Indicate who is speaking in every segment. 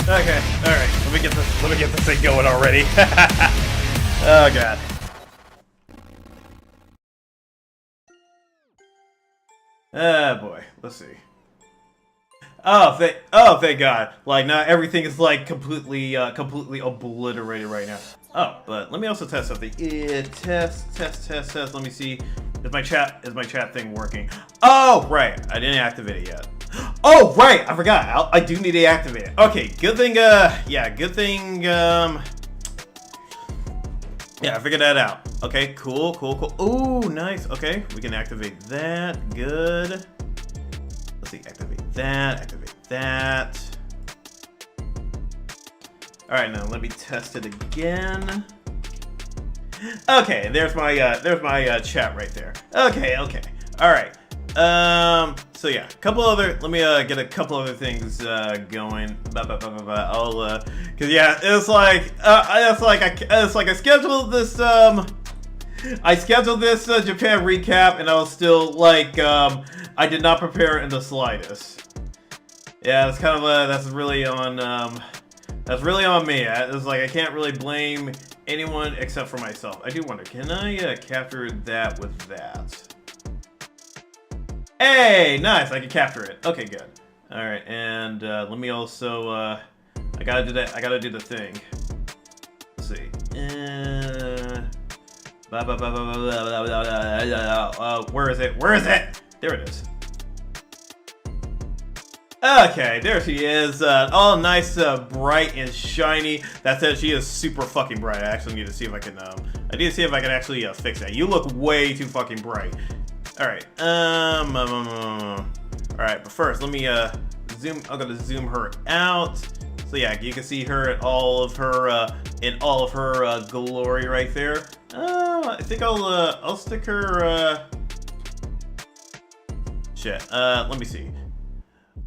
Speaker 1: Okay, alright, let me get this thing going already. Oh god. Ah boy, let's see. Oh thank god. Like now everything is like completely obliterated right now. Oh, but let me also test something. Test. Let me see. Is my chat thing working? Oh right, I didn't activate it yet. Oh right, I forgot. I do need to activate it. Okay, good thing. Yeah, good thing. Yeah, I figured that out. Okay, cool. Ooh, nice. Okay, we can activate that. Good. Let's see, activate that. All right, now let me test it again. Okay, there's my chat right there. Okay. All right. So yeah, let me get a couple other things going. I'll cause yeah, it's like I scheduled this Japan recap, and I was still like I did not prepare in the slightest. Yeah, it's kind of that's really on me. It's like I can't really blame anyone except for myself. I do wonder, can I capture that with that? Hey, nice! I can capture it. Okay, good. All right, and let me also. I gotta do that. I gotta do the thing. Let's see. Where is it? Where is it? There it is. Okay, there she is. All nice, bright and shiny. That says she is super fucking bright. I actually need to see if I can. I need to see if I can actually fix that. You look way too fucking bright. All right. All right, but first, let me zoom. I'm gonna zoom her out. So yeah, you can see her at all of her in all of her glory right there. I think I'll stick her. Shit. Let me see.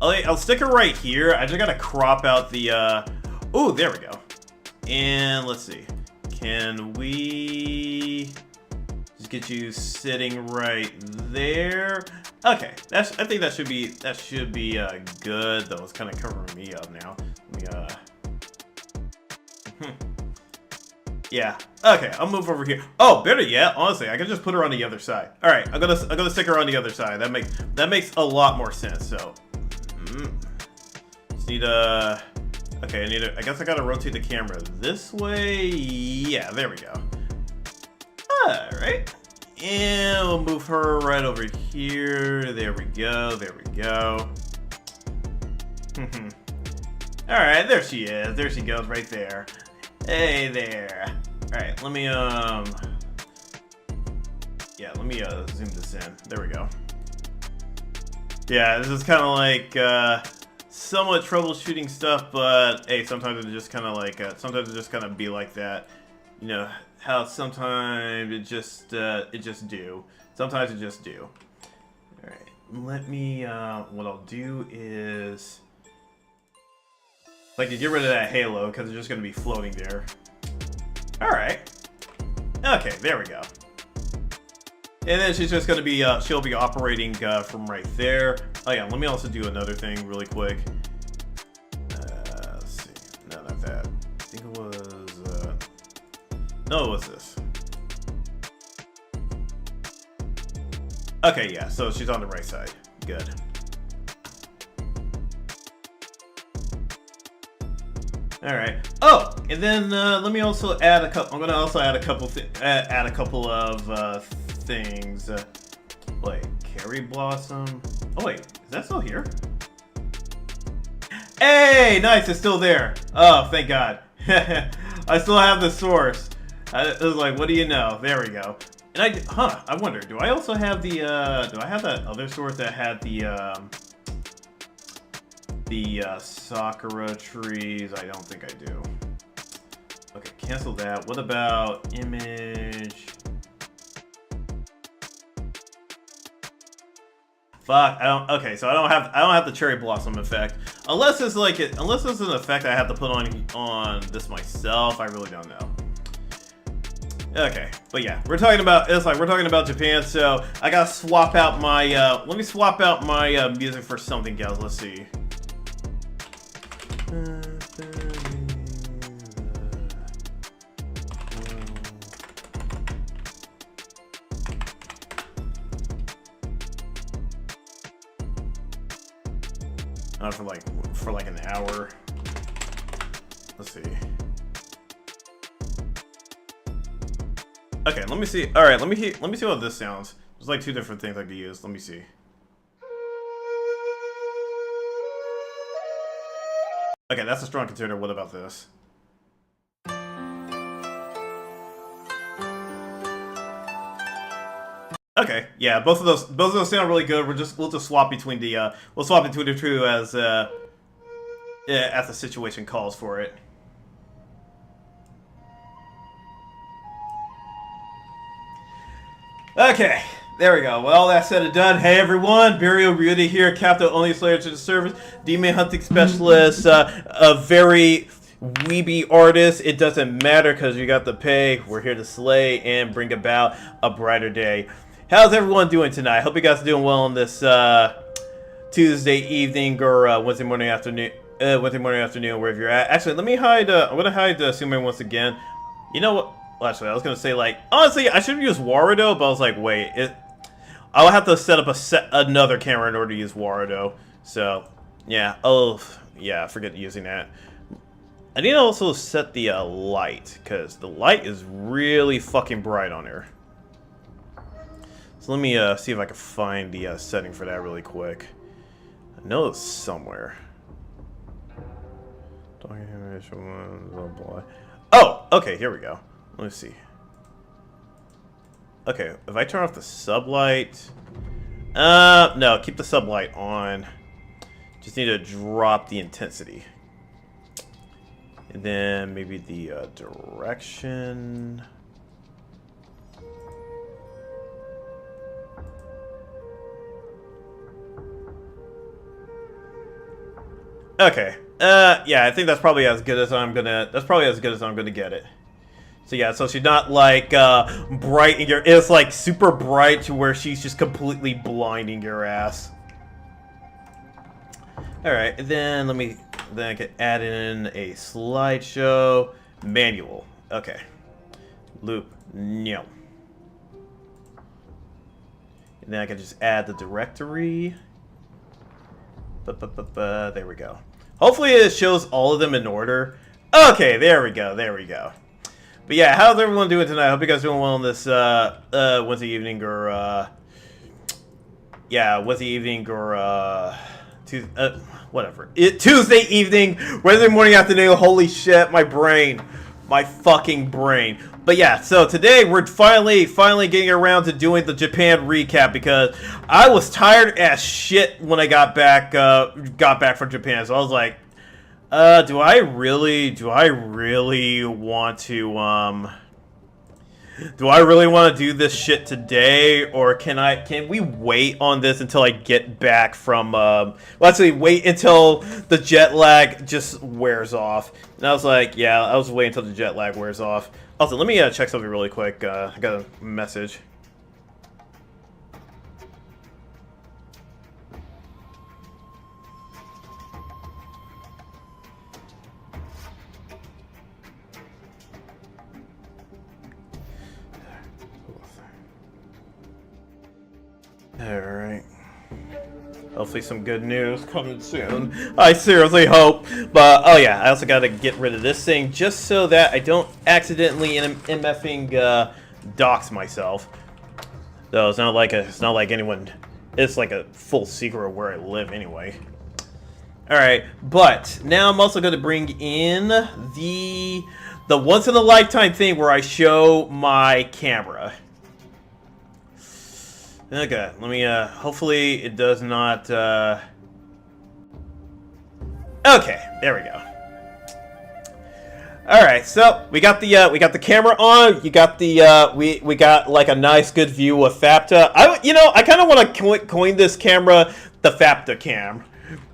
Speaker 1: I'll stick her right here. I just gotta crop out the. Oh, there we go. And let's see. Can we just get you sitting right there? Okay, I think that should be good. Though it's kind of covering me up now. Let me Yeah. Okay, I'll move over here. Oh, better yet, honestly, I can just put her on the other side. All right, I'm gonna stick her on the other side. That makes a lot more sense. So, just need a. Okay, I guess I gotta rotate the camera this way. Yeah, there we go. All right, and we'll move her right over here. There we go. All right, there she is. There she goes, right there. Hey there. All right, let me zoom this in. There we go. Yeah, this is kind of like somewhat troubleshooting stuff, but hey, sometimes it just kind of like be like that. You know how sometimes it just do. Sometimes it just do. All right, let me. What I'll do is. Like, you get rid of that halo because it's just going to be floating there. Alright. Okay, there we go. And then she's just going to be, she'll be operating from right there. Oh yeah, let me also do another thing really quick. Let's see. No, not that. I think it was, no, it was this. Okay, yeah, so she's on the right side. Good. All right. Oh, and then let me also add a couple. I'm gonna also add a couple of things. Like Cherry Blossom. Oh wait, is that still here? Hey, nice, it's still there. Oh, thank God. I still have the source. I was like, what do you know? There we go. And I wonder, do I also have the? Do I have that other source that had the Sakura trees? I don't think I do. Okay, cancel that. What about image? Fuck, I don't. Okay, so I don't have the cherry blossom effect. Unless it's an effect I have to put on this myself. I really don't know. Okay, but yeah, we're talking about Japan, so I gotta swap out my let me swap out my music for something else. Let's see. For like an hour. Let's see. Okay, let me see. All right, let me see how this sounds. There's like 2 different things I could use. Let me see. Okay, that's a strong contender. What about this? Okay, yeah, both of those sound really good. We'll just swap between the two as the situation calls for it. Okay, there we go. Well, that said and done. Hey everyone, Ryuuta here, Captain Only Slayer to the service, D-MA hunting specialist, a very weeby artist. It doesn't matter because you got the pay. We're here to slay and bring about a brighter day. How's everyone doing tonight? Hope you guys are doing well on this Tuesday evening or Wednesday morning afternoon, wherever you're at. Actually, let me hide. I'm gonna hide Superman once again. You know what? Well, actually, I was gonna say, like, honestly, I should have used Warudo, but I was like, wait, I'll have to set up another camera in order to use Warudo. So, yeah. Oh, yeah. Forget using that. I need to also set the light, because the light is really fucking bright on here. So let me see if I can find the setting for that really quick. I know it's somewhere. Oh, okay, here we go. Let me see. Okay, if I turn off the sublight... no, keep the sublight on. Just need to drop the intensity. And then maybe the direction... Okay. Yeah, I think that's probably as good as I'm gonna get it. So yeah, so she's not like bright in your, it's like super bright to where she's just completely blinding your ass. Alright, then I can add in a slideshow manual. Okay. Loop. No. And then I can just add the directory. There we go. Hopefully it shows all of them in order. Okay, there we go, there we go. But yeah, how's everyone doing tonight? I hope you guys are doing well on this Wednesday evening or Wednesday evening or whatever. Tuesday evening, Wednesday morning, afternoon. Holy shit, my brain. My fucking brain. But yeah, so today we're finally getting around to doing the Japan recap because I was tired as shit when I got back from Japan. So I was like, do I really want to do this shit today, or can we wait on this until I get back from well, actually wait until the jet lag just wears off? And I was like, yeah, I was waiting until the jet lag wears off. Also, let me check something really quick. I got a message. Alright. Hopefully some good news coming soon. I seriously hope. But, oh yeah, I also gotta get rid of this thing just so that I don't accidentally MFing dox myself. Though it's not like anyone, it's like a full secret of where I live anyway. Alright, but now I'm also gonna bring in the once in a lifetime thing where I show my camera. Okay, let me, hopefully it does not, okay, there we go. Alright, so, we got the camera on, you got the, we got, like, a nice, good view of FAPTA. I kind of want to coin this camera the FAPTA cam.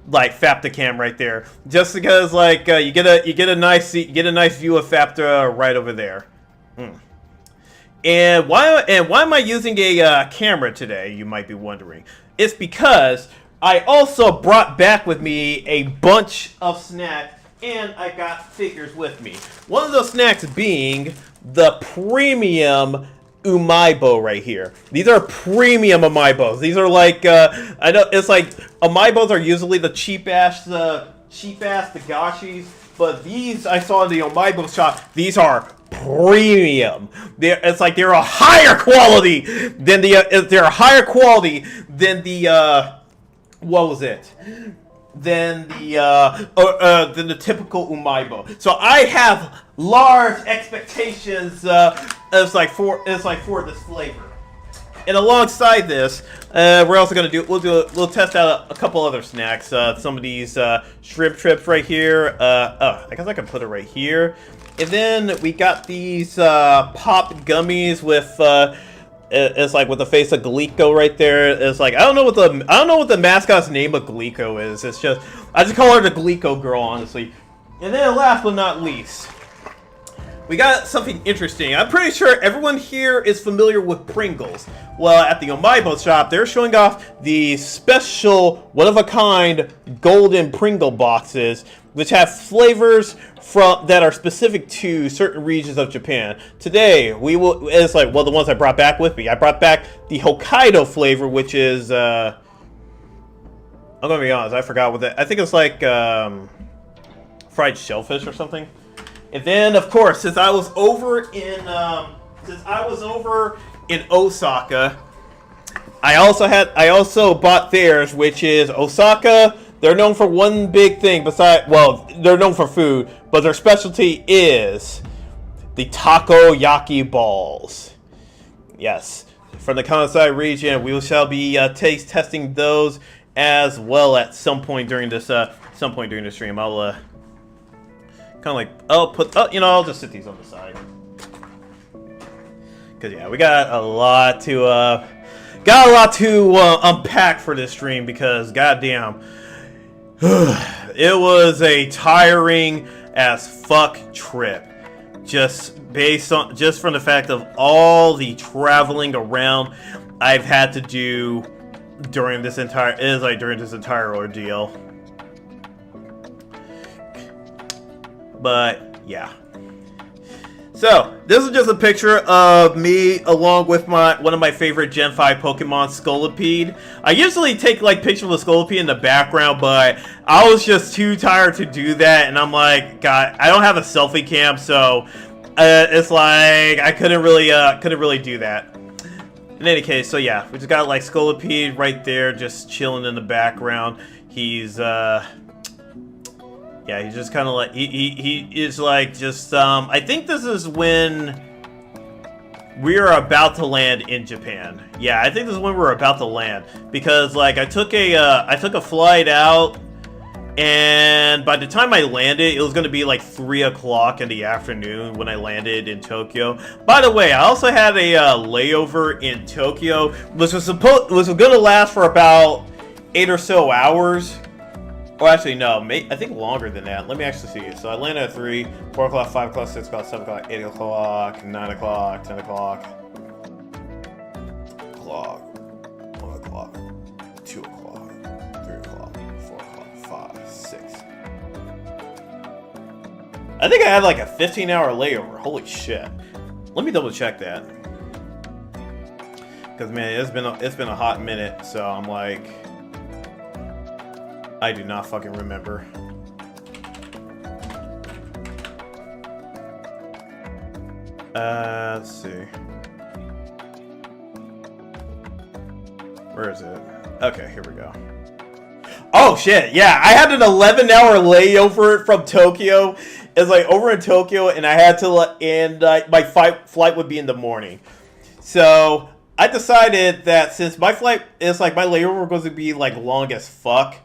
Speaker 1: Like, FAPTA cam right there. Just because, like, you get a nice view of FAPTA right over there. And why am I using a camera today, you might be wondering? It's because I also brought back with me a bunch of snacks, and I got figures with me. One of those snacks being the premium umaibo right here. These are premium umaibos. These are like I know it's like umaibos are usually the cheap ass dagashis, but these I saw in the umaibo shop. These are premium. It's like they're a higher quality than they're a higher quality than the what was it? Than the typical umaibo. So I have large expectations. It's like for this flavor. And alongside this, we're also gonna we'll test out a couple other snacks. Some of these shrimp trips right here. I guess I can put it right here. And then we got these pop gummies with. It's like with the face of Glico right there. It's like I don't know what the mascot's name of Glico is. It's just I just call her the Glico girl, honestly. And then last but not least, we got something interesting. I'm pretty sure everyone here is familiar with Pringles. Well, at the Umaibo shop, they're showing off the special one-of-a-kind golden Pringle boxes, which have flavors that are specific to certain regions of Japan. Today, it's like, well, the ones I brought back with me. I brought back the Hokkaido flavor, which is, I'm gonna be honest, I forgot what I think it's like, fried shellfish or something. And then, of course, since I was over in Osaka, I also bought theirs, which is Osaka. They're known for one big thing they're known for food, but their specialty is the takoyaki balls. Yes, from the Kansai region, we shall be taste testing those as well at some point during this stream. I'll kind of like I'll just sit these on the side because yeah, we got a lot to unpack for this stream because goddamn. It was a tiring as fuck trip, just from the fact of all the traveling around I've had to do during this entire ordeal. But yeah. So, this is just a picture of me along with one of my favorite Gen 5 Pokemon, Scolipede. I usually take like pictures of Scolipede in the background, but I was just too tired to do that, and I'm like, God, I don't have a selfie cam, so it's like I couldn't really do that. In any case, so yeah, we just got like Scolipede right there, just chilling in the background. He's yeah, he's just kind of like, he is like just, I think this is when we are about to land in Japan. Yeah, I think this is when we're about to land. Because, like, I took a flight out, and by the time I landed, it was going to be like 3 o'clock in the afternoon when I landed in Tokyo. By the way, I also had a layover in Tokyo, which was going to last for about 8 or so hours. Oh, actually, no. I think longer than that. Let me actually see. So I landed at 3, 4 o'clock, 5 o'clock, 6 o'clock, 7 o'clock, 8 o'clock, 9 o'clock, 10 o'clock, 1 o'clock, 2 o'clock, 3 o'clock, 4 o'clock, 5, 6. I think I had like a 15-hour layover. Holy shit. Let me double check that. Because, man, it's been a hot minute, so I'm like... I do not fucking remember. Let's see. Where is it? Okay, here we go. Oh shit, yeah, I had an 11-hour layover from Tokyo. It's like over in Tokyo, and I had to, and my flight would be in the morning. So I decided that since my flight is like my layover was going to be like long as fuck,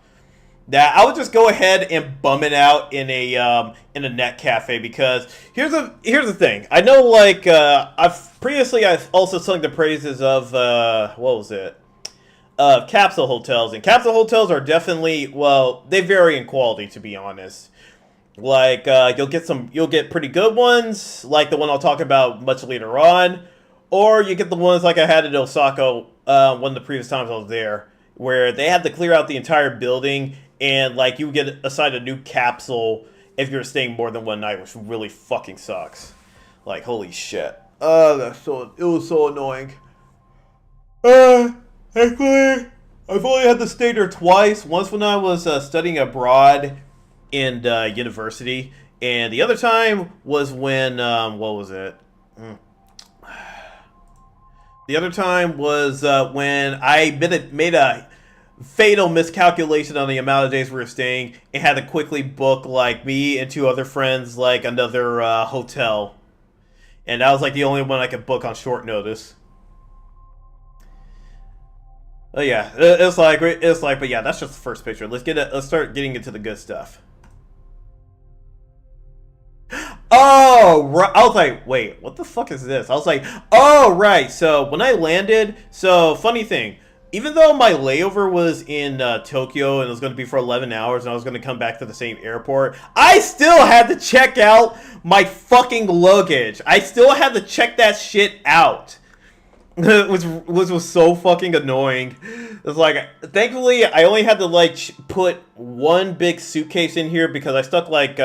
Speaker 1: that I would just go ahead and bum it out in a net cafe, because here's the thing. I know, like I've also sung the praises of what was it? Capsule hotels, and capsule hotels are definitely, well, they vary in quality, to be honest. Like you'll get pretty good ones, like the one I'll talk about much later on, or you get the ones like I had in Osaka one of the previous times I was there, where they had to clear out the entire building. And, like, you get assigned a new capsule if you're staying more than one night, which really fucking sucks. Like, holy shit. it was so annoying. Actually, I've only had to stay there twice. Once when I was studying abroad in university, and the other time was when what was it? The other time was when I made a fatal miscalculation on the amount of days we were staying and had to quickly book like me and two other friends like another hotel, and that was like the only one I could book on short notice. Oh yeah, but yeah, that's just the first picture. Let's start getting into the good stuff. Oh, right. I was like, wait, what the fuck is this? I was like, oh, right. So when I landed, funny thing, even though my layover was in Tokyo and it was going to be for 11 hours and I was going to come back to the same airport, I still had to check out my fucking luggage. I still had to check that shit out. which was so fucking annoying. It's like, thankfully, I only had to like put one big suitcase in here because I stuck like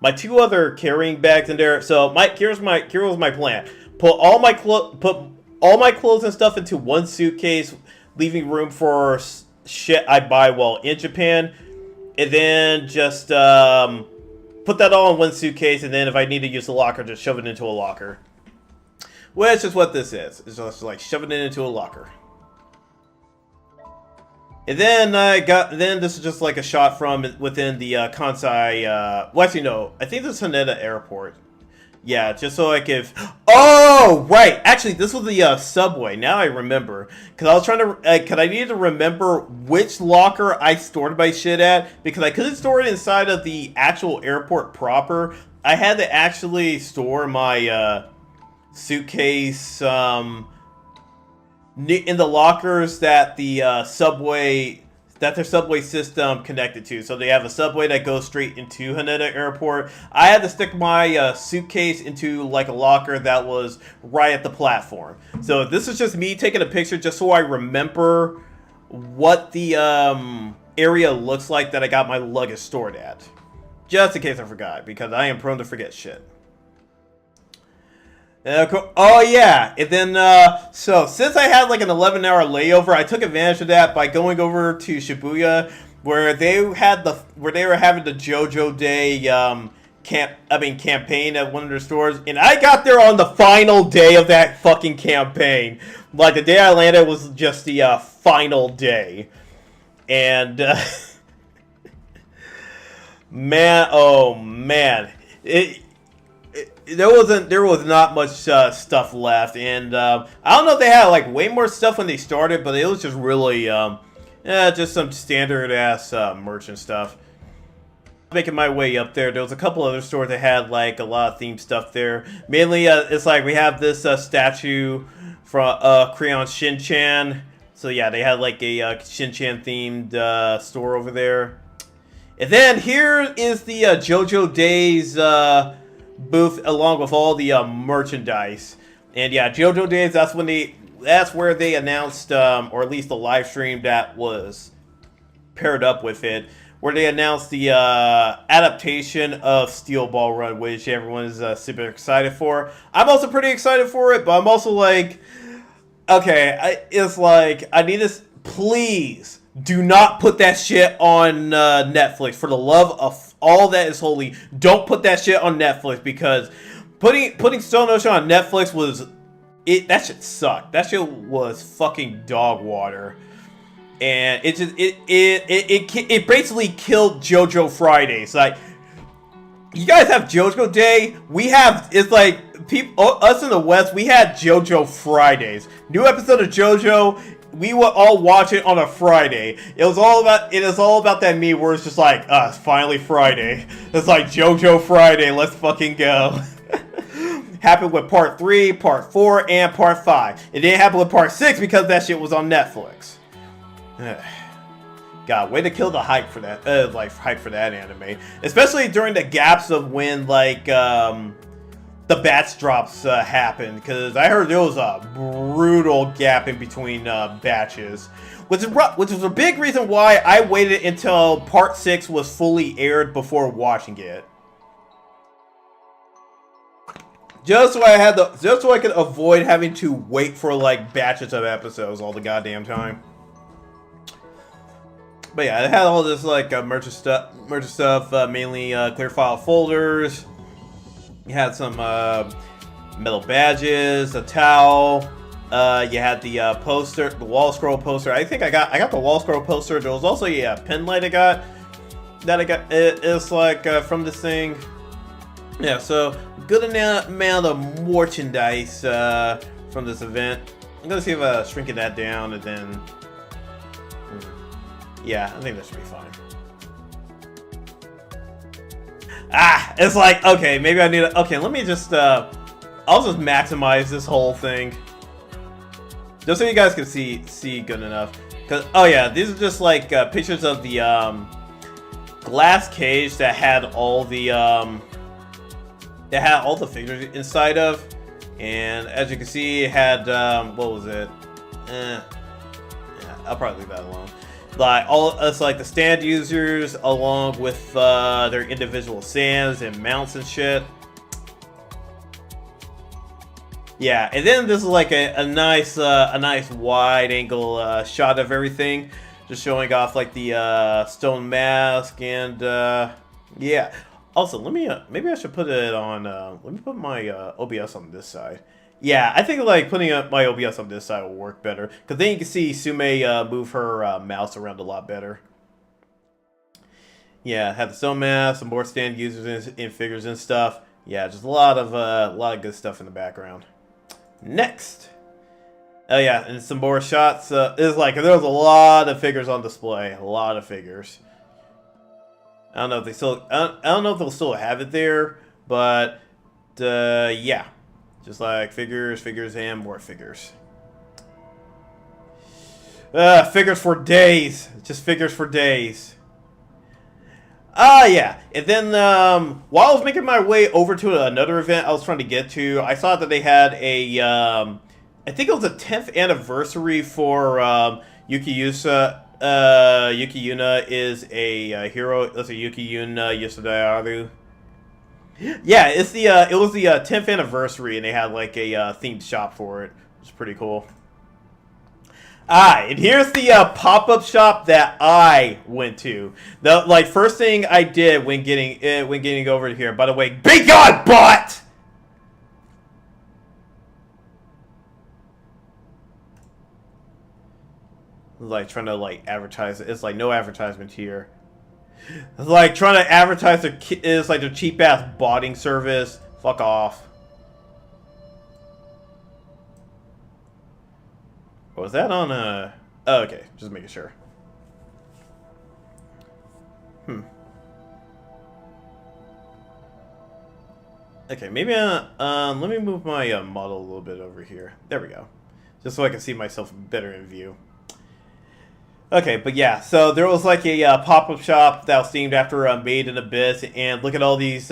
Speaker 1: my two other carrying bags in there. So here was my plan: put all my clothes and stuff into one suitcase, leaving room for shit I buy while in Japan, and then just put that all in one suitcase, and then if I need to use the locker, just shove it into a locker. Which is what this is. It's just like shoving it into a locker. And then this is just like a shot from within the Kansai, well actually no, I think this is Haneda Airport. Yeah, just so I could, oh, right, actually this was the subway, now I remember. Because I was trying to, I needed to remember which locker I stored my shit at, because I couldn't store it inside of the actual airport proper. I had to actually store my, suitcase in the lockers that their subway system connected to. So they have a subway that goes straight into Haneda Airport. I had to stick my suitcase into like a locker that was right at the platform. So this is just me taking a picture just so I remember what the area looks like that I got my luggage stored at. Just in case I forgot, because I am prone to forget shit. Oh yeah, and then so since I had like an 11-hour layover, I took advantage of that by going over to Shibuya, where they were having the JoJo Day campaign at one of their stores, and I got there on the final day of that fucking campaign. Like the day I landed was just the final day, and man, oh man, there was not much stuff left, and I don't know if they had like way more stuff when they started, but it was just really just some standard ass merchant stuff. Making my way up there, there was a couple other stores that had like a lot of themed stuff there. Mainly, it's like we have this statue from Crayon Shin-chan. So yeah, they had like a Shin-chan themed store over there. And then here is the JoJo Days booth along with all the merchandise. And yeah, JoJo Days, that's where they announced, or at least the live stream that was paired up with it, where they announced the adaptation of Steel Ball Run, which everyone's super excited for. I'm also pretty excited for it, but I'm also like, okay, I need this, please do not put that shit on Netflix. For the love of all that is holy, don't put that shit on Netflix, because putting Stone Ocean on Netflix that shit sucked. That shit was fucking dog water, and it basically killed JoJo Fridays. Like, you guys have JoJo Day, it's like us in the West, we had JoJo Fridays. New episode of JoJo, we would all watch it on a Friday. It is all about that meme where it's just like, it's finally Friday. It's like JoJo Friday, let's fucking go. Happened with part 3, part 4, and part 5. It didn't happen with part 6 because that shit was on Netflix. God, way to kill the hype for that, hype for that anime. Especially during the gaps of when, like, the batch drops happened, because I heard there was a brutal gap in between batches, which is a big reason why I waited until part 6 was fully aired before watching it. Just so I could avoid having to wait for like batches of episodes all the goddamn time. But yeah, it had all this like merch stuff, mainly clear file folders. You had some metal badges, a towel. You had the poster, the wall scroll poster. I think I got the wall scroll poster. There was also a pen light I got. It's like from this thing. Yeah, so good amount of merchandise from this event. I'm gonna see if shrinking that down and then. Yeah, I think that should be fine. It's like, okay, maybe I need to, okay, let me just, I'll just maximize this whole thing. Just so you guys can see good enough. Cause, oh yeah, these are just like, pictures of the, glass cage that had all the, figures inside of. And as you can see, it had, what was it? Yeah, I'll probably leave that alone. Like it's like the stand users along with their individual stands and mounts and shit. Yeah, and then this is like a nice wide angle shot of everything, just showing off like the stone mask and yeah. Also, let me maybe I should put it on. Let me put my OBS on this side. Yeah, I think like putting up my OBS on this side will work better. Because then you can see Sume move her mouse around a lot better. Yeah, have the stone mask, some more stand users and figures and stuff. Yeah, just a lot of good stuff in the background. Next. Oh yeah, and some more shots. It's like there was a lot of figures on display. A lot of figures. I don't know if they still. I don't know if they'll still have it there, but yeah. Just like figures, and more figures. Figures for days. Just figures for days. Yeah. And then, while I was making my way over to another event I was trying to get to, I saw that they had a, I think it was a 10th anniversary for, Yukiyuna. Yukiyuna is a hero. That's a Yukiyuna Yasudaru. Yeah, it's the it was the 10th anniversary, and they had like a themed shop for it. It's pretty cool. And here's the pop-up shop that I went to. The like first thing I did when getting over here. By the way, be gone, bot! Like trying to like advertise it. It's like no advertisement here. It's like trying to advertise it's like a cheap ass botting service. Fuck off. Was that on oh, okay, just making sure. Okay, maybe let me move my model a little bit over here. There we go. Just so I can see myself better in view. Okay, but yeah, so there was like a pop-up shop that was themed after Made in Abyss, and look at all these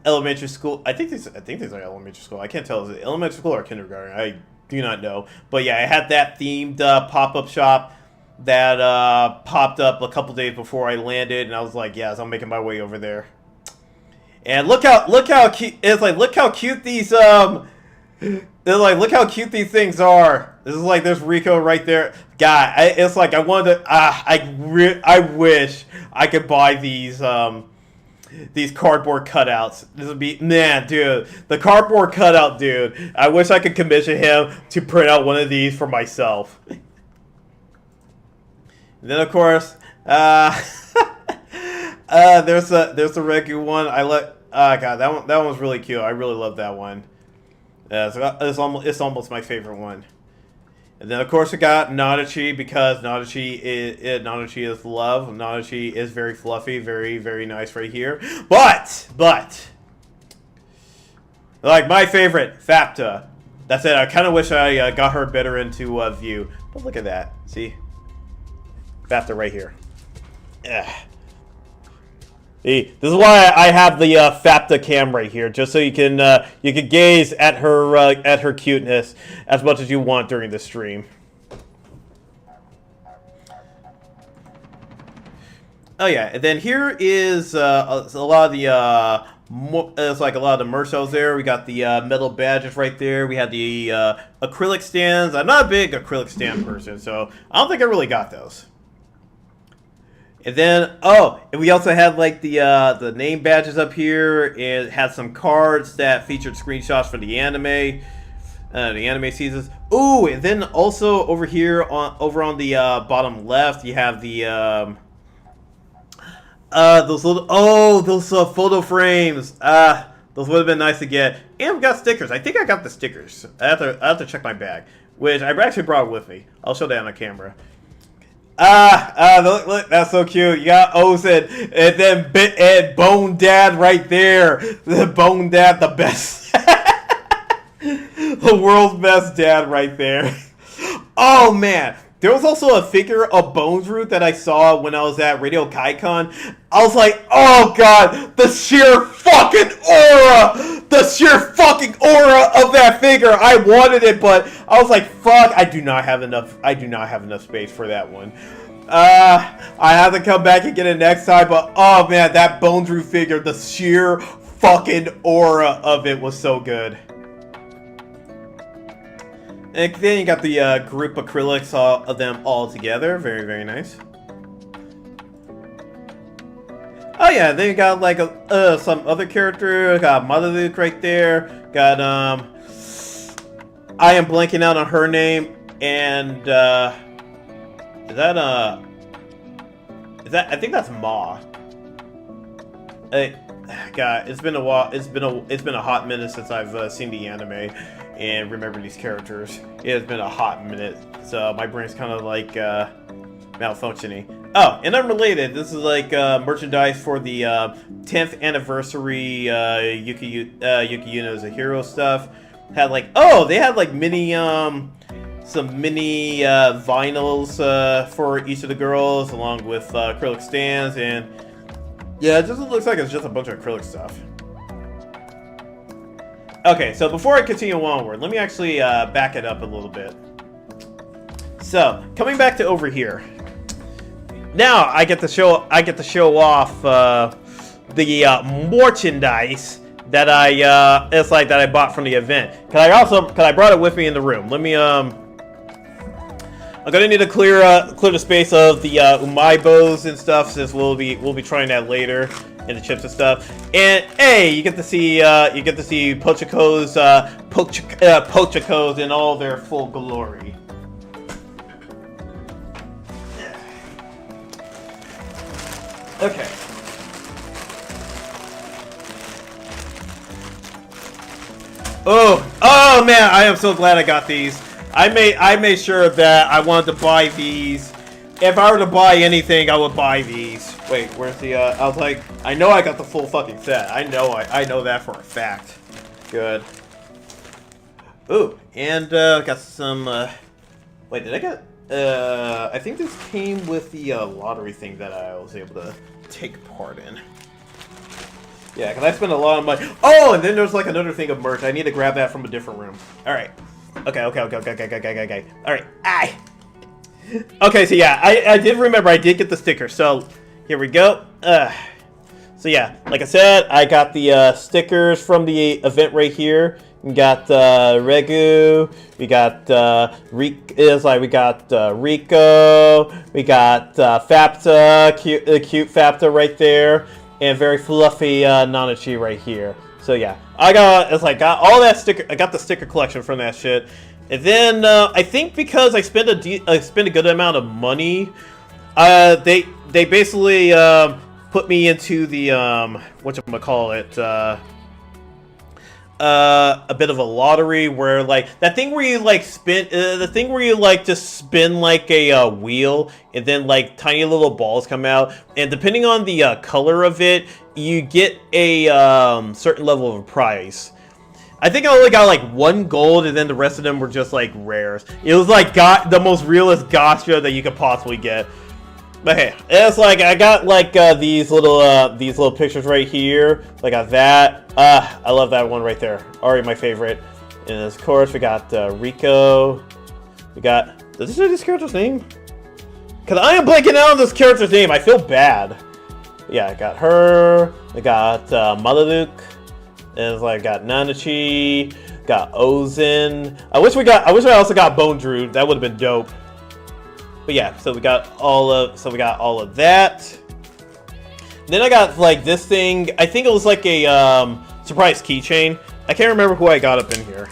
Speaker 1: elementary school. I think these are elementary school. I can't tell is it elementary school or kindergarten. I do not know, but yeah, I had that themed pop-up shop that popped up a couple days before I landed, and I was like, yes, I'm making my way over there. And look how cute it's like. Look how cute these They're like, look how cute these things are. This is like, there's Rico right there. God, it's like I wanted to. I wish I could buy these cardboard cutouts. This would be, man, dude, the cardboard cutout, dude. I wish I could commission him to print out one of these for myself. And then of course, there's the Regu one. God, that one was really cute. I really love that one. It's almost my favorite one. And then of course we got Nadachi, because Nadachi is love. Nadachi is very fluffy, very, very nice right here. But like my favorite, Fapta. That's it. I kind of wish I got her better into view. But look at that. See? Fapta right here. Ugh. See, this is why I have the Fapta cam right here, just so you can gaze at her cuteness as much as you want during the stream. Oh yeah, and then here is a lot of the it's like a lot of the merch that was there. We got the metal badges right there. We had the acrylic stands. I'm not a big acrylic stand person, so I don't think I really got those. And then, and we also had like the name badges up here. And it had some cards that featured screenshots for the anime seasons. Ooh, and then also over here over on the bottom left, you have the those photo frames. Those would have been nice to get. And we got stickers. I think I got the stickers. I have to check my bag, which I actually brought with me. I'll show that on camera. Look, that's so cute. You got Ozen, and then Bone Dad right there. The Bone Dad, the best. The world's best dad right there. Oh, man. There was also a figure of Bones Root that I saw when I was at Radio Kaikon. I was like, oh, God, the sheer fucking aura. The sheer fucking aura of that figure. I wanted it, but I was like, fuck, I do not have enough space for that one. I have to come back and get it next time, but oh, man, that Bones Root figure, the sheer fucking aura of it was so good. And then you got the group acrylics of them all together. Very, very nice. Oh yeah, then you got like some other character. Got Mother Luke right there. Got I am blanking out on her name. And is that I think that's Ma. God, it's been a while. It's been a hot minute since I've seen the anime and remember these characters. It has been a hot minute, so my brain's kind of like malfunctioning. Oh, and unrelated, this is like merchandise for the 10th anniversary Yuki Yuno's a Hero stuff. Had like they had like mini some mini vinyls for each of the girls, along with acrylic stands, and yeah, it just looks like it's just a bunch of acrylic stuff. Okay, so before I continue onward, let me actually back it up a little bit. So, coming back to over here. Now I get to show off the merchandise that I bought from the event. Cause I brought it with me in the room. Let me I'm gonna need to clear the space of the umaibos and stuff, since we'll be trying that later, and the chips and stuff. And hey, you get to see Pochacos in all their full glory. Okay. Oh man, I am so glad I got these. I made sure that I wanted to buy these. If I were to buy anything, I would buy these. Wait, where's the I was like, I know I got the full fucking set. I know that for a fact. Good. Ooh, and got some wait, did I get I think this came with the lottery thing that I was able to take part in. Yeah, because I spent a lot of money. Oh, and then there's like another thing of merch. I need to grab that from a different room. Alright. Okay. Alright. Okay, so yeah, I did remember I did get the sticker. So, here we go. So yeah, like I said, I got the stickers from the event right here. We got Regu, we got Rico, we got Fapta, cute Fapta right there, and very fluffy Nanachi right here. So yeah, I got all that sticker. I got the sticker collection from that shit, and then I think because I spent a good amount of money, they basically put me into the whatchamacallit, a bit of a lottery where like that thing where you like spin the thing where you like just spin like a wheel and then like tiny little balls come out, and depending on the color of it, you get a certain level of prize. I think I only got like 1 gold, and then the rest of them were just like rares. It was like the most realist gacha that you could possibly get. But hey, it's like I got like these little pictures right here. I got that. I love that one right there. Already my favorite. And of course we got Rico. We got. Does this say this character's name? Cause I am blanking out on this character's name. I feel bad.
Speaker 2: Yeah, I got her. I got Mother Luke. And it's like got Nanachi, got Ozen. I wish I also got Bone Drew. That would have been dope. But yeah, so we got all of that. Then I got like this thing. I think it was like a surprise keychain. I can't remember who I got up in here.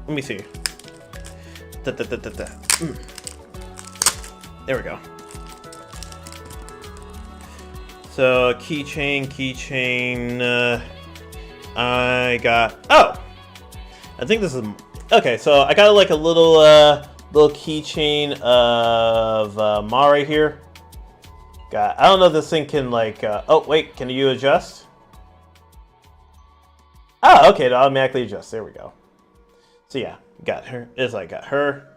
Speaker 2: Let me see. There we go. So keychain. I got. Oh, I think this is okay. So I got like a little keychain of Ma right here. I don't know if this thing can like. Oh wait, can you adjust? Oh, okay, it automatically adjusts. There we go. So yeah, got her. It's like got her.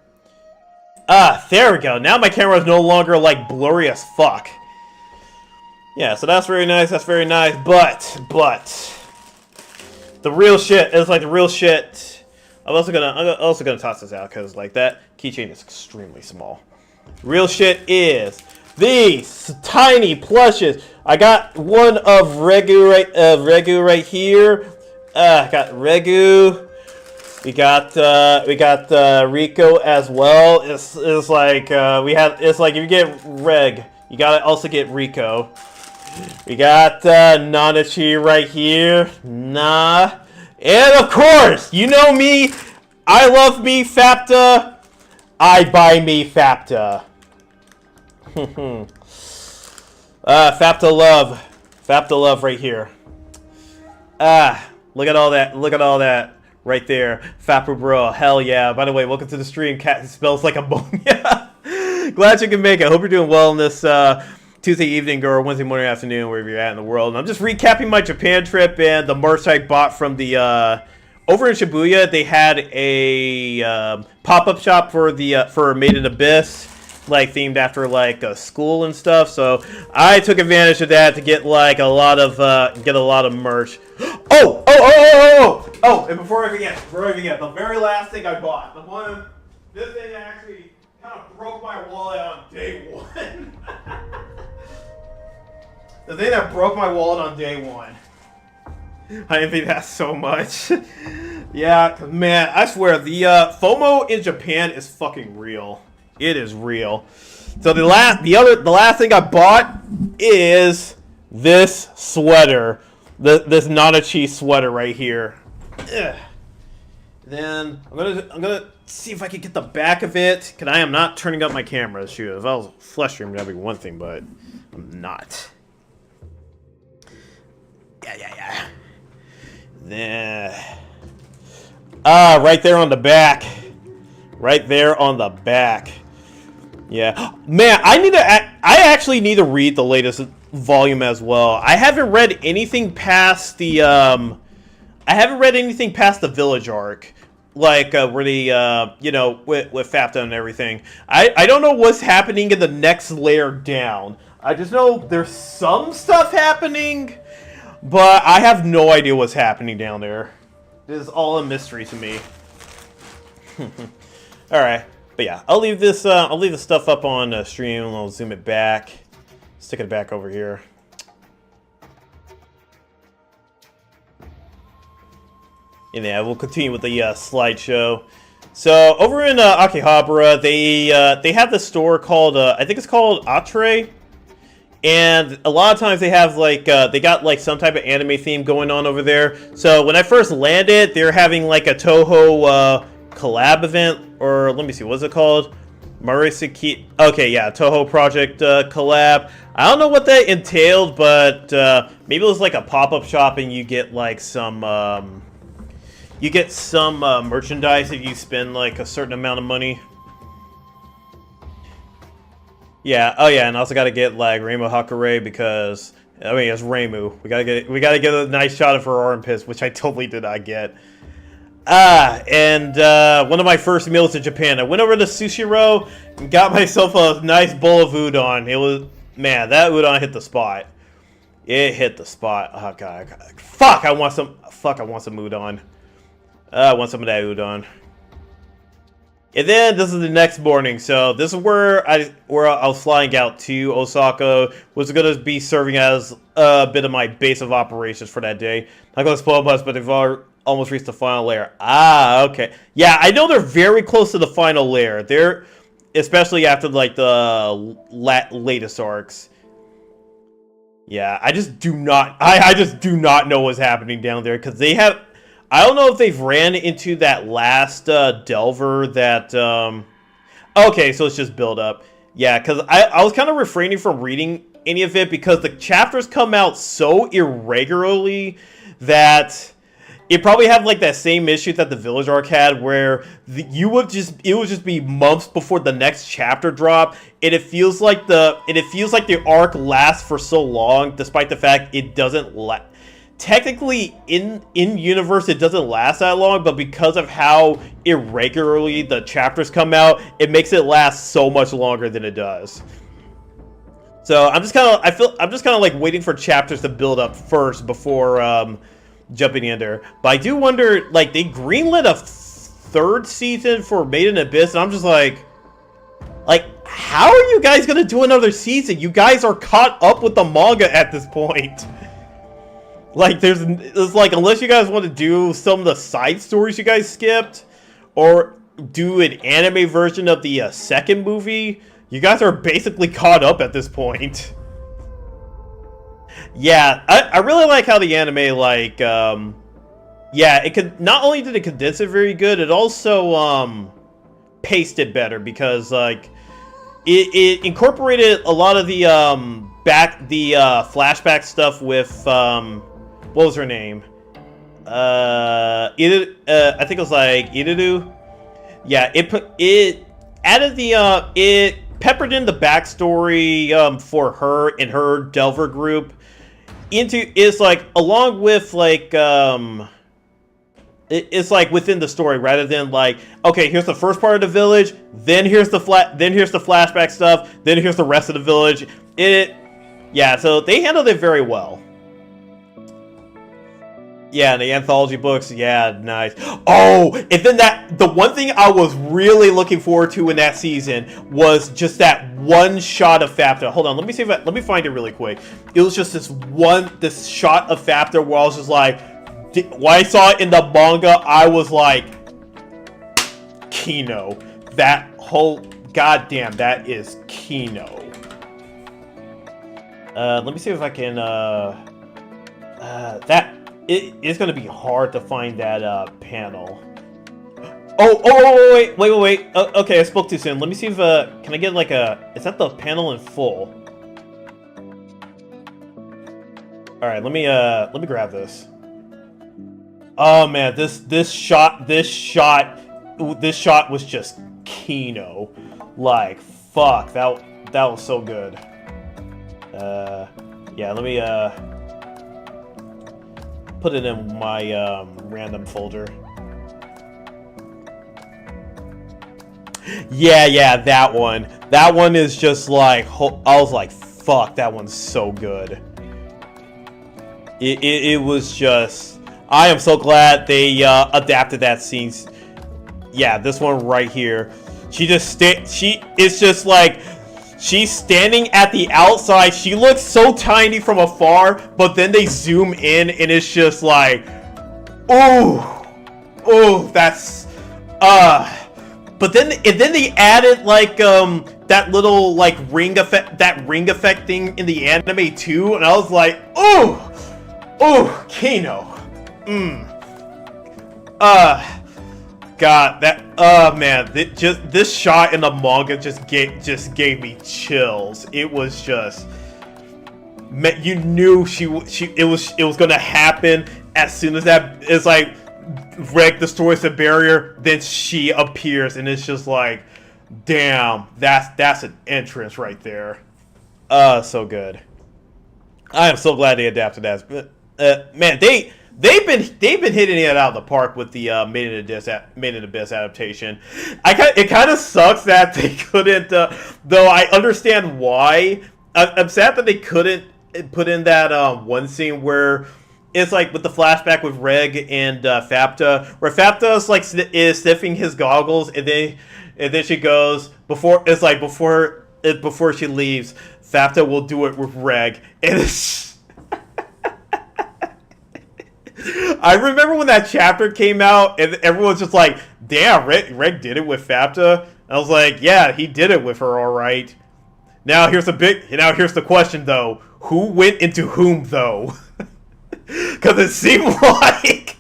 Speaker 2: Ah, there we go. Now my camera is no longer like blurry as fuck. Yeah, so that's very nice. That's very nice. But the real shit is like the real shit. I'm also gonna toss this out because like that keychain is extremely small. Real shit is these tiny plushes. I got one of Regu right here. I got Regu. We got Rico as well. It's like it's like if you get Reg, you gotta also get Rico. We got Nanachi right here. Nah. And of course, you know me. I love me Fapta. I buy me Fapta. Fapta love. Fapta love right here. Look at all that. Look at all that right there. Fappa bro. Hell yeah. By the way, welcome to the stream. Cat smells like ammonia. Glad you can make it. Hope you're doing well in this Tuesday evening or Wednesday morning, afternoon, wherever you're at in the world. And I'm just recapping my Japan trip and the merch I bought from the over in Shibuya. They had a pop-up shop for Made in Abyss, like themed after like a school and stuff. So I took advantage of that to get like a lot of merch. Oh! And before I forget, the very last thing I bought, this thing actually kind of broke my wallet on day one. The thing that broke my wallet on day one. I envy that so much. Yeah, man, I swear, the FOMO in Japan is fucking real. It is real. So the last thing I bought is this sweater. This Nanachi sweater right here. Ugh. Then I'm gonna see if I can get the back of it. Cause I am not turning up my camera. Shoot, if I was flesh streaming, that'd be one thing, but I'm not. Yeah. Then right there on the back. Right there on the back. Yeah, man, I actually need to read the latest volume as well. I haven't read anything past the village arc, like where the with Fapta and everything. I don't know what's happening in the next layer down. I just know there's some stuff happening, but I have no idea what's happening down there. This is all a mystery to me. All right. But yeah, I'll leave this stuff up on stream and I'll zoom it back, stick it back over here. And yeah, we'll continue with the slideshow. So over in Akihabara, they have this store called I think it's called Atre, and a lot of times they have like they got like some type of anime theme going on over there. So when I first landed, they're having like a Toho collab event. Or let me see, what's it called? Marisaki. Okay, yeah, Toho Project collab. I don't know what that entailed, but maybe it was like a pop-up shop, and you get like some merchandise if you spend like a certain amount of money. Yeah. Oh yeah, and I also got to get like Rainbow Hakure because I mean it's Reimu. We gotta get a nice shot of her armpits, which I totally did not get. And one of my first meals in Japan, I went over to Sushiro and got myself a nice bowl of udon. It was, man, that udon hit the spot. It hit the spot. Oh god, fuck! I want some udon. I want some of that udon. And then this is the next morning, so this is where I was flying out to Osaka, was going to be serving as a bit of my base of operations for that day. Not going to spoil much, but they've almost reached the final layer. Ah, okay. Yeah, I know they're very close to the final layer. They're, especially after like the latest arcs. Yeah, I just do not. I just do not know what's happening down there because they have. I don't know if they've ran into that last Delver that... Okay, so it's just build up. Yeah, because I was kind of refraining from reading any of it because the chapters come out so irregularly that it probably had like that same issue that the Village arc had where it would just be months before the next chapter drop, and it feels like the arc lasts for so long despite the fact it doesn't technically, in universe, it doesn't last that long, but because of how irregularly the chapters come out, it makes it last so much longer than it does. So I'm just kind of like waiting for chapters to build up first before jumping in there. But I do wonder, like, they greenlit a third season for Made in Abyss, and I'm just like, how are you guys gonna do another season? You guys are caught up with the manga at this point. Like, it's like, unless you guys want to do some of the side stories you guys skipped, or do an anime version of the second movie, you guys are basically caught up at this point. Yeah, I really like how the anime, like, yeah, it could, not only did it condense it very good, it also, paced it better, because, like, it incorporated a lot of the, flashback stuff with, what was her name? I think it was like Iridu. Yeah, it added it peppered in the backstory for her and her Delver group it's like along with like it's like within the story rather than like, okay, here's the first part of the village, then here's the flashback stuff, then here's the rest of the village. Yeah, so they handled it very well. Yeah, and the anthology books, yeah, nice. Oh, and then the one thing I was really looking forward to in that season was just that one shot of Fapta. Hold on, let me find it really quick. It was just this shot of Fapta where I was just like, when I saw it in the manga, I was like, Kino. That whole, goddamn, that is Kino. Let me see if I can, it's gonna be hard to find that panel. Oh, wait. Okay, I spoke too soon. Let me see if can I get like is that the panel in full? All right, let me grab this. Oh man, this shot was just Kino. Like, fuck, that was so good. Yeah, let me put it in my random folder. Yeah, that one. That one is just like, I was like, fuck, that one's so good. It was just, I am so glad they adapted that scene. Yeah, this one right here. It's just like, she's standing at the outside. She looks so tiny from afar, but then they zoom in and it's just like, oh, that's, but then they added like, that little like ring effect thing in the anime too, and I was like, oh, Kano, God, that, man, this shot in the manga just gave me chills. It was just, you knew it was gonna happen as soon as that, it's like, Reg destroys the barrier, then she appears, and it's just like, damn, that's an entrance right there. So good. I am so glad they adapted that. Man, They've been hitting it out of the park with the Made in Abyss adaptation. It kind of sucks that they couldn't, though I understand why. I'm sad that they couldn't put in that one scene where it's like with the flashback with Reg and Fapta, where Fapta's like is sniffing his goggles, and then she goes before she leaves, Fapta will do it with Reg, and it's I remember when that chapter came out, and everyone's just like, "Damn, Reg did it with Fapta." I was like, "Yeah, he did it with her, all right." Now here's the question though: who went into whom though? Because it seemed like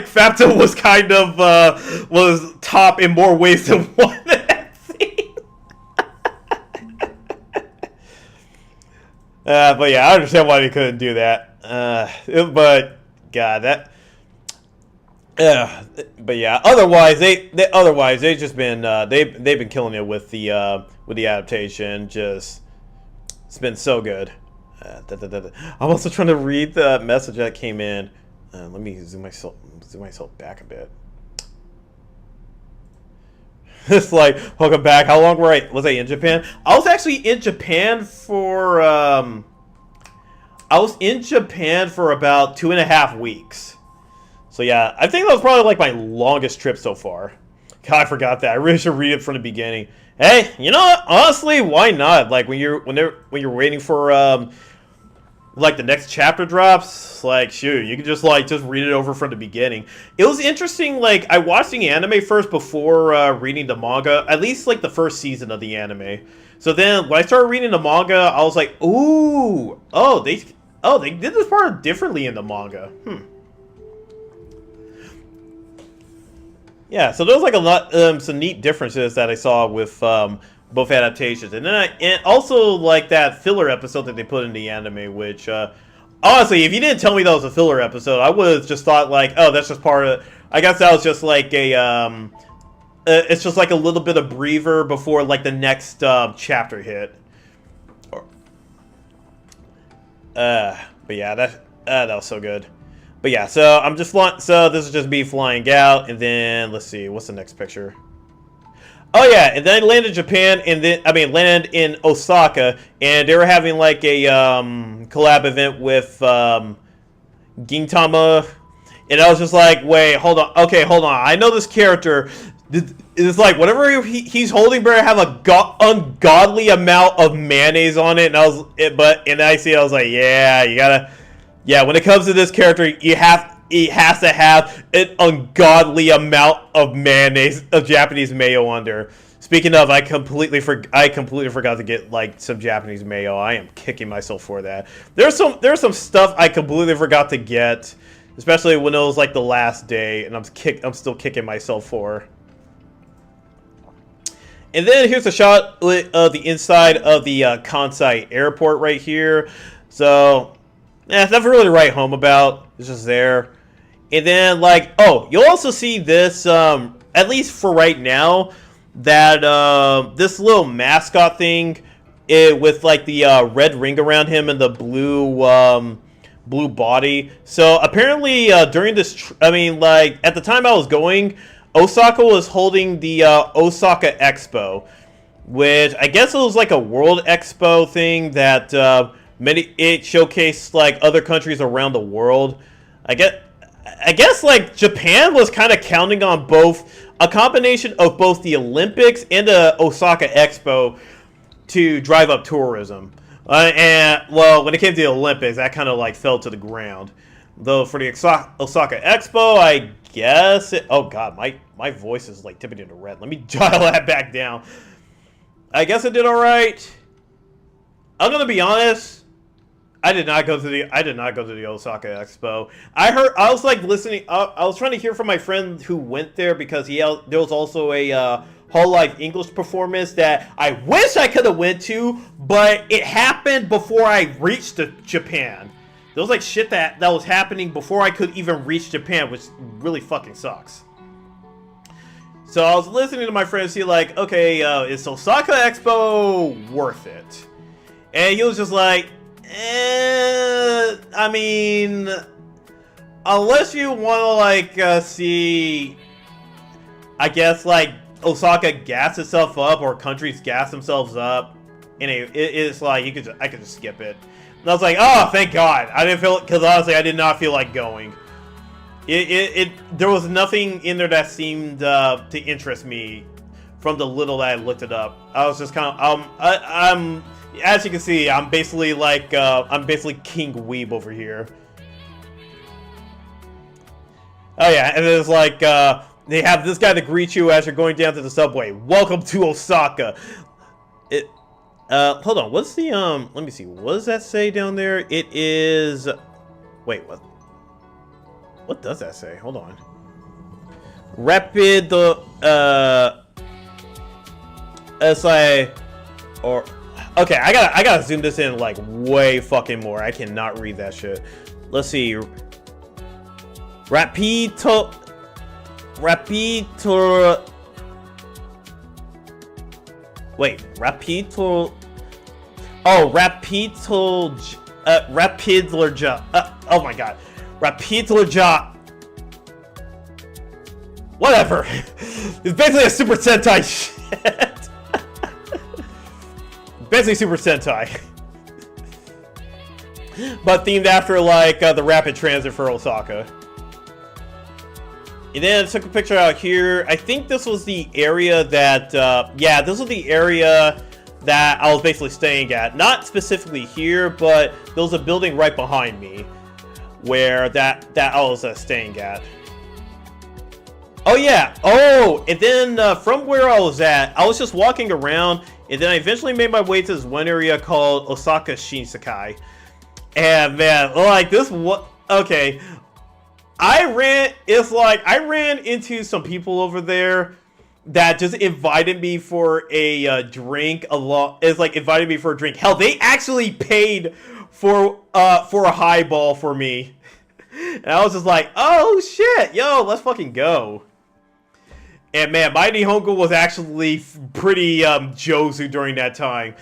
Speaker 2: Fapta was kind of was top in more ways than one. But yeah, I understand why they couldn't do that. But God, that. But yeah, otherwise they just been they've been killing it with the adaptation. Just it's been so good. I'm also trying to read the message that came in. Let me zoom myself back a bit. It's like, welcome back. How long was I in Japan? I was actually in Japan for about 2.5 weeks. So yeah, I think that was probably like my longest trip so far. God, I forgot that. I really should read it from the beginning. Hey, you know what? Honestly, why not? Like when you're waiting for like the next chapter drops, like shoot, you can just read it over from the beginning. It was interesting. Like I watched the anime first before reading the manga. At least like the first season of the anime. So then when I started reading the manga, I was like, ooh, they did this part differently in the manga. Yeah, so there was like a lot, some neat differences that I saw with both adaptations, and then and also like that filler episode that they put in the anime, which honestly, if you didn't tell me that was a filler episode, I would have just thought like, oh, that's just part of. I guess that was just like a, it's just like a little bit of breather before like the next chapter hit. But yeah, that was so good. But yeah, so I'm just so this is just me flying out, and then let's see, what's the next picture? Oh yeah, and then I landed in Japan, and then landed in Osaka, and they were having like a collab event with Gintama, and I was just like, wait, hold on, I know this character. It's like whatever he's holding better have a ungodly amount of mayonnaise on it, and I was like, yeah, you gotta. Yeah, when it comes to this character, he has to have an ungodly amount of mayonnaise, of Japanese mayo on there. Speaking of, I completely forgot to get like some Japanese mayo. I am kicking myself for that. There's some stuff I completely forgot to get, especially when it was like the last day, and I'm still kicking myself for. And then here's a shot of the inside of the Kansai airport right here. So. Yeah, it's nothing really to write home about. It's just there. And then, like, oh, you'll also see this, at least for right now, that this little mascot thing with, like, the red ring around him and the blue body. So, apparently, during this, at the time I was going, Osaka was holding the Osaka Expo, which I guess it was, like, a World Expo thing that... it showcased like other countries around the world. I guess like Japan was kind of counting on a combination of both the Olympics and the Osaka Expo to drive up tourism. And well, when it came to the Olympics, that kind of like fell to the ground. Though for the Osaka Expo, I guess oh god, my voice is like tipping into red. Let me dial that back down. I guess it did all right. I'm gonna be honest. I did not go to the Osaka Expo. I was like listening. I was trying to hear from my friend who went there because there was also a Whole Life English performance that I wish I could have went to, but it happened before I reached Japan. There was like shit that was happening before I could even reach Japan, which really fucking sucks. So I was listening to my friend see like, okay, is Osaka Expo worth it? And he was just like. I mean, unless you want to like see, I guess like Osaka gas itself up or countries gas themselves up, And it's like I could just skip it. And I was like, oh, thank God. I didn't feel, because honestly, I did not feel like going. There was nothing in there that seemed to interest me from the little that I looked it up. I was just kind of, I'm, as you can see, I'm basically like, I'm basically King Weeb over here. Oh yeah, and it's like, they have this guy to greet you as you're going down to the subway. Welcome to Osaka. Hold on, what's the, let me see, what does that say down there? It is, wait, what does that say? Hold on. Rapid, it's like, or, okay, I gotta zoom this in like way fucking more. I cannot read that shit. Let's see. Rapito, wait, Rapito, oh, Rapidlerja, oh my god, Rapidlerja, whatever, it's basically a Super Sentai shit, basically Super Sentai, but themed after like the rapid transit for Osaka. And then I took a picture out here. I think this was the area that, yeah, this was the area that I was basically staying at. Not specifically here, but there was a building right behind me where that I was staying at. Oh, yeah. Oh, and then from where I was at, I was just walking around, and then I eventually made my way to this one area called Osaka Shinsekai. And man, like this, what? Okay. I ran into some people over there that just invited me for a drink. It's like invited me for a drink. Hell, they actually paid for a highball for me. And I was just like, oh shit, yo, let's fucking go. And man, my Nihongo was actually pretty Jozu during that time.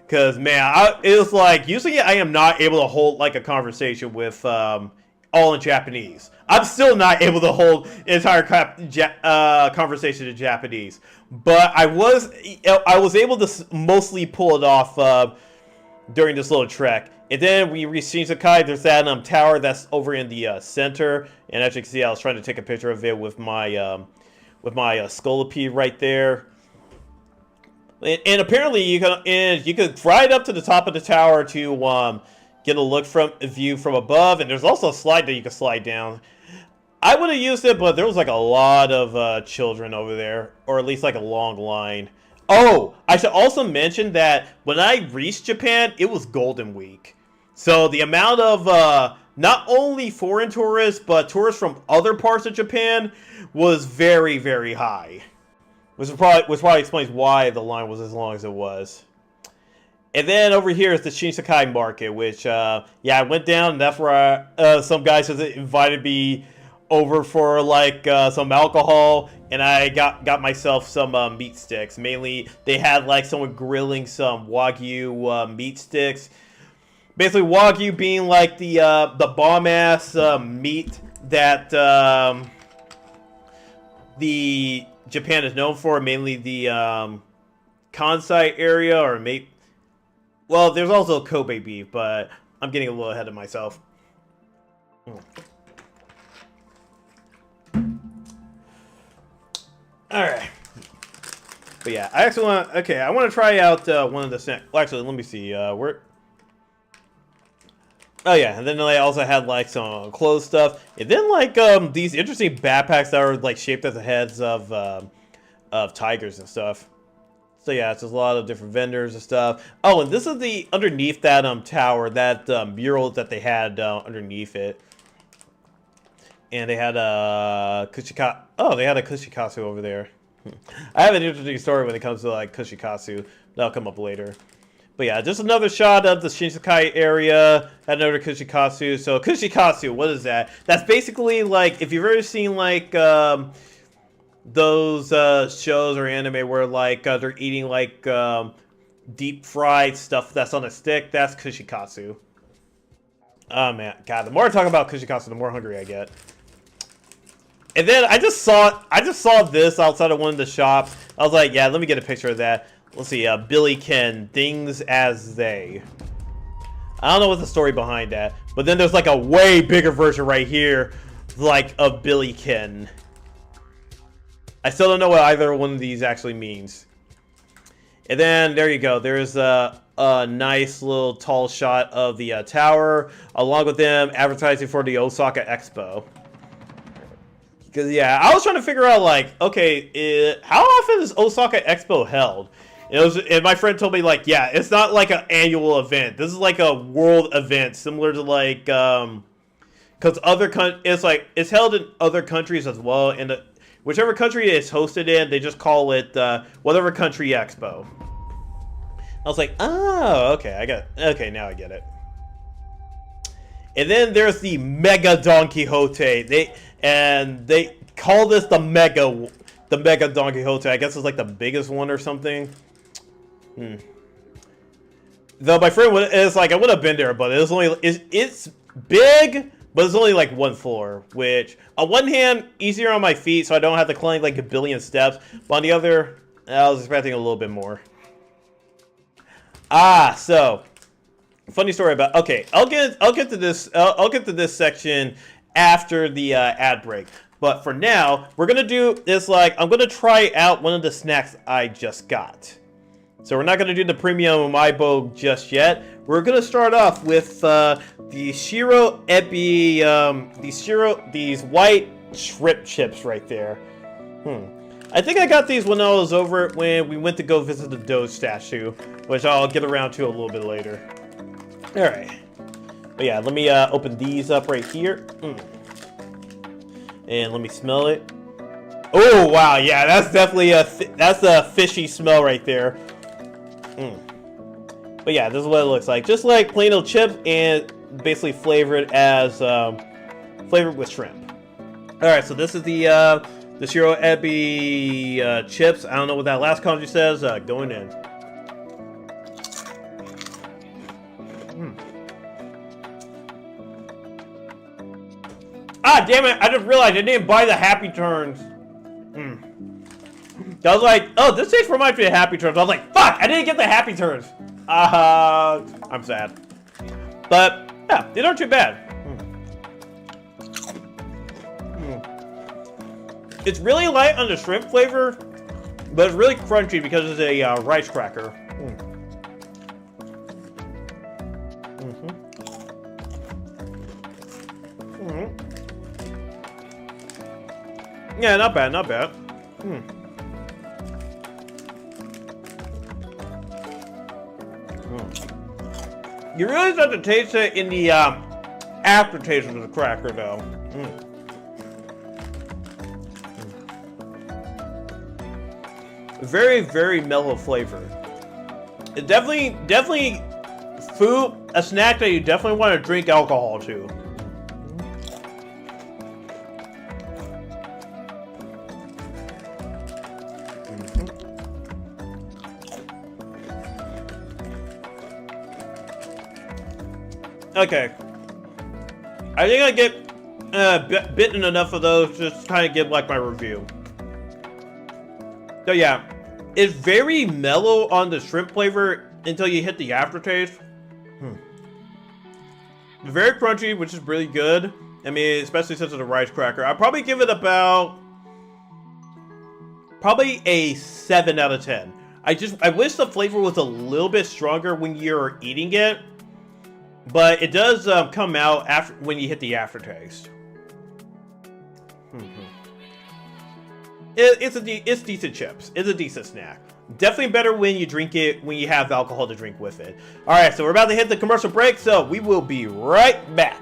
Speaker 2: Cause man, it was like, usually I am not able to hold like a conversation with all in Japanese. I'm still not able to hold an entire conversation in Japanese, but I was able to mostly pull it off during this little trek. And then we reached Shinsekai. There's that tower that's over in the center, and as you can see, I was trying to take a picture of it with my Scolopede right there. And apparently you can ride up to the top of the tower to get a view from above, and there's also a slide that you can slide down. I would have used it, but there was like a lot of children over there, or at least like a long line. Oh, I should also mention that when I reached Japan, it was Golden Week. So the amount of not only foreign tourists, but tourists from other parts of Japan was very, very high. Which probably explains why the line was as long as it was. And then over here is the Shinsekai Market, which, yeah, I went down, and that's where some guys just invited me over for, like, some alcohol, and I got myself some meat sticks. Mainly, they had, like, someone grilling some Wagyu meat sticks. Basically, Wagyu being, like, the bomb-ass meat that the Japan is known for, mainly the Kansai area, or well, there's also Kobe beef, but I'm getting a little ahead of myself. Alright. But yeah, I actually want to try out one of the snacks. Well, actually, let me see, where... Oh yeah, and then they also had like some clothes stuff, and then like these interesting backpacks that are like shaped as the heads of tigers and stuff. So yeah, it's just a lot of different vendors and stuff. Oh, and this is the underneath that tower, that mural that they had underneath it. And they had a kushikatsu over there. I have an interesting story when it comes to like kushikatsu. That'll come up later. But yeah, just another shot of the Shinsekai area. Had another kushikatsu. So kushikatsu, what is that? That's basically like, if you've ever seen like those shows or anime where like they're eating like deep fried stuff that's on a stick, that's kushikatsu. Oh man, God, the more I talk about kushikatsu, the more hungry I get. And then I just saw this outside of one of the shops. I was like, yeah, let me get a picture of that. let's see, Billy Ken, Things as They. I don't know what the story behind that, but then there's like a way bigger version right here, like of Billy Ken. I still don't know what either one of these actually means. And then there you go. There's a nice little tall shot of the tower, along with them advertising for the Osaka Expo. Because yeah, I was trying to figure out like, okay, how often is Osaka Expo held? And my friend told me like, yeah, it's not like an annual event. This is like a world event, similar to like, because it's held in other countries as well, and whichever country it's hosted in, they just call it whatever country expo. I was like, oh, okay, okay, now I get it. And then there's the Mega Don Quixote. They call this the Mega Don Quixote. I guess it's like the biggest one or something. Though my friend is like, I would have been there, but it's big, but it's only like one floor, which on one hand, easier on my feet, so I don't have to climb like a billion steps. But on the other, I was expecting a little bit more. So funny story about. Okay, I'll get to this. I'll get to this section after the ad break. But for now, we're gonna do this. Like, I'm gonna try out one of the snacks I just got. So we're not gonna do the premium Maibo just yet. We're gonna start off with the Shiro Ebi, these white shrimp chips right there. I think I got these when I was over when we went to go visit the Doge statue, which I'll get around to a little bit later. All right, but yeah, let me open these up right here, and let me smell it. Oh wow, yeah, that's definitely that's a fishy smell right there. But yeah, this is what it looks like. Just like plain old chips, and basically flavored as flavored with shrimp. All right, so this is the Shiro Ebi chips. I don't know what that last kanji says. Going in. Ah, damn it! I just realized I didn't buy the Happy Turns. I was like, oh, this taste reminds me of Happy Turns. I was like, fuck! I didn't get the Happy Turns. I'm sad. But yeah, they aren't too bad. It's really light on the shrimp flavor, but it's really crunchy because it's a rice cracker. Yeah, not bad, not bad. You really start to taste it in the aftertaste of the cracker, though. Very, very mellow flavor. It definitely a snack that you definitely want to drink alcohol to. Okay, I think I get bitten enough of those just to kind of give like my review. So yeah, it's very mellow on the shrimp flavor until you hit the aftertaste. Very crunchy, which is really good. I mean, especially since it's a rice cracker. I'd probably give it about a 7 out of 10. I wish the flavor was a little bit stronger when you're eating it. But it does come out after when you hit the aftertaste. It's decent chips. It's a decent snack. Definitely better when you drink it when you have alcohol to drink with it. All right, so we're about to hit the commercial break, so we will be right back.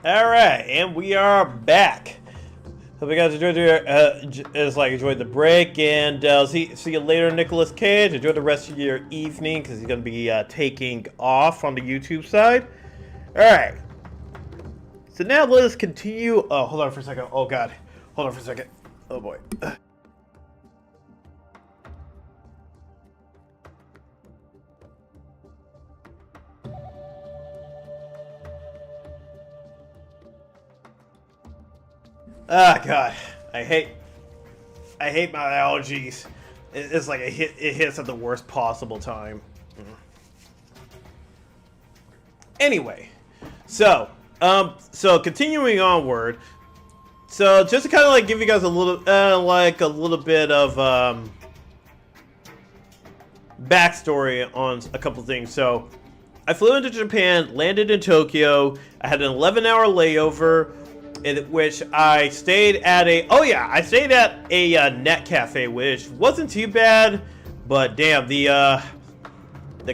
Speaker 2: Alright, and we are back. Hope you guys enjoyed enjoyed the break, and see you later, Nicolas Cage. Enjoy the rest of your evening, because he's going to be taking off on the YouTube side. Alright. So now let us continue. Oh, hold on for a second. Oh, God. Hold on for a second. Oh, boy. Ah, God, I hate my allergies. It's like it hits at the worst possible time. Anyway, so continuing onward. So just to kind of like give you guys a little bit of backstory on a couple things. So I flew into Japan, landed in Tokyo. I had an 11-hour layover, in which I stayed at a net cafe, which wasn't too bad, but damn, the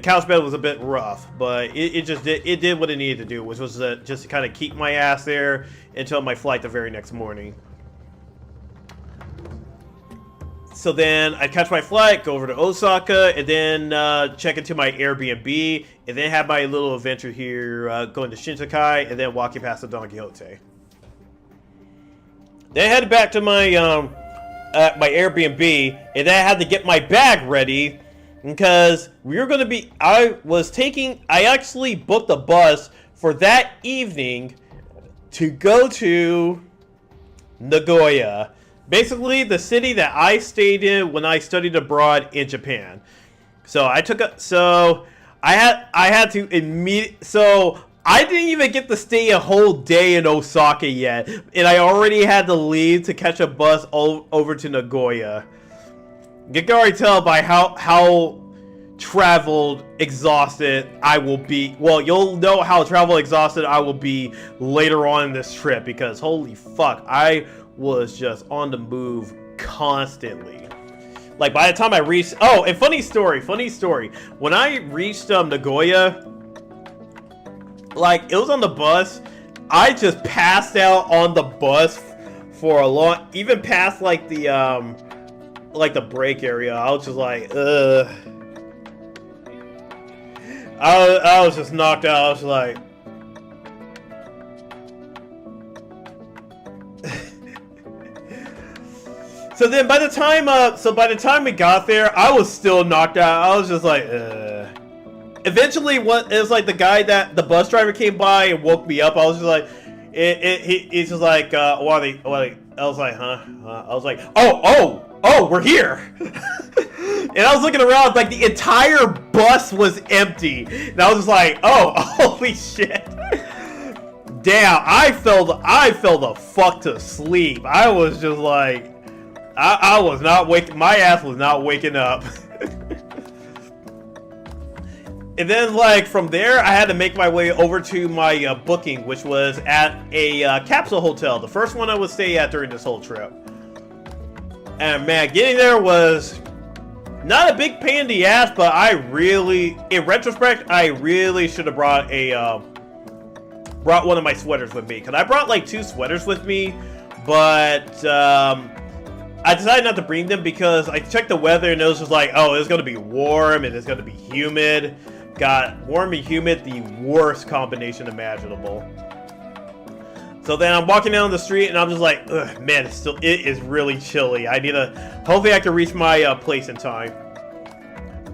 Speaker 2: couch bed was a bit rough, but it did what it needed to do, which was just to kind of keep my ass there until my flight the very next morning. So then I'd catch my flight, go over to Osaka, and then check into my Airbnb, and then have my little adventure here, going to Shinsekai, and then walking past the Don Quixote. Then I headed back to my my Airbnb, and then I had to get my bag ready because we were going to be. I actually booked a bus for that evening to go to Nagoya, basically the city that I stayed in when I studied abroad in Japan. So I had to immediately. So I didn't even get to stay a whole day in Osaka yet, and I already had to leave to catch a bus over to Nagoya. You can already tell by how traveled, exhausted I will be. Well, you'll know how travel exhausted I will be later on in this trip, because holy fuck, I was just on the move constantly. Like, by the time I reached... Oh, and funny story. When I reached Nagoya... Like, it was on the bus. I just passed out on the bus for a long, even past like the break area. I was just like, ugh. I was just knocked out. I was like, so then by the time we got there, I was still knocked out. I was just like, ugh. Eventually, it was like the bus driver came by and woke me up. I was just like, he's just like, what are they? I was like, huh? I was like, oh, we're here. And I was looking around, like the entire bus was empty. And I was just like, oh, holy shit. Damn, I fell the fuck to sleep. I was just like, I was not waking, my ass was not waking up. And then, like, from there, I had to make my way over to my booking, which was at a capsule hotel. The first one I would stay at during this whole trip. And, man, getting there was not a big pain in the ass, but in retrospect, I really should have brought one of my sweaters with me. Because I brought, like, 2 sweaters with me, but I decided not to bring them because I checked the weather and it was just like, oh, it's going to be warm and it's going to be humid. God, warm and humid, the worst combination imaginable. So then I'm walking down the street and I'm just like, ugh, man, it is really chilly. Hopefully I can reach my place in time.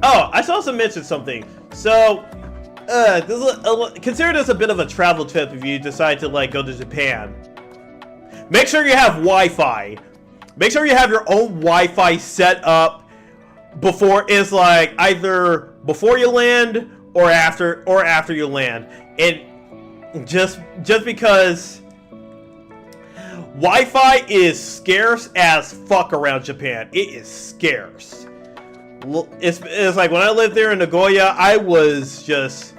Speaker 2: Oh, I should also mention something. So, consider this a bit of a travel tip if you decide to like go to Japan. Make sure you have Wi-Fi. Make sure you have your own Wi-Fi set up before, it's like either before you land or after you land. And just because Wi-Fi is scarce as fuck around Japan. It is scarce. It's like when I lived there in Nagoya, I was just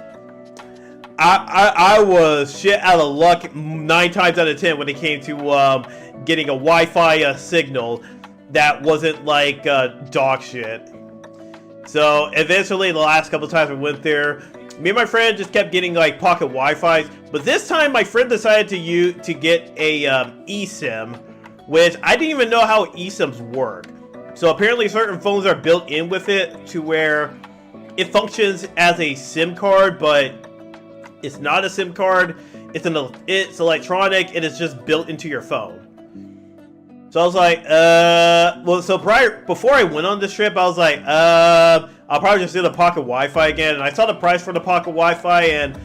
Speaker 2: I was shit out of luck 9 times out of 10 when it came to getting a Wi-Fi signal that wasn't like dog shit. So eventually, the last couple times we went there, me and my friend just kept getting like pocket Wi-Fis. But this time, my friend decided to get a eSIM, which I didn't even know how eSIMs work. So apparently, certain phones are built in with it to where it functions as a SIM card, but it's not a SIM card. It's electronic, and it's just built into your phone. So I was like, well, so before I went on this trip, I was like, I'll probably just do the pocket Wi-Fi again. And I saw the price for the pocket Wi-Fi, and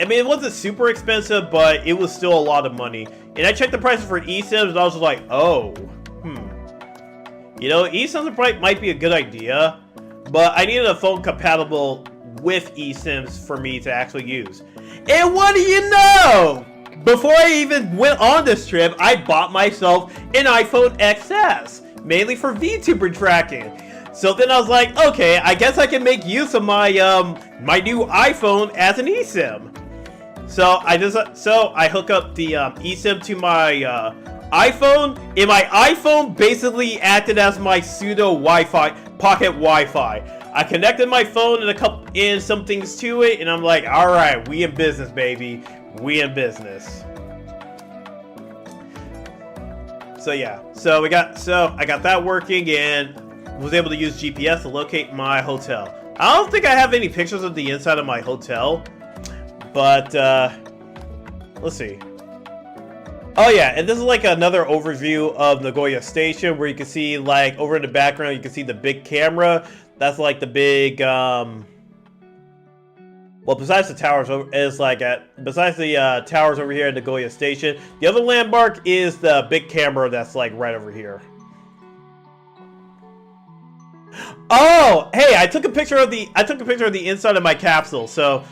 Speaker 2: I mean, it wasn't super expensive, but it was still a lot of money. And I checked the prices for eSIMs, and I was just like, oh, you know, eSIMs might be a good idea, but I needed a phone compatible with eSIMs for me to actually use. And what do you know? Before I even went on this trip, I bought myself an iPhone XS, mainly for VTuber tracking. So then I was like, okay, I guess I can make use of my my new iPhone as an eSIM. So I hook up the eSIM to my iPhone, and my iPhone basically acted as my pseudo Wi-Fi, pocket Wi-Fi. I connected my phone and some things to it, and I'm like, all right, we in business, baby. We in business. So yeah, I got that working and was able to use GPS to locate my hotel. I don't think I have any pictures of the inside of my hotel, but let's see. Oh yeah, and this is like another overview of Nagoya Station, where you can see, like, over in the background, you can see the big camera. That's like the big well, besides the towers, besides the towers over here at Nagoya Station, the other landmark is the big camera that's like right over here. Oh, hey, I took a picture of the inside of my capsule. So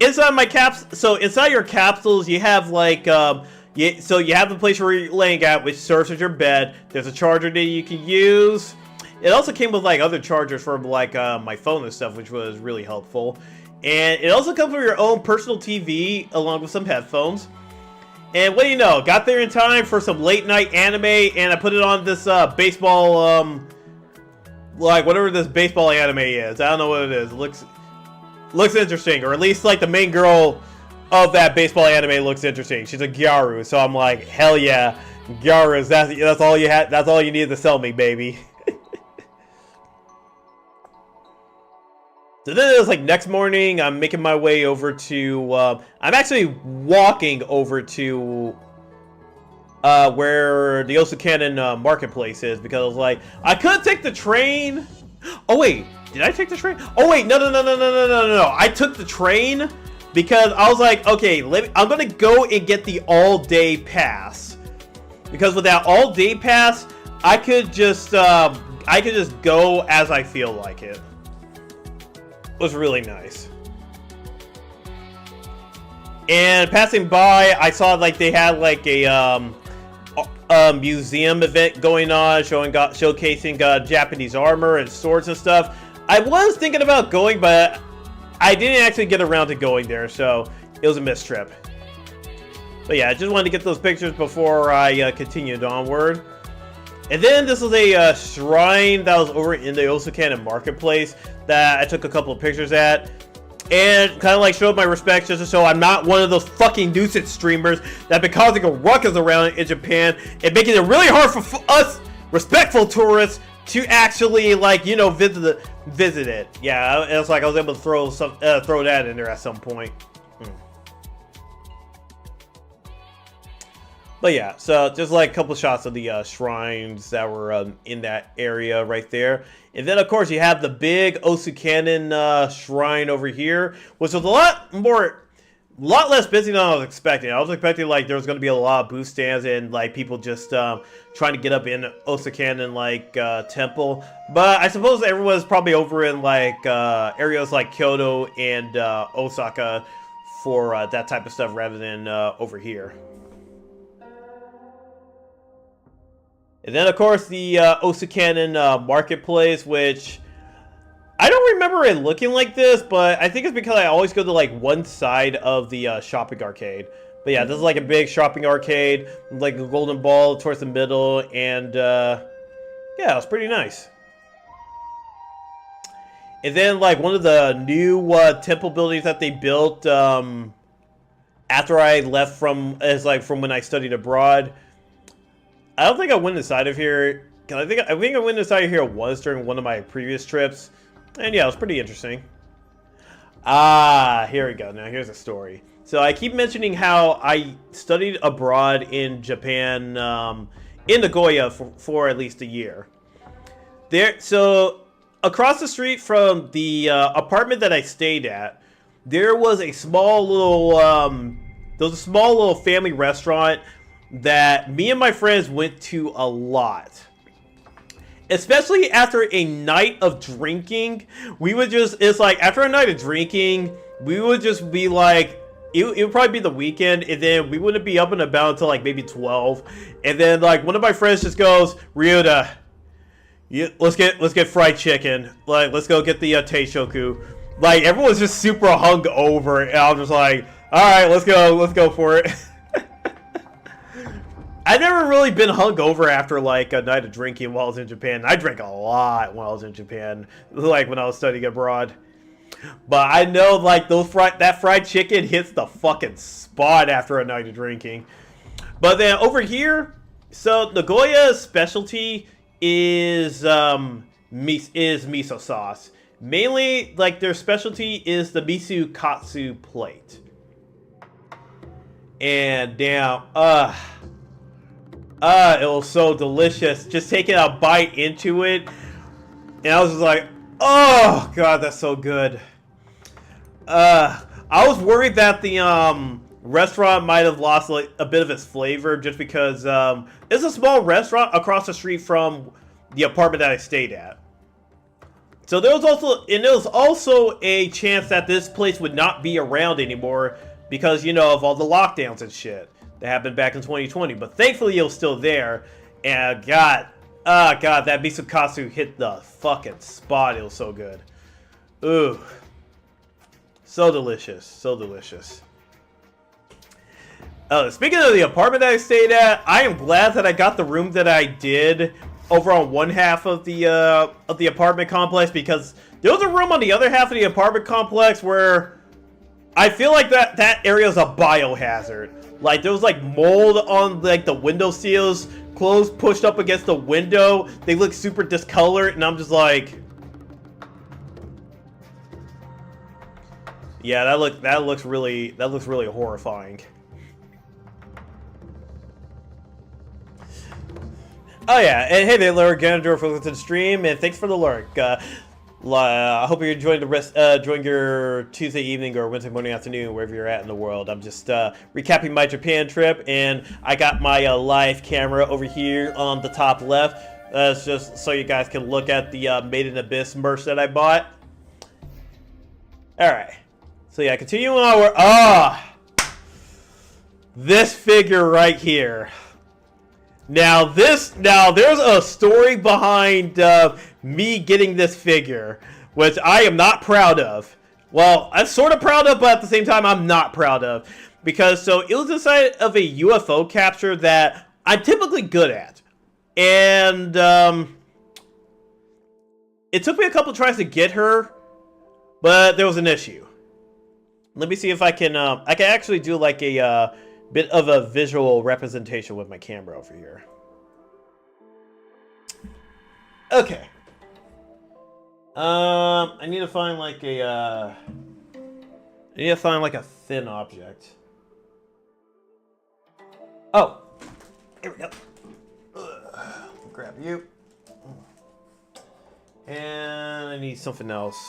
Speaker 2: inside your capsules, you have like so you have the place where you're laying at, which serves as your bed. There's a charger that you can use. It also came with like other chargers for like my phone and stuff, which was really helpful. And it also comes with your own personal TV, along with some headphones. And what do you know? Got there in time for some late night anime, and I put it on this baseball, like whatever this baseball anime is. I don't know what it is. It looks interesting, or at least like the main girl of that baseball anime looks interesting. She's a Gyaru, so I'm like, hell yeah, Gyarus. That's all you had. That's all you needed to sell me, baby. So then it was like next morning, I'm making my way over to, I'm actually walking over to where the Osukanon marketplace is, because I was like, I could take the train. Oh wait, did I take the train? Oh wait, no. I took the train because I was like, okay, I'm gonna go and get the all-day pass, because with that all-day pass, I could just go as I feel like it. Was really nice. And passing by, I saw like they had like a museum event going on, showcasing Japanese armor and swords and stuff. I was thinking about going, but I didn't actually get around to going there, so it was a missed trip. But yeah, I just wanted to get those pictures before I continued onward. And then this was a shrine that was over in the Osukanon marketplace that I took a couple of pictures at, and kind of like showed my respects, just so I'm not one of those fucking nuisance streamers that have been causing a ruckus around in Japan and making it really hard for us respectful tourists to actually, like, you know, visit it. Yeah, it was like I was able to throw that in there at some point. But yeah, so just like a couple shots of the shrines that were in that area right there. And then, of course, you have the big Osukanon shrine over here, which was a lot less busy than I was expecting. I was expecting like there was going to be a lot of booth stands and like people just trying to get up in Osukanon like temple. But I suppose everyone's probably over in like areas like Kyoto and Osaka for that type of stuff rather than over here. And then, of course, the Osukanon marketplace, which I don't remember it looking like this, but I think it's because I always go to like one side of the shopping arcade. But yeah, this is like a big shopping arcade, like a golden ball towards the middle, and yeah, it was pretty nice. And then like one of the new temple buildings that they built after I left from from when I studied abroad. I don't think I went inside of here. I think I went inside of here once during one of my previous trips, and yeah, it was pretty interesting. Ah, here we go. Now here's the story. So I keep mentioning how I studied abroad in Japan, in Nagoya for at least a year. So across the street from the apartment that I stayed at, there was a small little family restaurant that me and my friends went to a lot. Especially after a night of drinking, it's like after a night of drinking, we would just be like, it would probably be the weekend, and then we wouldn't be up and about until like maybe 12. And then like one of my friends just goes, Ryuuta, let's get fried chicken. Like, let's go get the teishoku. Like, everyone's just super hungover, and I'm just like, alright, let's go for it. I've never really been hungover after like a night of drinking while I was in Japan. I drank a lot while I was in Japan, like when I was studying abroad. But I know like that fried chicken hits the fucking spot after a night of drinking. But then over here, so Nagoya's specialty is miso sauce. Mainly, like their specialty is the miso katsu plate. And damn, it was so delicious. Just taking a bite into it, and I was just like, oh god, that's so good. I was worried that the restaurant might have lost like a bit of its flavor just because it's a small restaurant across the street from the apartment that I stayed at. So there was also a chance that this place would not be around anymore because, you know, of all the lockdowns and shit that happened back in 2020. But thankfully it was still there, and god, that miso katsu hit the fucking spot. It was so good. Ooh. So delicious. So delicious. Speaking of the apartment that I stayed at, I am glad that I got the room that I did over on one half of the apartment complex, because there was a room on the other half of the apartment complex where I feel like that area is a biohazard. Like, there was like mold on like the window seals, clothes pushed up against the window. They look super discolored, and I'm just like, yeah, that looks really horrifying. Oh yeah, and hey there, Lurk, Ganondorf, welcome to the stream, and thanks for the lurk. I hope you're enjoying enjoying your Tuesday evening or Wednesday morning, afternoon, wherever you're at in the world. I'm just recapping my Japan trip, and I got my live camera over here on the top left. It's just so you guys can look at the Made in Abyss merch that I bought. All right, so yeah, continuing on. This figure right here. Now there's a story behind me getting this figure, which I am not proud of. Well, I'm sort of proud of, but at the same time, I'm not proud of. Because, so, it was inside of a UFO capture that I'm typically good at. And, it took me a couple tries to get her, but there was an issue. Let me see if I can actually do like a, bit of a visual representation with my camera over here. Okay. I need to find like a thin object. Oh, here we go. Grab you. And I need something else.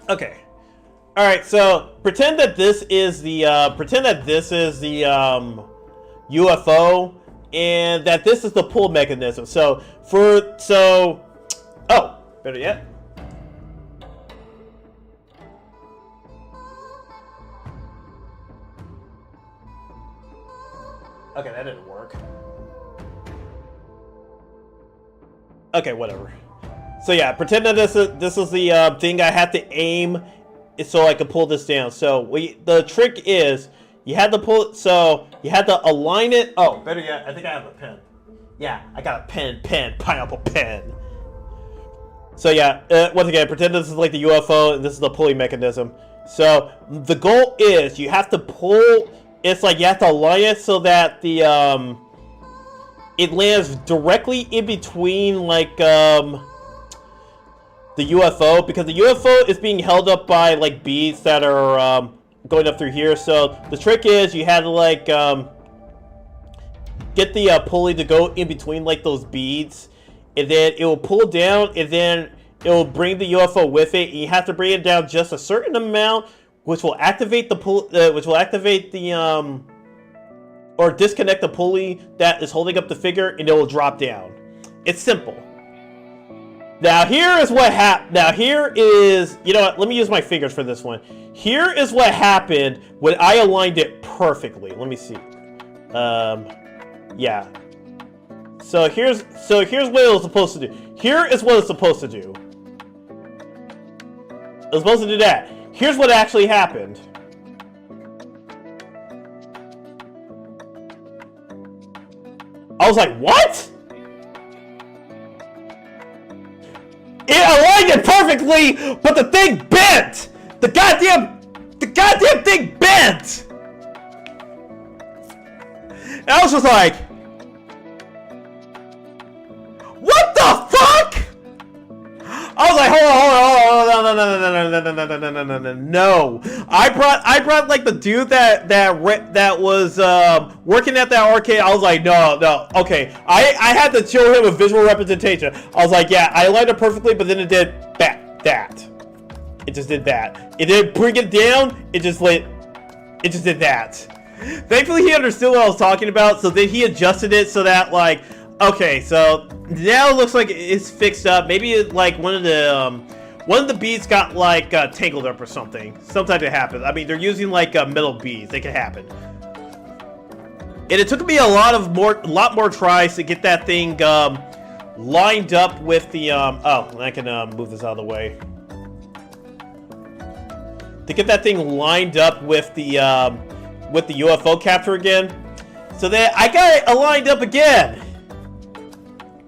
Speaker 2: Okay. All right. So pretend that this is the UFO, and that this is the pull mechanism. Oh, better yet. Okay, that didn't work. Okay, whatever. So yeah, pretend that this is the thing I have to aim so I can pull this down. So the trick is you had to pull it, so you had to align it. Oh, better yet, I think I have a pen. Yeah, I got a pen, pineapple pen. So yeah, once again, pretend this is like the UFO and this is the pulley mechanism. So the goal is you have to pull. It's like you have to align it so that the it lands directly in between like the UFO, because the UFO is being held up by like beads that are going up through here. So the trick is you have to like get the pulley to go in between like those beads, and then it will pull down, and then it will bring the UFO with it. And you have to bring it down just a certain amount, which will activate the or disconnect the pulley that is holding up the figure, and it will drop down. It's simple. Now here is what happened. Now here is, you know what? Let me use my fingers for this one. Here is what happened when I aligned it perfectly. Let me see. Yeah. So here's what it was supposed to do. Here is what it's supposed to do. It was supposed to do that. Here's what actually happened. I was like, what? It aligned it perfectly, but the thing bent! The goddamn thing bent! And I was just like, what the fuck? I was like, hold on, no. I brought like the dude that was working at that arcade. I was like, no, okay. I had to show him a visual representation. I was like, yeah, I aligned it perfectly, but then it did that. It just did that. It didn't bring it down. It just did that. Thankfully, he understood what I was talking about, so then he adjusted it so that like, okay, so now it looks like it's fixed up. Maybe it, like one of the beads got like tangled up or something. Sometimes it happens. I mean, they're using like metal beads. It can happen. And it took me a lot more tries to get that thing lined up with the oh, I can move this out of the way. To get that thing lined up with the UFO capture again. So then I got it aligned up again.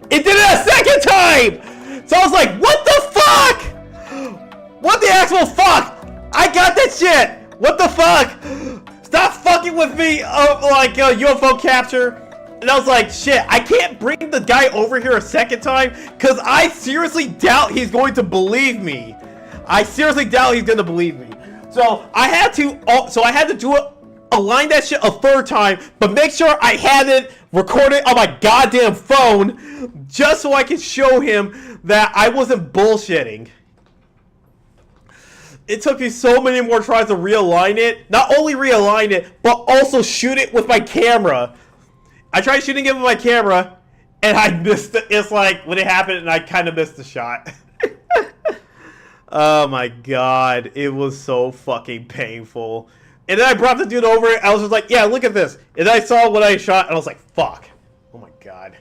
Speaker 2: It did it a second time! So I was like, what the fuck? What the actual fuck? I got that shit! What the fuck? Stop fucking with me, like UFO capture. And I was like, shit, I can't bring the guy over here a second time, because I seriously doubt he's going to believe me. I seriously doubt he's going to believe me. So I had to do it, align that shit a third time, but make sure I had it recorded on my goddamn phone, just so I could show him that I wasn't bullshitting. It took me so many more tries to realign it. Not only realign it, but also shoot it with my camera. I tried shooting it with my camera, and I missed it. It's like, when it happened, and I kind of missed the shot. Oh my god, it was so fucking painful. And then I brought the dude over, I was just like, yeah, look at this. And I saw what I shot, and I was like, fuck. Oh my god.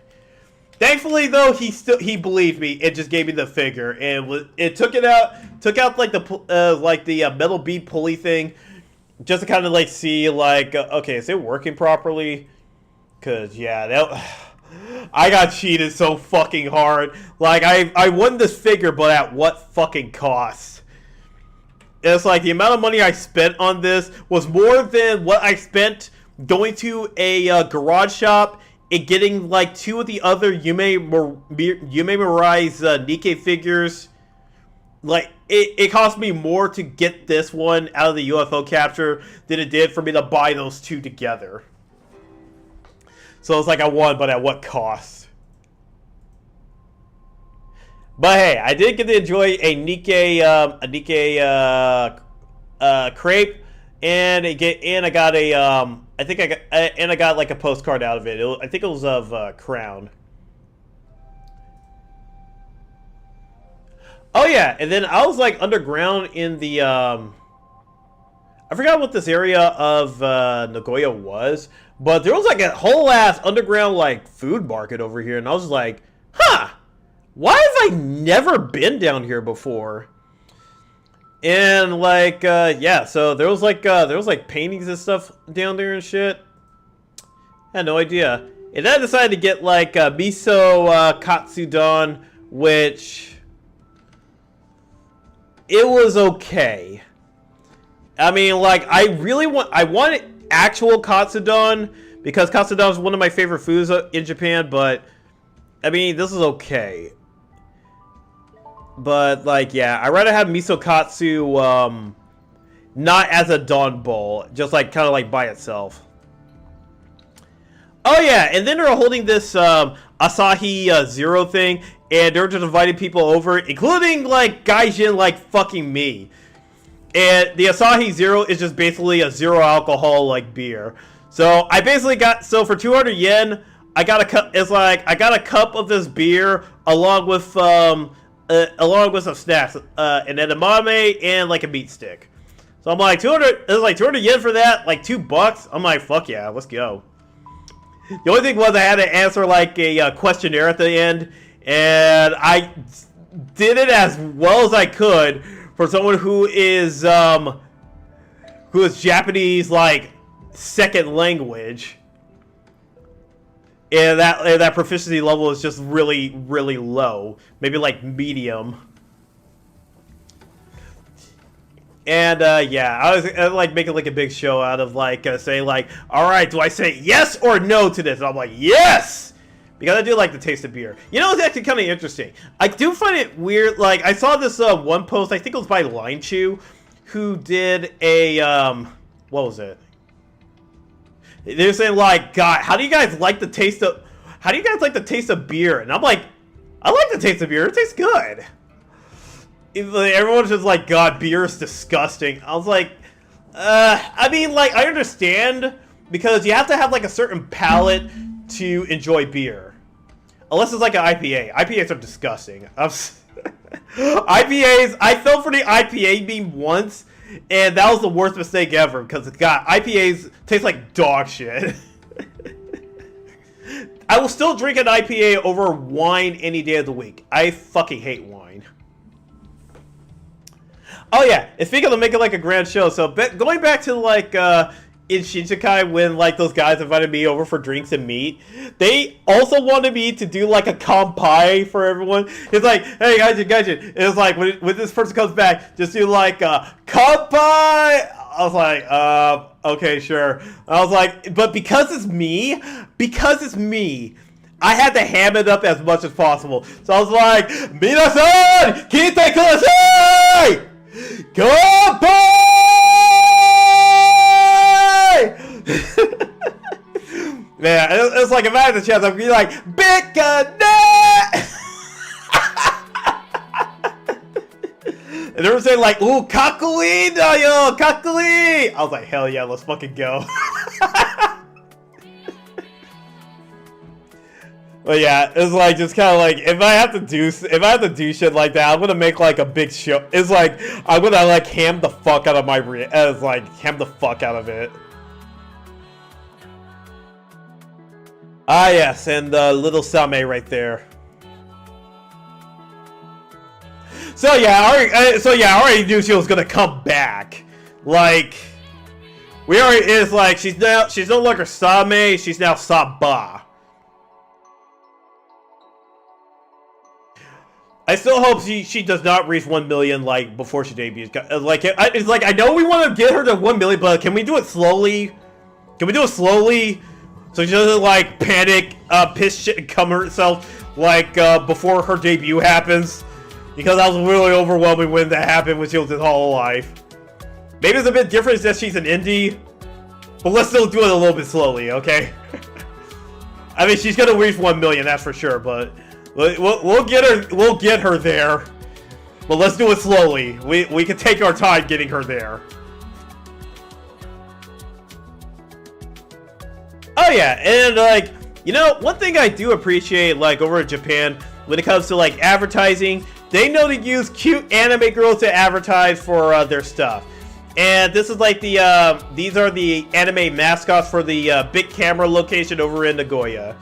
Speaker 2: Thankfully, though, he believed me and just gave me the figure. And it took out like the metal bead pulley thing, just to kind of like see, like, okay, is it working properly? Because, yeah, I got cheated so fucking hard. Like, I won this figure, but at what fucking cost? It's like the amount of money I spent on this was more than what I spent going to a garage shop and getting like 2 of the other Yume Mirai's Nikkei figures. Like, it cost me more to get this one out of the UFO capture than it did for me to buy those 2 together. So it's like I won, but at what cost? But hey, I did get to enjoy a Nikkei crepe, and I got a I got like a postcard out of it. I think it was of Crown. Oh yeah, and then I was like underground in the I forgot what this area of Nagoya was, but there was like a whole ass underground like food market over here, and I was like, huh. Why have I never been down here before? And like, yeah, so there was like paintings and stuff down there and shit. I had no idea. And then I decided to get like miso katsudon, which it was okay. I mean, like, I wanted actual katsudon, because katsudon is one of my favorite foods in Japan, but, I mean, this is okay. But, like, yeah, I'd rather have miso katsu, not as a don bowl, just, like, kind of, like, by itself. Oh, yeah, and then they're holding this, Asahi Zero thing, and they're just inviting people over, including, like, gaijin like fucking me. And the Asahi Zero is just basically a zero alcohol, like, beer. So, I basically got, so for 200 yen, I got a cup, it's like, I got a cup of this beer, along with some snacks, an edamame, and, like, a meat stick. So, I'm like, 200, it's like 200 yen for that, like, $2? I'm like, fuck yeah, let's go. The only thing was I had to answer, like, a questionnaire at the end, and I did it as well as I could for someone who is Japanese, like, second language, and that proficiency level is just really, really low, maybe like medium. And yeah, I was like making like a big show out of like saying like, all right, do I say yes or no to this? And I'm like, yes, because I do like the taste of beer. You know, it's actually kind of interesting. I do find it weird. Like, I saw this one post, I think it was by Line Chew, who did a what was it? They were saying like, God, how do you guys like the taste of beer? And I'm like, I like the taste of beer. It tastes good. Everyone's just like, God, beer is disgusting. I was like, I mean, like, I understand, because you have to have like a certain palate to enjoy beer. Unless it's like an IPA. IPAs are disgusting. IPAs, I fell for the IPA beam once, and that was the worst mistake ever, because, God, IPAs taste like dog shit. I will still drink an IPA over wine any day of the week. I fucking hate wine. Oh yeah, and speaking of making like a grand show, so going back to like in Shinsekai when like those guys invited me over for drinks and meat, they also wanted me to do like a kanpai for everyone. It's like, hey guys, it's like when this person comes back, just do like a kanpai. I was like, okay, sure. I was like, but because it's me, I had to ham it up as much as possible. So I was like, Minasan, kite kudasai! Goodbye! Man, it's like if I had the chance, I'd be like, Bikane! And they were saying like, ooh, kakui da yo, kakui! I was like, hell yeah, let's fucking go. But yeah, it's like just kind of like if I have to do shit like that, I'm gonna make like a big show. It's like I'm gonna like ham the fuck out of ham the fuck out of it. Ah yes, and little Same right there. So yeah, I already knew she was gonna come back. Like it's like she's no longer Same, she's now Saba. I still hope she does not reach 1 million like before she debuts. Like it's like I know we want to get her to 1 million, but can we do it slowly? So she doesn't like panic, piss shit, and come herself like before her debut happens? Because that was really overwhelming when that happened when she was in Hall of Life. Maybe it's a bit different that she's an indie, but let's still do it a little bit slowly, okay? I mean, she's gonna reach 1 million, that's for sure, but. We'll get her there, but let's do it slowly. We can take our time getting her there. Oh yeah, and like, you know, one thing I do appreciate like over in Japan when it comes to like advertising, they know to use cute anime girls to advertise for their stuff. And this is like these are the anime mascots for the big camera location over in Nagoya.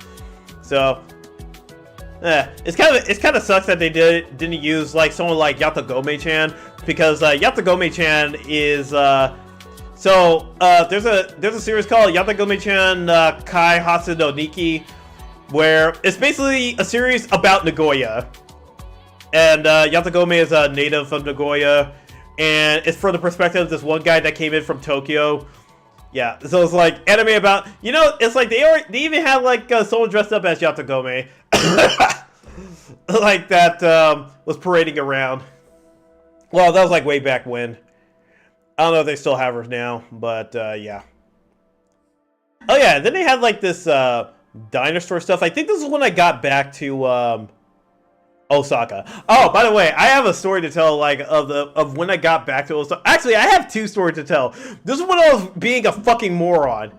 Speaker 2: So. It's kind of sucks that they didn't use like someone like Yatagome-chan, because Yatagome-chan is there's a series called Yatagome-chan Kai Hatsu no Niki, where it's basically a series about Nagoya, and Yatagome is a native of Nagoya, and it's from the perspective of this one guy that came in from Tokyo. Yeah, so it's like anime about, you know, it's like they even had like someone dressed up as Yatagome, like that was parading around. Well, that was like way back when. I don't know if they still have her now, but yeah. Oh yeah, then they had like this diner store stuff. I think this is when I got back to Osaka. Oh, by the way, I have a story to tell, like, of when I got back to Osaka. Actually, I have two stories to tell. This is when I was being a fucking moron.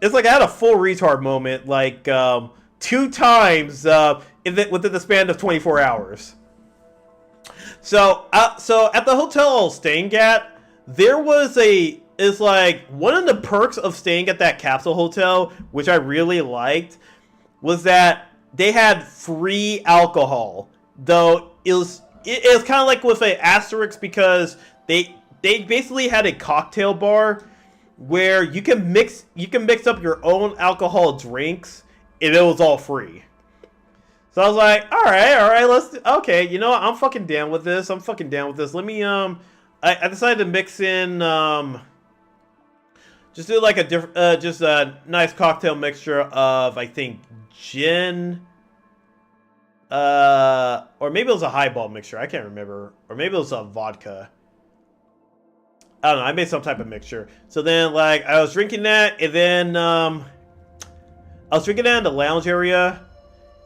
Speaker 2: It's like I had a full retard moment, like, 2 times within the span of 24 hours. So at the hotel I was staying at, there was it's like, one of the perks of staying at that capsule hotel, which I really liked, was that they had free alcohol. Though it was kind of like with an asterisk, because they basically had a cocktail bar where you can mix up your own alcohol drinks, and it was all free. So I was like, all right, okay, you know what? I'm fucking down with this. Let me I decided to mix in just do like a different just a nice cocktail mixture of, I think, gin, or maybe it was a highball mixture. I can't remember, or maybe it was a vodka. I don't know. I made some type of mixture. So then, like, I was drinking that, and then I was drinking that in the lounge area.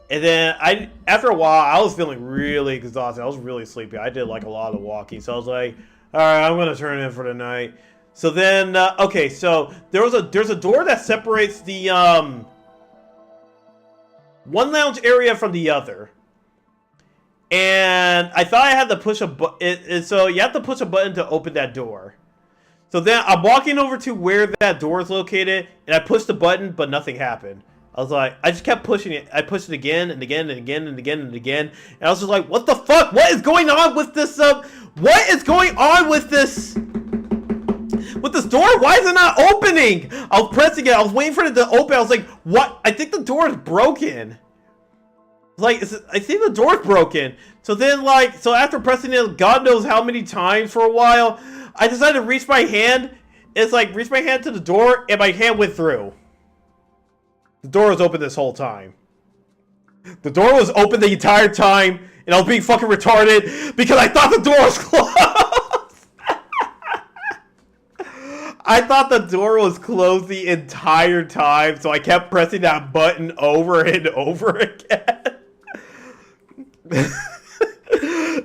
Speaker 2: And then after a while, I was feeling really exhausted. I was really sleepy. I did like a lot of walking. So I was like, all right, I'm going to turn in for the night. So then, okay, so there's a door that separates the one lounge area from the other. And I thought I had to push a button. So you have to push a button to open that door. So then I'm walking over to where that door is located, and I pushed the button, but nothing happened. I was like, I just kept pushing it. I pushed it again and again and again and again and again. And I was just like, what the fuck? What is going on with this? What is going on with this? With this door? Why is it not opening? I was pressing it. I was waiting for it to open. I was like, what? I think the door is broken. Like, I think the door's broken. So then, like, so after pressing it, God knows how many times for a while, I decided to reach my hand. It's like, reach my hand to the door, and my hand went through. The door was open this whole time. The door was open the entire time, and I was being fucking retarded because I thought the door was closed. I thought the door was closed the entire time, so I kept pressing that button over and over again.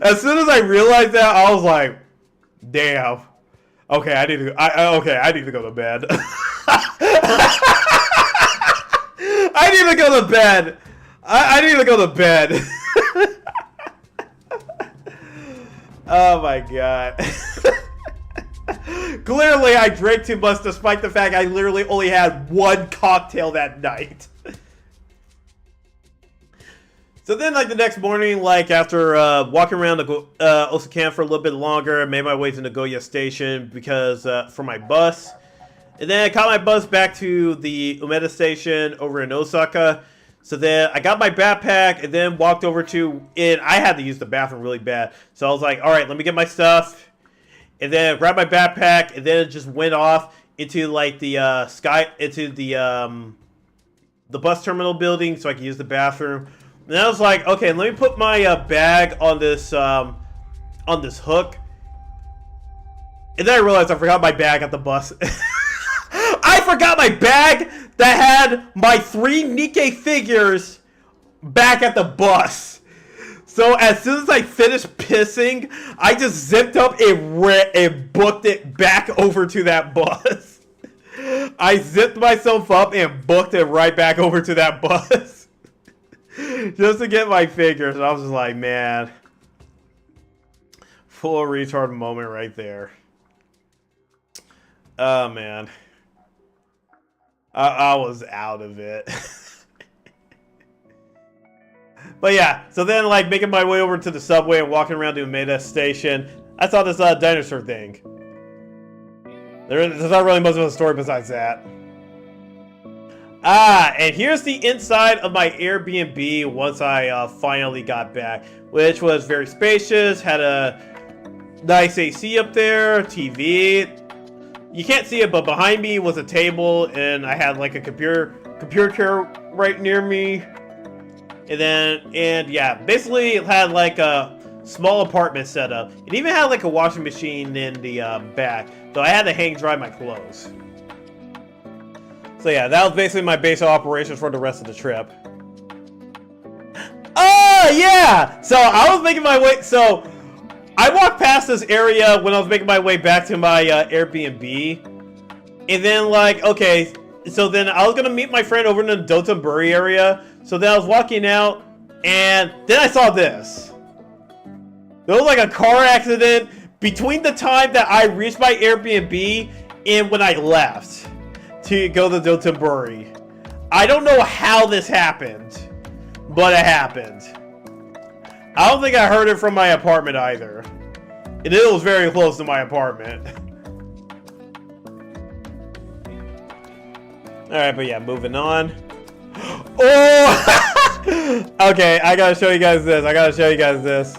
Speaker 2: As soon as I realized that, I was like, damn. Okay, I need to go to bed. I need to go to bed. I need to go to bed. Oh my god. Clearly I drank too much, despite the fact I literally only had one cocktail that night. So then, like, the next morning, like, after walking around Osaka for a little bit longer, I made my way to Nagoya Station because for my bus. And then I caught my bus back to the Umeda Station over in Osaka. So then I got my backpack and then walked over and I had to use the bathroom really bad. So I was like, all right, let me get my stuff. And then grab my backpack, and then it just went off into, like, the the bus terminal building so I could use the bathroom. And I was like, okay, let me put my bag on this hook. And then I realized I forgot my bag at the bus. I forgot my bag that had my 3 Nikkei figures back at the bus. So as soon as I finished pissing, I just zipped up and booked it back over to that bus. I zipped myself up and booked it right back over to that bus. Just to get my figures. And I was just like, man. Full retard moment right there. Oh, man. I was out of it. But yeah, so then, like, making my way over to the subway and walking around to Umeda Station, I saw this dinosaur thing. There's not really much of a story besides that. And here's the inside of my Airbnb once I finally got back, which was very spacious, had a nice AC up there, TV. You can't see it, but behind me was a table, and I had like a computer chair right near me. And yeah, basically it had like a small apartment setup. It even had like a washing machine in the back, so I had to hang dry my clothes. So yeah, that was basically my base of operations for the rest of the trip. Oh yeah! So I was making my way. So I walked past this area when I was making my way back to my Airbnb, and then like okay, so then I was gonna meet my friend over in the Dotonbori area. So then I was walking out, and then I saw this. There was like a car accident between the time that I reached my Airbnb and when I left to go to Dotonbori. I don't know how this happened, but it happened. I don't think I heard it from my apartment either. And it was very close to my apartment. Alright, but yeah, moving on. Oh! Okay, I gotta show you guys this.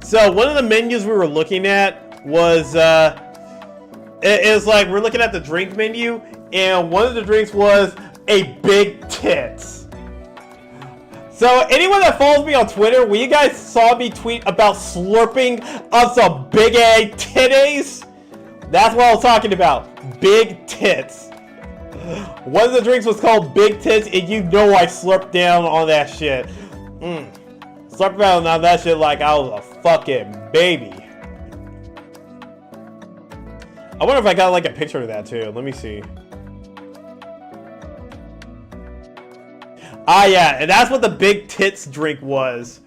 Speaker 2: So, one of the menus we were looking at was, it's like, we're looking at the drink menu, and one of the drinks was a big tits. So, anyone that follows me on Twitter, when you guys saw me tweet about slurping of some big A titties, that's what I was talking about. Big tits. One of the drinks was called Big Tits, and you know I slurped down on that shit. Slurped down on that shit like I was a fucking baby. I wonder if I got like a picture of that too. Let me see. Ah yeah, and that's what the Big Tits drink was.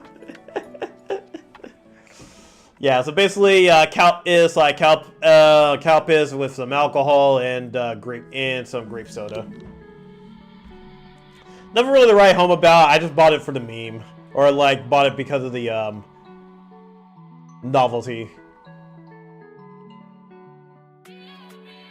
Speaker 2: Yeah, so basically, Calpis with some alcohol and some grape soda. Never really to write home about. I just bought it for the meme, or like bought it because of the novelty.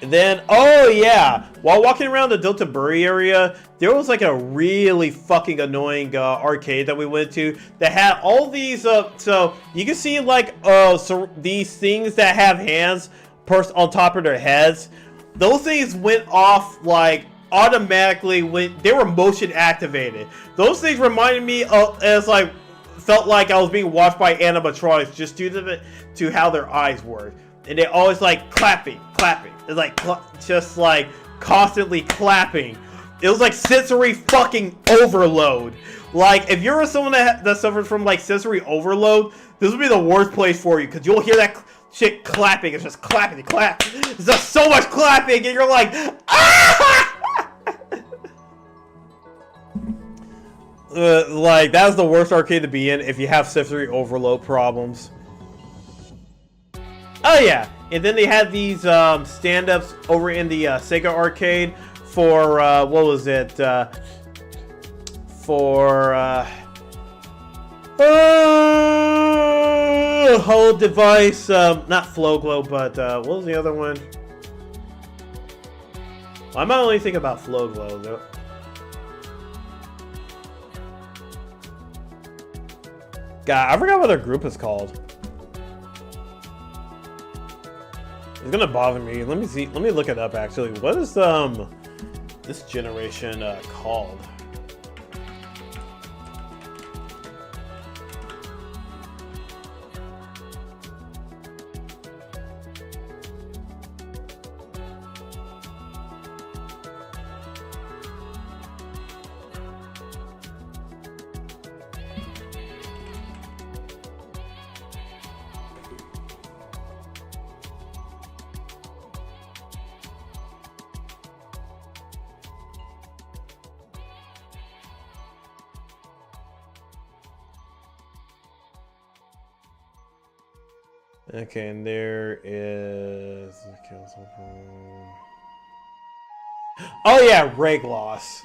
Speaker 2: And then, oh yeah, while walking around the Dotonbori area, there was like a really fucking annoying arcade that we went to that had all these, so you can see like, so these things that have hands on top of their heads. Those things went off like automatically when they were motion activated. Those things reminded me of, felt like I was being watched by animatronics just due to how their eyes work. And they always like clapping. It's like, just like constantly clapping. It was like sensory fucking overload. Like, if you're someone that suffers from like sensory overload, this would be the worst place for you, because you'll hear that shit clapping. It's just clapping and clap. There's just so much clapping, and you're like, ah! Like, that's the worst arcade to be in if you have sensory overload problems. Oh yeah, and then they had these stand-ups over in the Sega arcade for, what was it, for, whole device, not Flow Glow, but, what was the other one? Well, I'm not only thinking about Flow Glow, though. God, I forgot what their group is called. It's gonna bother me. Let me see. Let me look it up, actually. What is, this generation, called? Okay, and there is... Oh yeah, Ray Gloss.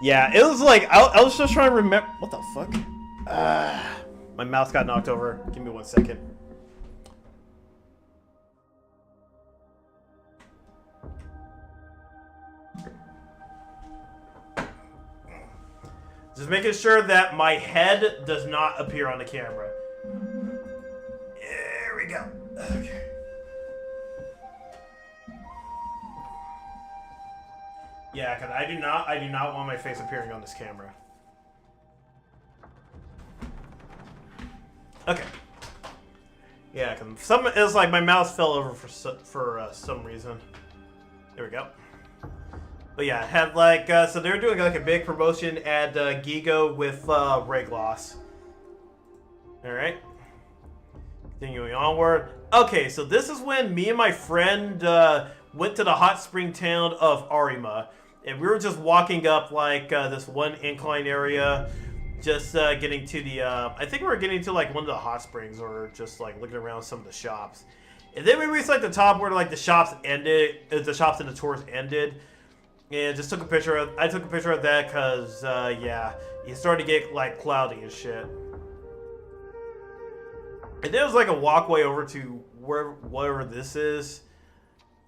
Speaker 2: Yeah, it was like, I was just trying to remember... What the fuck? My mouse got knocked over. Give me 1 second. Just making sure that my head does not appear on the camera. There we
Speaker 1: we go. Okay.
Speaker 2: Yeah, because I do not want my face appearing on this camera. Okay. Yeah, because it's like my mouse fell over for some reason. There we go. But yeah, it had like so they're doing like a big promotion at Gigo with Ray Gloss. All right. Continuing onward. Okay, so this is when me and my friend went to the hot spring town of Arima. And we were just walking up like this one incline area, just getting to the, I think we were getting to like one of the hot springs or just like looking around some of the shops. And then we reached like the top where like the shops ended, the shops and the tours ended. And just took a picture of, I took a picture of that because, yeah, it started to get like cloudy and shit. And there was like a walkway over to wherever this is.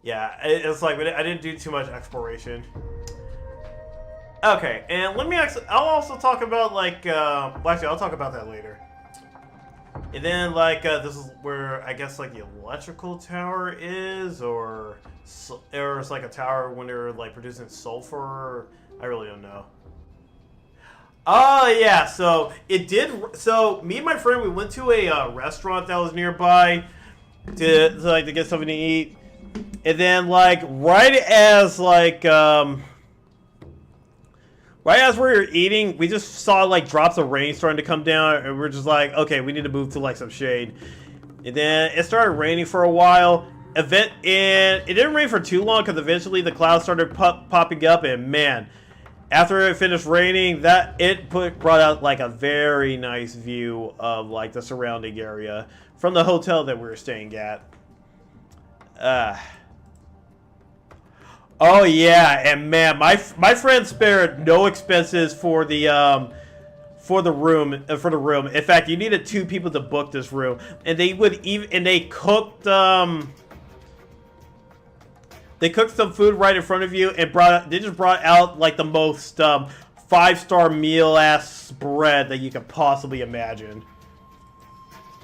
Speaker 2: Yeah, it's like I didn't do too much exploration. Okay, and let me actually, I'll also talk about like, well actually I'll talk about that later. And then like, this is where I guess like the electrical tower is, or it's like a tower when they're like producing sulfur, I really don't know. Oh yeah, so it did, so me and my friend, we went to a restaurant that was nearby to get something to eat. And then like, right as we were eating, we just saw like drops of rain starting to come down, and we're just like, okay, we need to move to like some shade. And then it started raining for a while. And it didn't rain for too long because eventually the clouds started popping up, and man, after it finished raining, brought out like a very nice view of like the surrounding area from the hotel that we were staying at. Oh yeah, and man, my friend spared no expenses for the room. In fact, you needed 2 people to book this room, and they cooked some food right in front of you and they just brought out like the most 5-star meal ass spread that you could possibly imagine.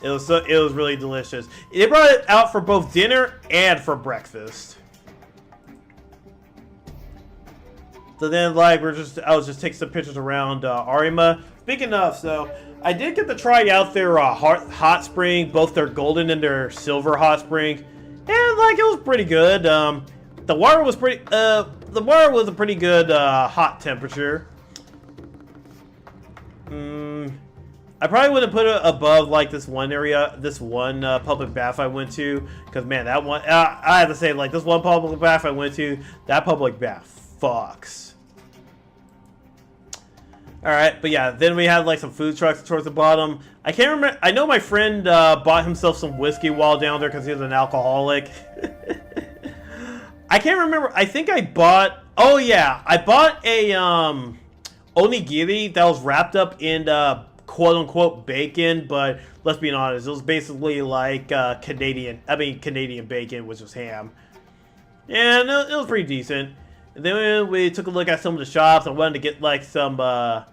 Speaker 2: It was really delicious. They brought it out for both dinner and for breakfast. So then, like, I was just taking some pictures around Arima. Speaking of, so I did get to try out their hot spring, both their golden and their silver hot spring, and like it was pretty good. The water was a pretty good hot temperature. I probably wouldn't put it above like this one public bath I went to, because man, that one I have to say, like, this one public bath I went to, that public bath fucks. Alright, but yeah, then we had like some food trucks towards the bottom. I can't remember, I know my friend bought himself some whiskey while down there because he was an alcoholic. I can't remember, I think I bought, oh yeah, I bought a onigiri that was wrapped up in quote-unquote bacon, but let's be honest, it was basically like Canadian bacon, which was ham. And it was pretty decent. And then we took a look at some of the shops. I wanted to get like some, I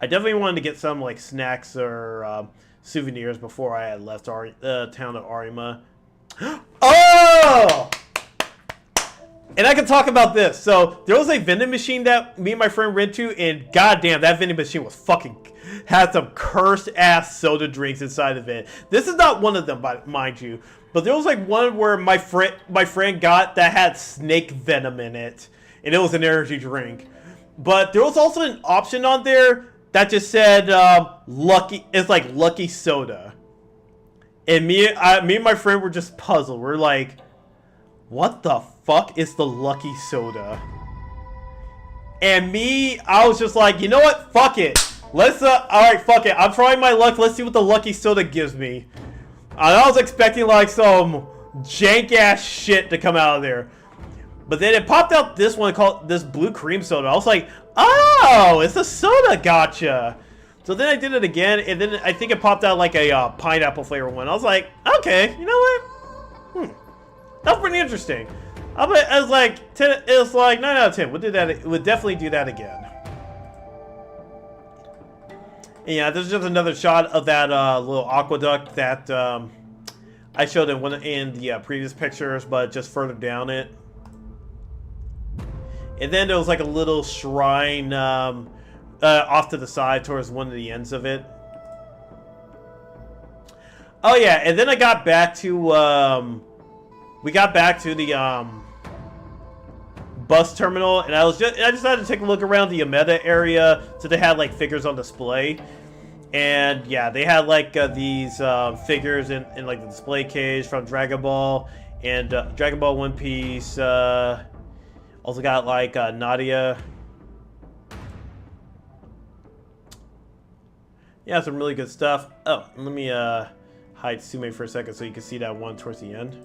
Speaker 2: definitely wanted to get some like snacks or souvenirs before I had left the town of Arima. Oh! And I can talk about this. So there was a vending machine that me and my friend went to, and goddamn, that vending machine was had some cursed ass soda drinks inside of it. This is not one of them, mind you. But there was like one where my friend got that had snake venom in it, and it was an energy drink. But there was also an option on there that just said lucky. It's like lucky soda. And me and my friend were just puzzled. We're like, what the fuck is the lucky soda? And I was just like, you know what? Fuck it. Let's alright, fuck it. I'm trying my luck. Let's see what the lucky soda gives me. I was expecting like some jank ass shit to come out of there. But then it popped out this one called this blue cream soda. I was like, oh, it's a soda, gotcha. So then I did it again, and then I think it popped out like a pineapple flavor one. I was like, okay, you know what? That's pretty interesting. I was like, 10, it was like 9 out of 10. We'll do that. We'll definitely do that again. And yeah, there's just another shot of that little aqueduct that I showed in the previous pictures, but just further down it. And then there was like a little shrine off to the side towards one of the ends of it. Oh yeah, and then I got back to we got back to the bus terminal, and I decided to take a look around the Yameta area, so they had like figures on display. And yeah, they had like these figures in like the display cage from Dragon Ball and Dragon Ball One Piece. Also got like Nadia. Yeah, some really good stuff. Oh, let me hide Sume for a second so you can see that one towards the end.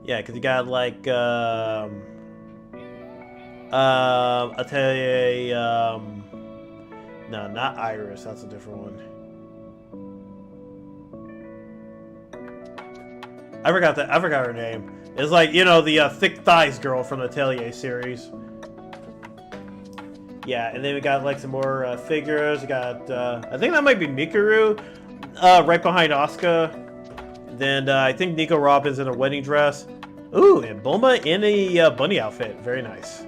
Speaker 2: Yeah, because you got like Atelier. No, not Iris. That's a different one. I forgot her name. It's like, you know, the thick thighs girl from the Atelier series. Yeah, and then we got like some more figures. We got I think that might be Mikuru, right behind Asuka. Then I think Nico Robin's in a wedding dress. Ooh, and Bulma in a bunny outfit. Very nice.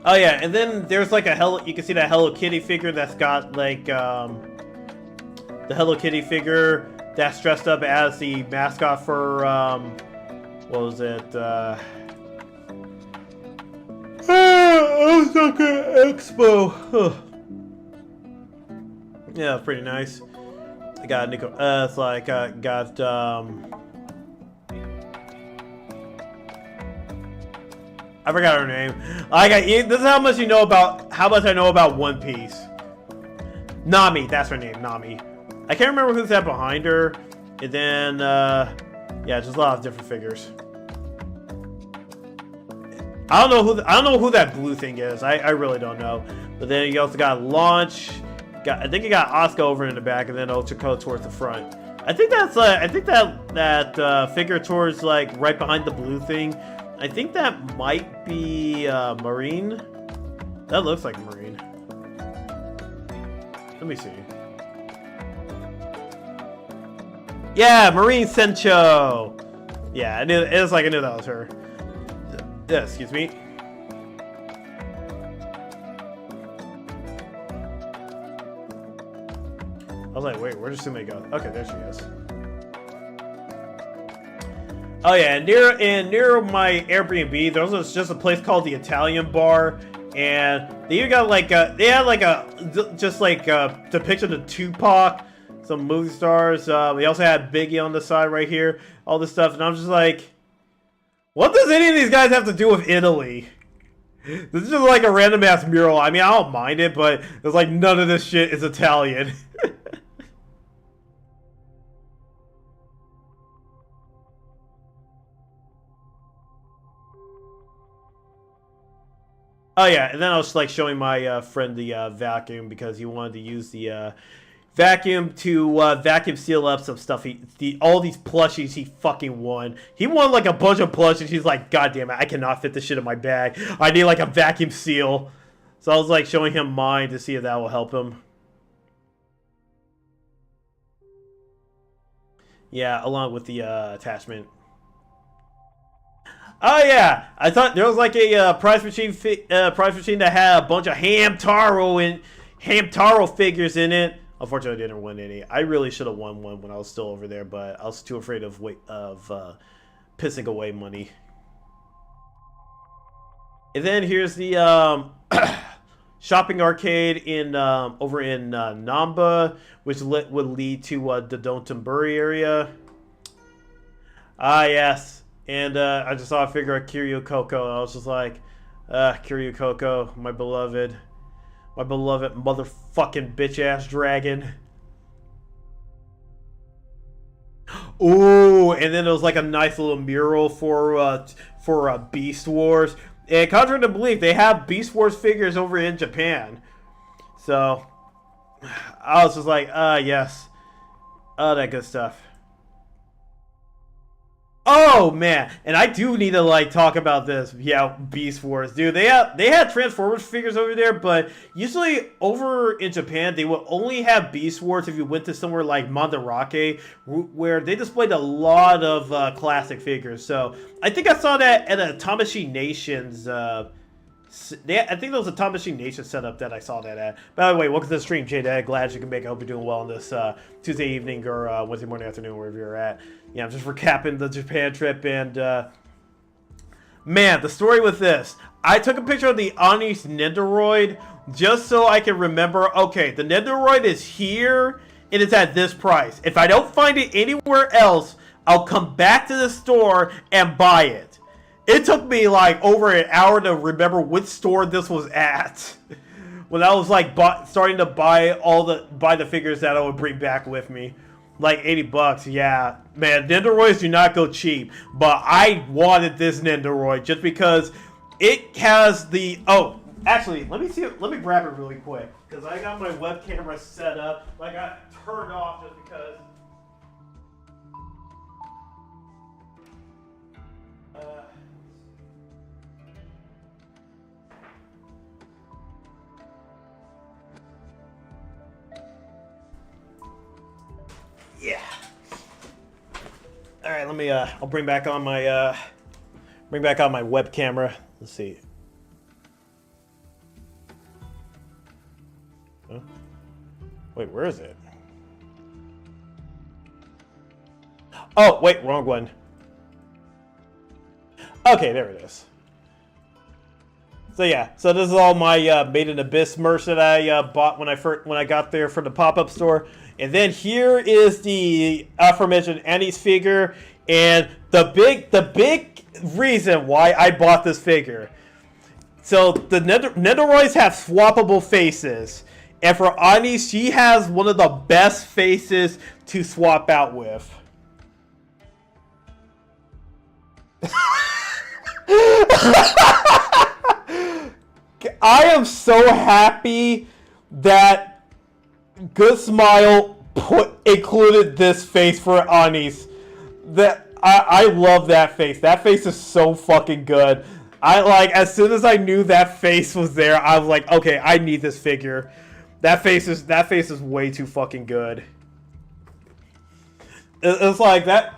Speaker 2: Oh yeah, and then there's like you can see that Hello Kitty figure that's got like the Hello Kitty figure that's dressed up as the mascot for what was it? Osaka Expo. Huh. Yeah, pretty nice. I got Nico. It's like got I forgot her name. This is how much I know about One Piece. Nami, that's her name, Nami. I can't remember who's that behind her. And then yeah, just a lot of different figures. I don't know who that blue thing is. I really don't know. But then you also got Launch. I think you got Asuka over in the back, and then Ochako towards the front. I think that's that figure towards like right behind the blue thing. I think that might be Marine. That looks like Marine. Let me see. Yeah, Marine Sencho. Yeah, I knew that was her. Yeah, excuse me. I was like, wait, where does Sume go? Okay, there she is. Oh yeah, near my Airbnb, there was just a place called the Italian Bar, and they even got like they had like a depiction of Tupac, some movie stars. We also had Biggie on the side right here, all this stuff, and I'm just like, what does any of these guys have to do with Italy? This is just like a random ass mural. I mean, I don't mind it, but it's like none of this shit is Italian. Oh yeah, and then I was like showing my friend the vacuum because he wanted to use the vacuum to vacuum seal up some stuff. All these plushies he fucking won. He won like a bunch of plushies. He's like, God damn it, I cannot fit this shit in my bag. I need like a vacuum seal. So I was like showing him mine to see if that will help him. Yeah, along with the attachment. Oh yeah, I thought there was like a prize machine that had a bunch of Hamtaro figures in it. Unfortunately, I didn't win any. I really should have won one when I was still over there, but I was too afraid of pissing away money. And then here's the shopping arcade in over in Namba, which would lead to the Dotonbori area. Ah yes. And I just saw a figure of Kiryu Coco, and I was just like, Kiryu Coco, my beloved motherfucking bitch-ass dragon. Ooh, and then there was like a nice little mural for Beast Wars. And contrary to belief, they have Beast Wars figures over in Japan. So, I was just like, yes. Oh, that good stuff. Oh man, and I do need to like talk about this. Yeah, Beast Wars, dude. They had Transformers figures over there, but usually over in Japan they will only have Beast Wars if you went to somewhere like Mandarake, where they displayed a lot of classic figures. So I think I saw that at a Tamashii Nations. I think there was a Tamashii Nation setup that I saw that at. By the way, welcome to the stream, J-Dad. Glad you can make it. I hope you're doing well on this Tuesday evening or Wednesday morning, afternoon, wherever you're at. Yeah, I'm just recapping the Japan trip, and man, the story with this. I took a picture of the Ani's Nendoroid just so I can remember, okay, the Nendoroid is here, and it's at this price. If I don't find it anywhere else, I'll come back to the store and buy it. It took me like over an hour to remember which store this was at. When I was like starting to buy the figures that I would bring back with me. Like $80, yeah. Man, Nendoroids do not go cheap. But I wanted this Nendoroid just because it has the... Oh, actually, let me grab it really quick. Because I got my web camera set up. I got turned off just because... Yeah. All right, let me. I'll bring back on my web camera. Let's see. Huh? Wait, where is it? Oh, wait, wrong one. Okay, there it is. So yeah, so this is all my Made in Abyss merch that I bought when I got there for the pop-up store. And then here is the aforementioned Annie's figure, and the big reason why I bought this figure. So the Nendoroids have swappable faces, and for Annie, she has one of the best faces to swap out with. I am so happy that Good Smile included this face for Ani's. I love that face. That face is so fucking good. As soon as I knew that face was there, I was like, okay, I need this figure. That face is way too fucking good. It's like that.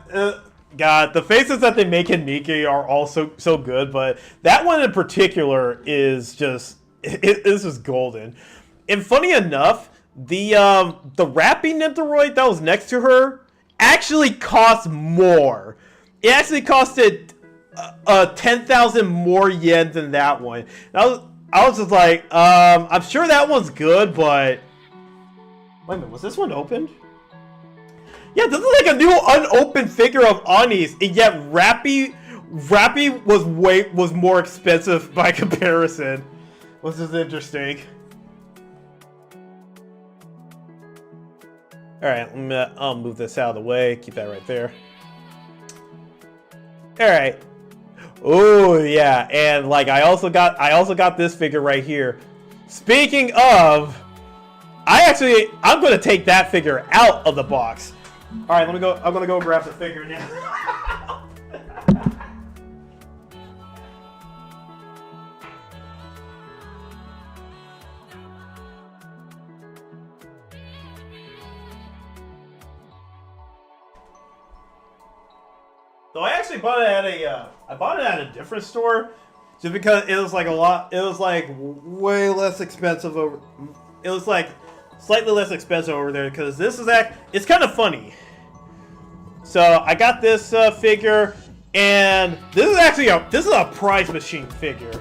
Speaker 2: God, the faces that they make in Nikki are also so good, but that one in particular is just this is golden. And funny enough, the wrapping Nendoroid that was next to her actually cost more. It actually costed 10,000 more yen than that one. I was just like, I'm sure that one's good, but wait a minute, was this one opened? Yeah, this is like a new unopened figure of Ani's, and yet Rappy was more expensive by comparison. This is interesting. Alright, I'll move this out of the way. Keep that right there. Alright. Oh yeah, and like I also got this figure right here. Speaking of, I'm gonna take that figure out of the box. Alright, I'm gonna go grab the figure now. So I actually bought it at a different store, just because it was like way less expensive it was like slightly less expensive over there, because it's kind of funny. So I got this figure, and this is a prize machine figure.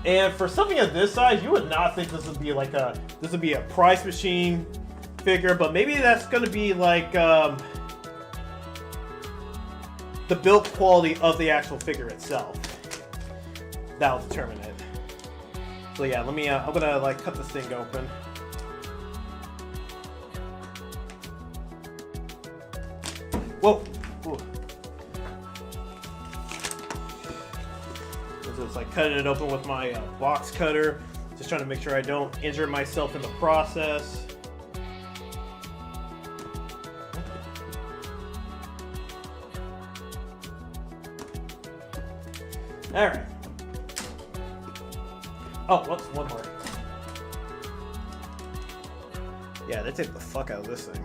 Speaker 2: And for something of this size, you would not think this would be a prize machine figure, but maybe that's gonna be like the build quality of the actual figure itself. That'll determine it. So yeah, let me, I'm gonna like cut this thing open. Whoa! Ooh. Just like cutting it open with my box cutter. Just trying to make sure I don't injure myself in the process. Alright. Oh, whoops, one more. Yeah, they take the fuck out of this thing.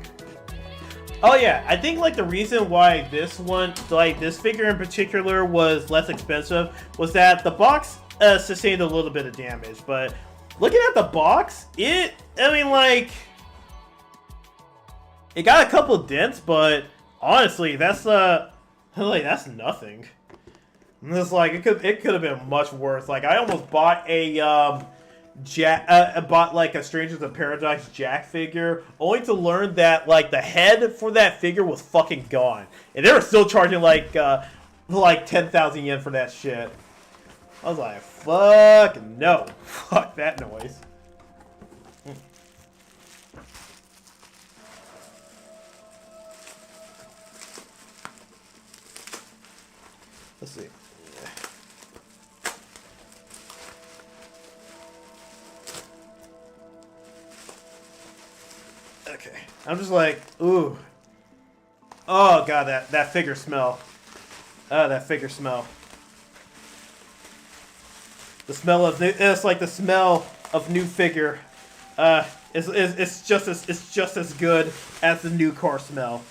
Speaker 2: Oh yeah, I think like the reason why this one, like this figure in particular, was less expensive was that the box sustained a little bit of damage. But looking at the box, I mean like, it got a couple dents, but honestly, that's like that's nothing. It's like it could have been much worse. Like I almost bought a bought like a Strangers of Paradise Jack figure, only to learn that like the head for that figure was fucking gone, and they were still charging like 10,000 yen for that shit. I was like, fuck no, fuck that noise. Let's see. Okay, I'm just like, ooh. Oh god, that figure smell. That figure smell. The smell of it's like the smell of new figure. It's just as good as the new car smell.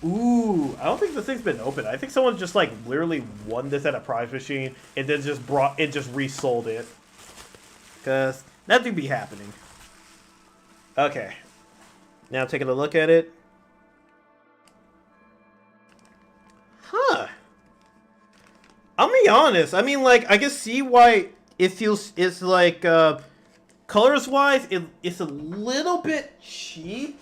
Speaker 2: Ooh, I don't think this thing's been opened. I think someone just like literally won this at a prize machine and then just resold it. Cause that do be happening. Okay. Now taking a look at it. Huh. I'll be honest. I mean, like, I can see why it feels, it's like, colors-wise, it's a little bit cheap.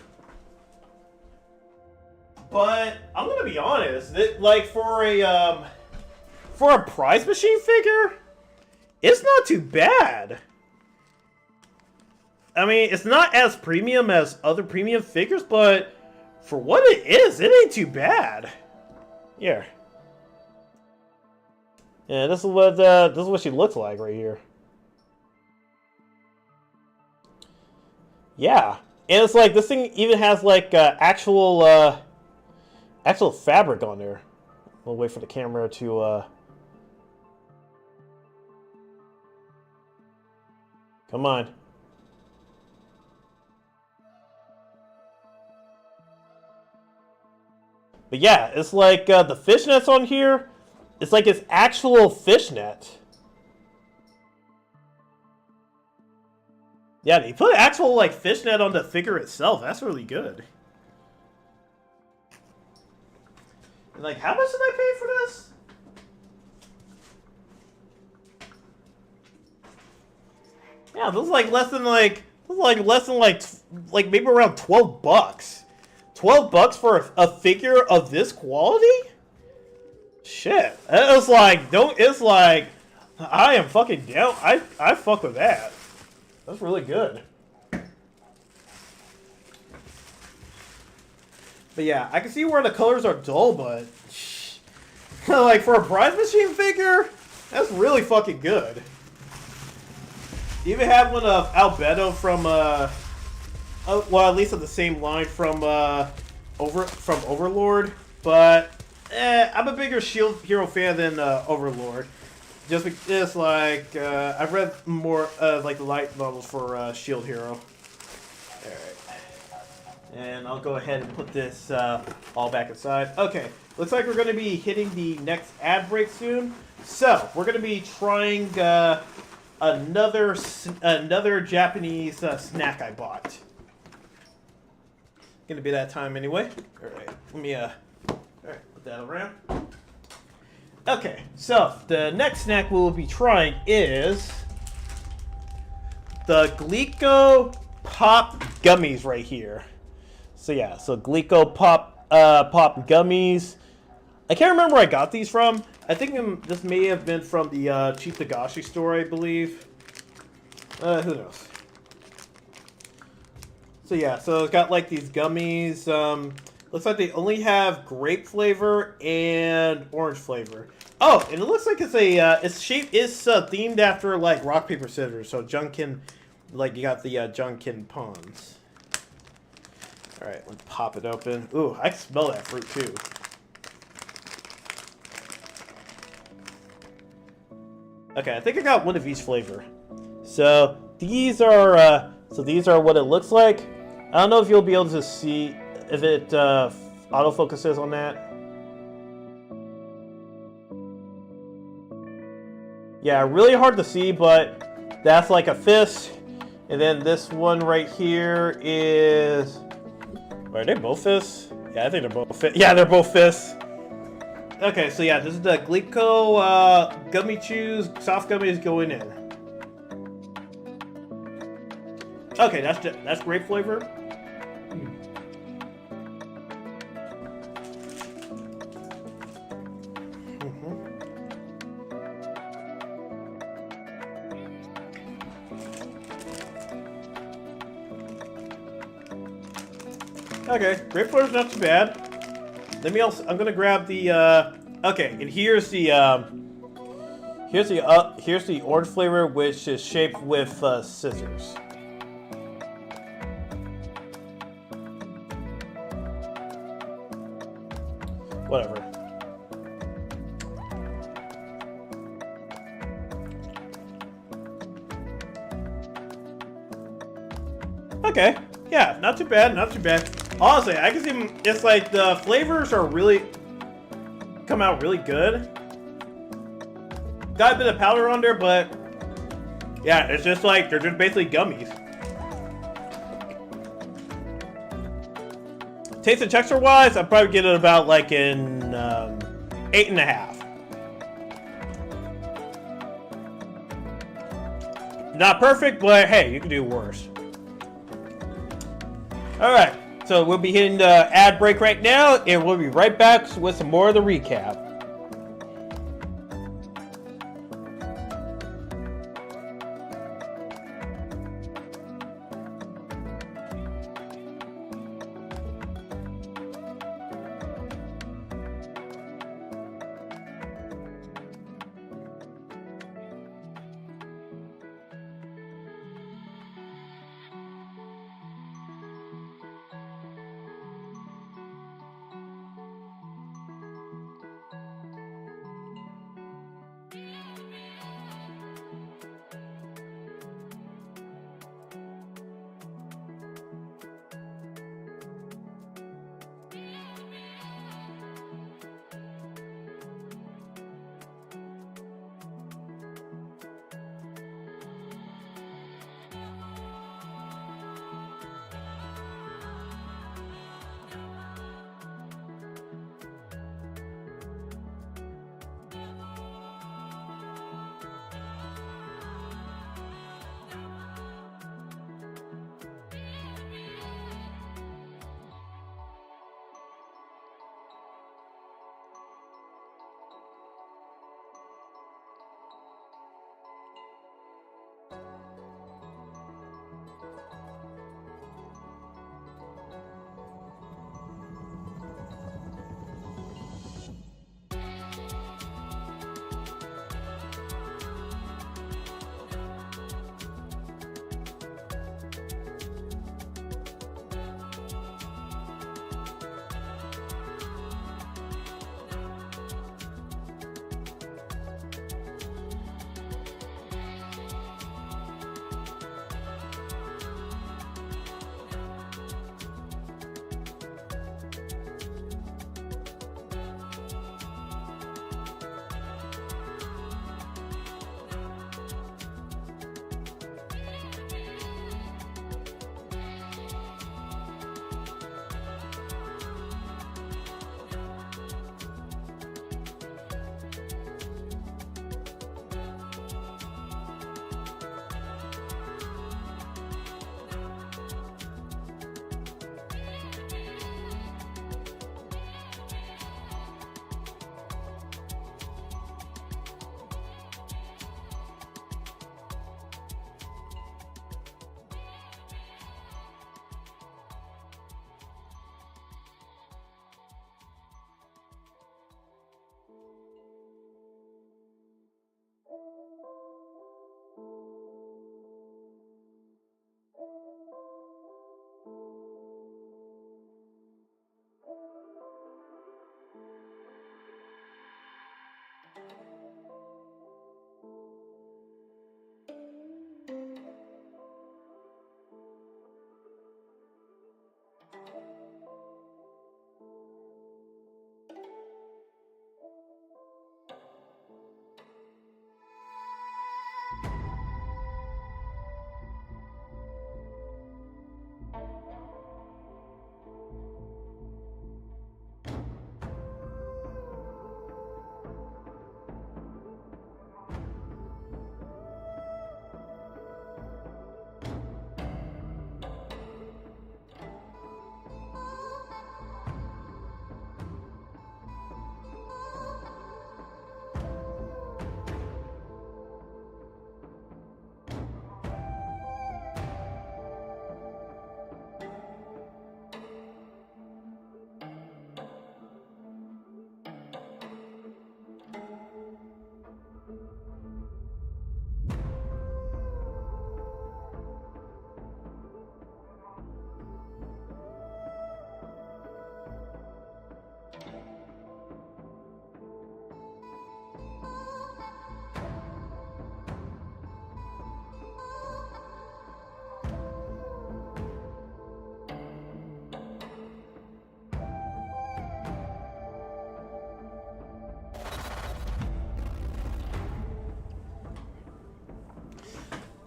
Speaker 2: But I'm gonna be honest. Like, for a prize machine figure, it's not too bad. I mean, it's not as premium as other premium figures, but for what it is, it ain't too bad. Here. Yeah, this is what she looks like right here. Yeah, and it's like this thing even has like actual fabric on there. We'll wait for the camera to come on. But yeah, it's like the fishnets on here. It's like it's actual fishnet. Yeah, they put actual like fishnet on the figure itself. That's really good. And like, how much did I pay for this? Yeah, this is like less than like maybe around 12 bucks. 12 bucks for a figure of this quality? Shit. It's like, I am fucking down. I fuck with that. That's really good. But yeah, I can see where the colors are dull, but like for a prize machine figure, that's really fucking good. You even have one of Albedo from well, at least on the same line from Overlord, but I'm a bigger Shield Hero fan than Overlord. Just because, like, I've read more like the light novels for Shield Hero. All right, and I'll go ahead and put this all back inside. Okay, looks like we're going to be hitting the next ad break soon. So we're going to be trying another Japanese snack I bought. Gonna be that time anyway. All right, let me put that around. Okay, so the next snack we'll be trying is the Glico Pop Gummies right here. So yeah, so Glico Pop Gummies. I can't remember where I got these from. I think this may have been from the Chief Tagashi store, I believe. Who knows? So yeah, so it's got like these gummies. Looks like they only have grape flavor and orange flavor. Oh, and it looks like it's themed after like rock paper scissors. So Junkin, like you got the Junkin Pons. All right, let's pop it open. Ooh, I can smell that fruit too. Okay, I think I got one of each flavor. So these are what it looks like. I don't know if you'll be able to see if it autofocuses on that. Yeah, really hard to see, but that's like a fist. And then this one right here is... Are they both fists? Yeah, I think they're both fists. Yeah, they're both fists. Okay, so yeah, this is the Glico gummy chews. Soft gummies going in. Okay, that's grape flavor. Okay, grape flavor's not too bad. Let me also. I'm gonna grab the. Okay, and here's the orange flavor, which is shaped with scissors. Whatever. Okay, yeah, not too bad, not too bad. Honestly, I can see it's like the flavors are really come out really good. Got a bit of powder on there, but yeah, it's just like they're just basically gummies. Taste and texture wise, I'd probably get it about like in 8.5. Not perfect, but hey, you can do worse. Alright, so we'll be hitting the ad break right now, and we'll be right back with some more of the recap.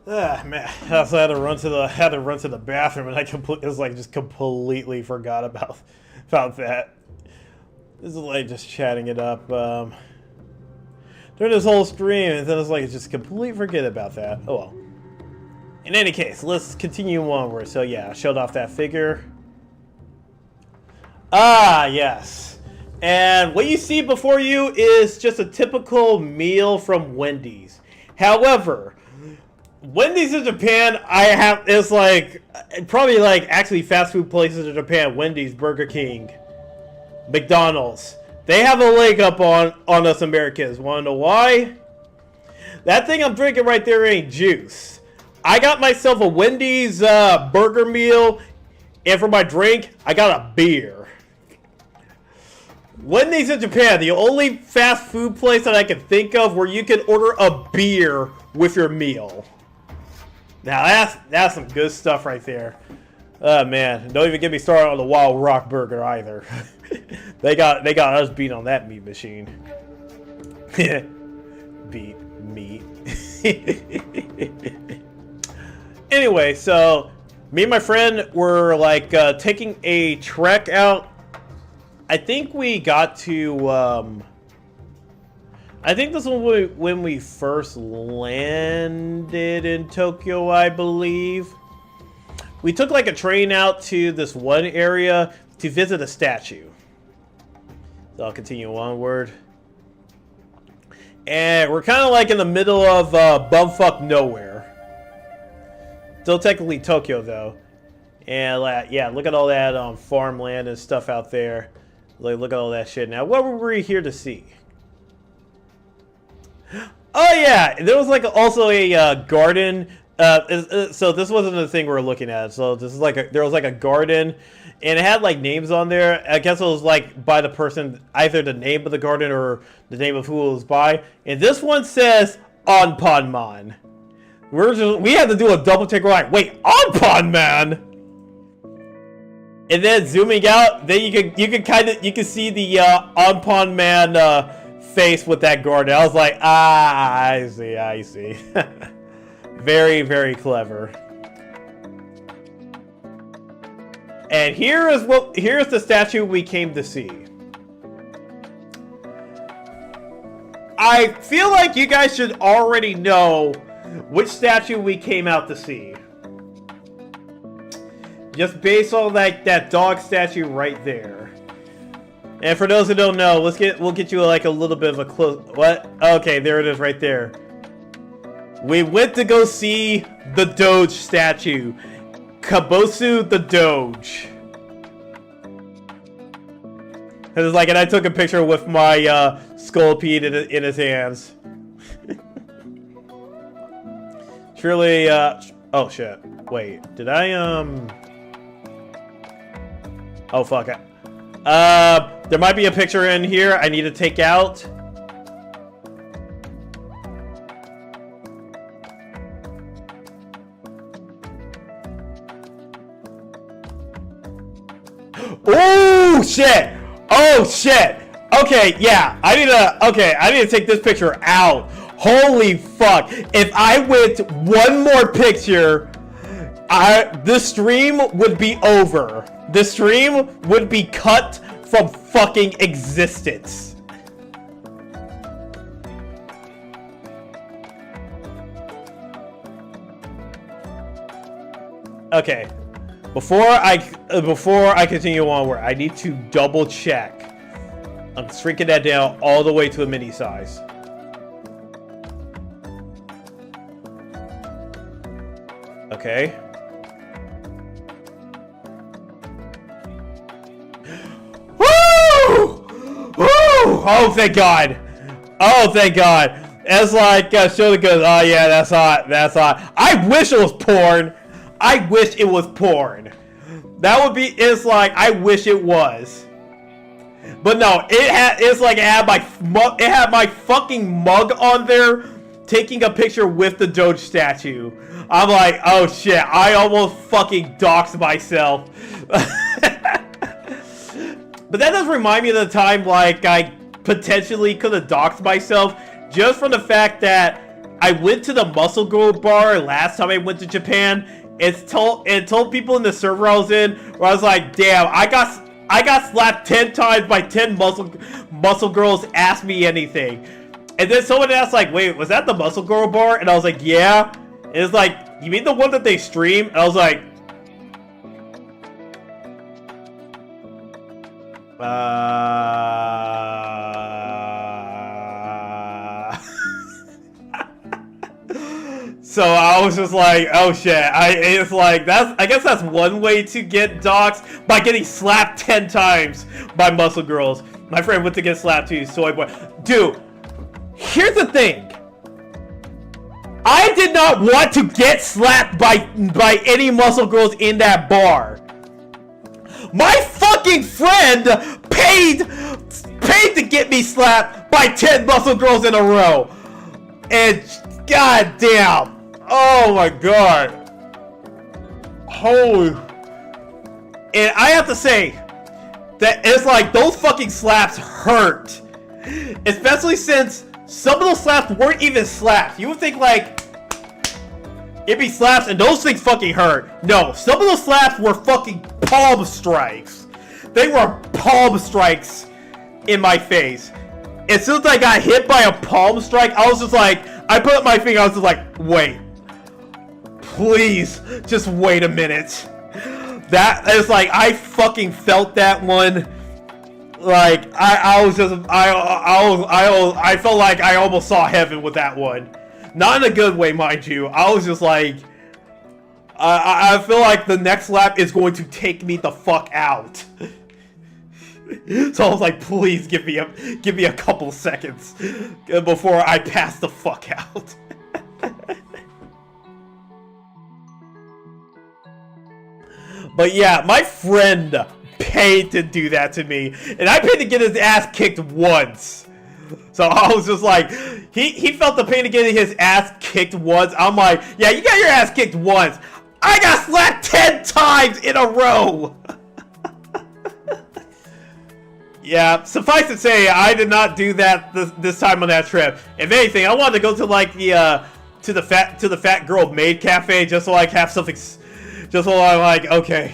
Speaker 2: Man, I also had to run to the bathroom, and just completely forgot about that. This is like just chatting it up during this whole stream, and then it's like just completely forget about that. Oh well. In any case, let's continue onward. So yeah, I showed off that figure. Ah, yes. And what you see before you is just a typical meal from Wendy's. However, Wendy's in Japan, it's like, probably like actually fast food places in Japan, Wendy's, Burger King, McDonald's. They have a leg up on us Americans. Wanna know why? That thing I'm drinking right there ain't juice. I got myself a Wendy's burger meal, and for my drink, I got a beer. Wendy's in Japan, the only fast food place that I can think of where you can order a beer with your meal. Now that's some good stuff right there. Oh man, don't even get me started on the Wild Rock Burger either. they got us beat on that meat machine. Beat meat. Anyway, so me and my friend were like taking a trek out. I think we got to I think this was when we first landed in Tokyo, I believe. We took like a train out to this one area to visit a statue. So I'll continue onward. And we're kind of like in the middle of bumfuck nowhere. Still technically Tokyo though. And yeah, look at all that farmland and stuff out there. Like, look at all that shit. Now, what were we here to see? Oh yeah, there was like also a garden. So this wasn't the thing we were looking at. So this is like there was like a garden, and it had like names on there. I guess it was like by the person, either the name of the garden or the name of who it was by. And this one says Onpanman. We had to do a double take. Right? Wait, Onpanman. And then zooming out, then you can see the Onpanman face with that garden. I was like, I see. Very, very clever. And here's the statue we came to see. I feel like you guys should already know which statue we came out to see. Just based on like that dog statue right there. And for those who don't know, we'll get you like a little bit of a close. What? Okay, there it is right there. We went to go see the Doge statue, Kabosu the Doge. And I took a picture with my Sculpede in his hands. Truly, oh shit. Wait, did I Oh fuck it. There might be a picture in here I need to take out. Oh shit! Oh shit! Okay, yeah, I need to take this picture out. Holy fuck! If I went one more picture, this stream would be over. The stream would be cut from fucking existence. Okay. Before I continue onward, I need to double check. I'm shrinking that down all the way to a mini size. Okay. Oh, thank God. Oh, thank God. It's like, Shota goes, oh yeah, that's hot, that's hot. I wish it was porn. I wish it was porn. That would be, it's like, I wish it was. But no, it had my fucking mug on there, taking a picture with the Doge statue. I'm like, oh shit, I almost fucking doxed myself. But that does remind me of the time, like, I potentially could have doxed myself just from the fact that I went to the Muscle Girl bar last time I went to Japan. It told people in the server I was in, where I was like, damn, I got slapped 10 times by 10 muscle girls. Ask me anything. And then someone asked, like, wait, was that the Muscle Girl bar? And I was like, yeah. And it's like, you mean the one that they stream? And I was like, So I was just like, oh shit. It's like, I guess that's one way to get doxxed, by getting slapped 10 times by muscle girls. My friend went to get slapped too, soy boy. Dude, here's the thing. I did not want to get slapped by any muscle girls in that bar. My fucking friend paid to get me slapped by 10 muscle girls in a row. And goddamn. Oh my god. Holy. And I have to say that it's like those fucking slaps hurt. Especially since some of those slaps weren't even slaps. You would think like it'd be slaps and those things fucking hurt. No, some of those slaps were fucking palm strikes. They were palm strikes in my face. As soon as I got hit by a palm strike, I was just like, I put up my finger, I was just like, wait. Please, just wait a minute. That is like, I fucking felt that one. Like, I felt like I almost saw heaven with that one. Not in a good way, mind you. I was just like, I feel like the next lap is going to take me the fuck out. So I was like, please give me a couple seconds before I pass the fuck out. But yeah, my friend paid to do that to me, and I paid to get his ass kicked once. So I was just like, he felt the pain of getting his ass kicked once. I'm like, yeah, you got your ass kicked once. I got slapped 10 times in a row. Yeah, suffice to say, I did not do that this time on that trip. If anything, I wanted to go to like the to the fat girl maid cafe just so I have something. Just so I'm like, okay,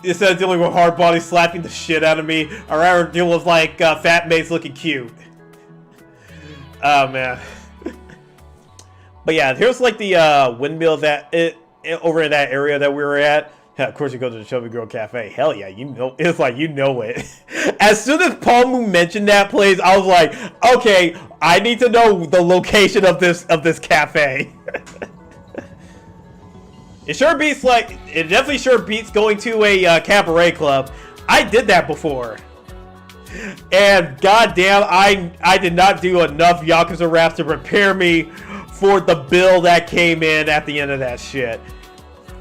Speaker 2: instead of dealing with hard bodies slapping the shit out of me, I'd rather deal with like fat maids looking cute. Oh man. But yeah, here's like the windmill that over in that area that we were at. Yeah, of course you go to the Chubby Girl Cafe. Hell yeah, you know, it's like, you know it. As soon as Paul Moon mentioned that place, I was like, okay, I need to know the location of this cafe. It sure beats like, it definitely sure beats going to a cabaret club. I did that before. And goddamn, I did not do enough Yakuza raps to prepare me for the bill that came in at the end of that shit.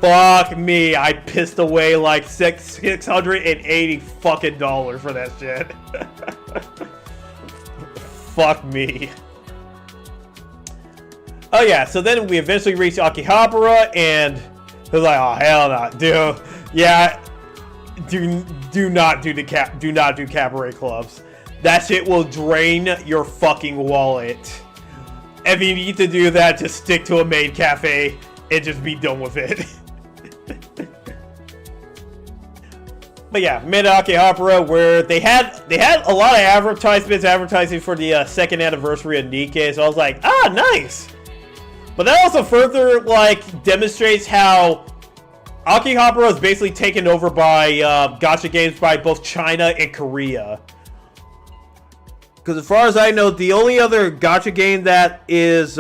Speaker 2: Fuck me, I pissed away like $680 fucking dollars for that shit. Fuck me. Oh yeah, so then we eventually reached Akihabara, and it was like, oh hell no, dude. Yeah, do not do cabaret clubs. That shit will drain your fucking wallet. If you need to do that, just stick to a maid cafe and just be done with it. But yeah, mid Akihabara, where they had a lot of advertising for the second anniversary of Nikkei, so I was like, ah, nice. But that also further like demonstrates how Akihabara is basically taken over by gacha games by both China and Korea. Because as far as I know, the only other gacha game that is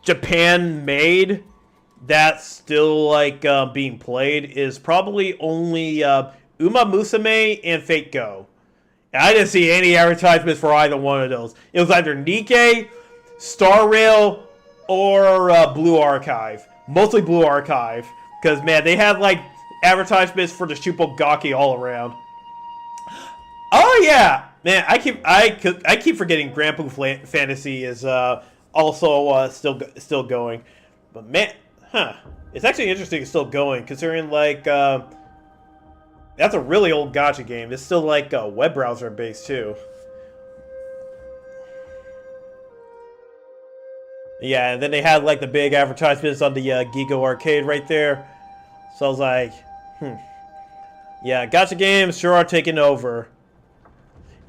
Speaker 2: Japan made that's still like being played is probably only Uma Musume and Fate Go. And I didn't see any advertisements for either one of those. It was either Nikkei, Star Rail, or Blue Archive. Mostly Blue Archive. Because, man, they had like advertisements for the Shupogaki all around. Oh, yeah! Man, I keep forgetting Grand Blue Fantasy is also still going. But, man, it's actually interesting it's still going, considering, like, that's a really old gacha game. It's still, like, web browser-based, too. Yeah, and then they had like the big advertisements on the Gigo arcade right there. So I was like, yeah, gacha games sure are taking over.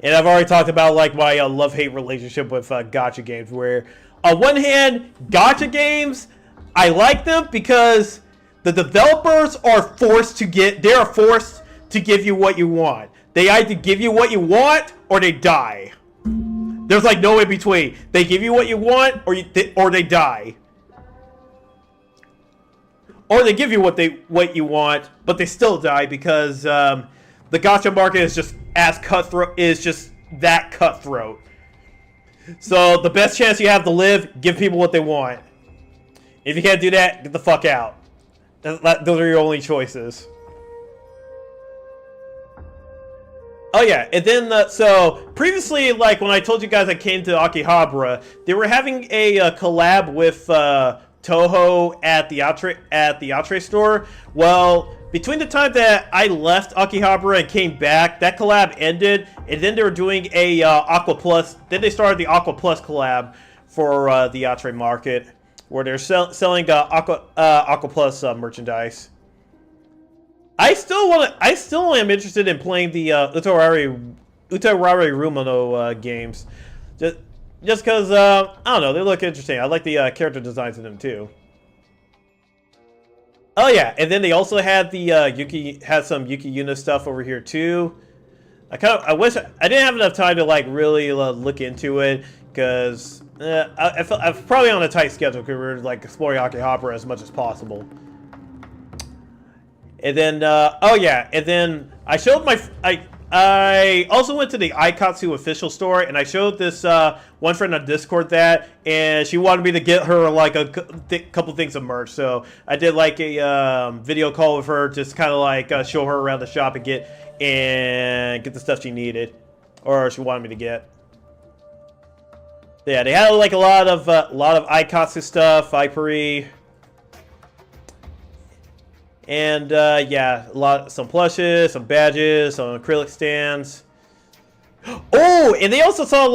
Speaker 2: And I've already talked about like my love-hate relationship with gacha games, where on one hand, gacha games, I like them because the developers are forced to give you what you want. They either give you what you want or they die. There's like no in between. They give you what you want or they die. Or they give you what you want, but they still die because the gacha market is just that cutthroat. So the best chance you have to live, give people what they want. If you can't do that, get the fuck out. Those are your only choices. Oh yeah, and then so previously, like when I told you guys I came to Akihabara, they were having a collab with Toho at the Atre store. Well, between the time that I left Akihabara and came back, that collab ended, and then they were doing a Aqua Plus. Then they started the Aqua Plus collab for the Atre market, where they're selling Aqua Plus merchandise. I still am interested in playing the Utarari Rumono games, just because I don't know, they look interesting. I like the character designs in them too. Oh yeah, and then they also had the some Yuki Yuna stuff over here too. I wish I didn't have enough time to like really look into it because I'm probably on a tight schedule because we're like exploring Akihabara as much as possible. And then, oh yeah, and then I showed I also went to the Aikatsu official store, and I showed this one friend on Discord that, and she wanted me to get her like a couple things of merch. So I did like a video call with her, just kind of like show her around the shop and get the stuff she needed, or she wanted me to get. Yeah, they had like a lot of Aikatsu stuff, Iperi. And yeah, some plushes, some badges, some acrylic stands. Oh, and they also saw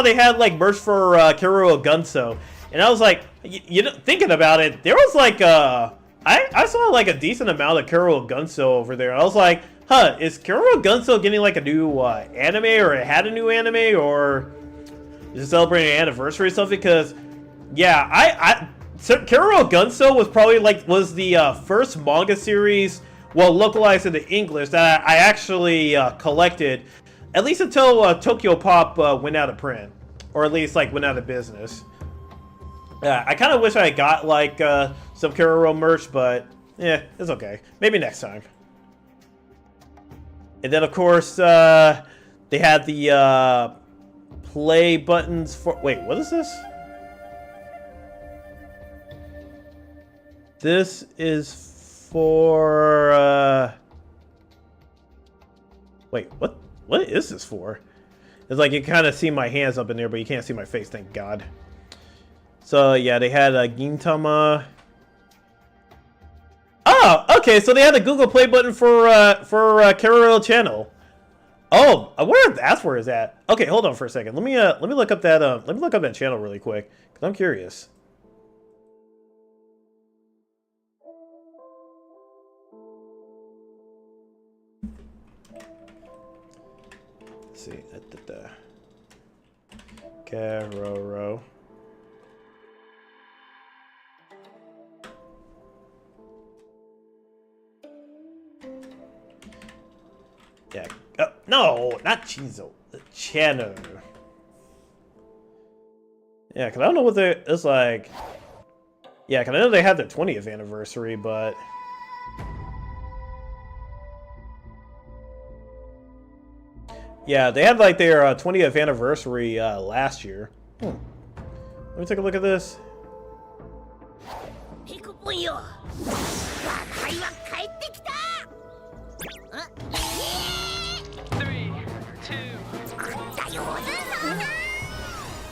Speaker 2: they had like merch for Keruo Gunso, and I was like, you know, thinking about it, there was like I saw like a decent amount of Keruo Gunso over there. And I was like, huh, is Keruo Gunso getting like a new anime, or it had a new anime, or is it celebrating an anniversary or something? Because yeah, Keruo Gunso was the first manga series, well, localized into English, that I actually collected, at least until Tokyo Pop went out of print, or at least like went out of business. I kind of wish I got like some Keruo merch, but yeah, it's okay. Maybe next time. And then of course they had the play buttons for. Wait, what is this? This is for, wait, what is this for? It's like you kind of see my hands up in there, but you can't see my face, thank God. So, yeah, they had a Gintama. Oh, okay, so they had a Google Play button for Keruo Channel. Oh, I wonder if that's where it's at. Okay, hold on for a second. Let me look up that channel really quick, because I'm curious. See, Keruo. Yeah. No, not Chizo. The channel. Yeah, because I don't know what it's like. Yeah, because I know they had their 20th anniversary, but. Yeah, they had like their 20th anniversary last year. Let me take a look at this.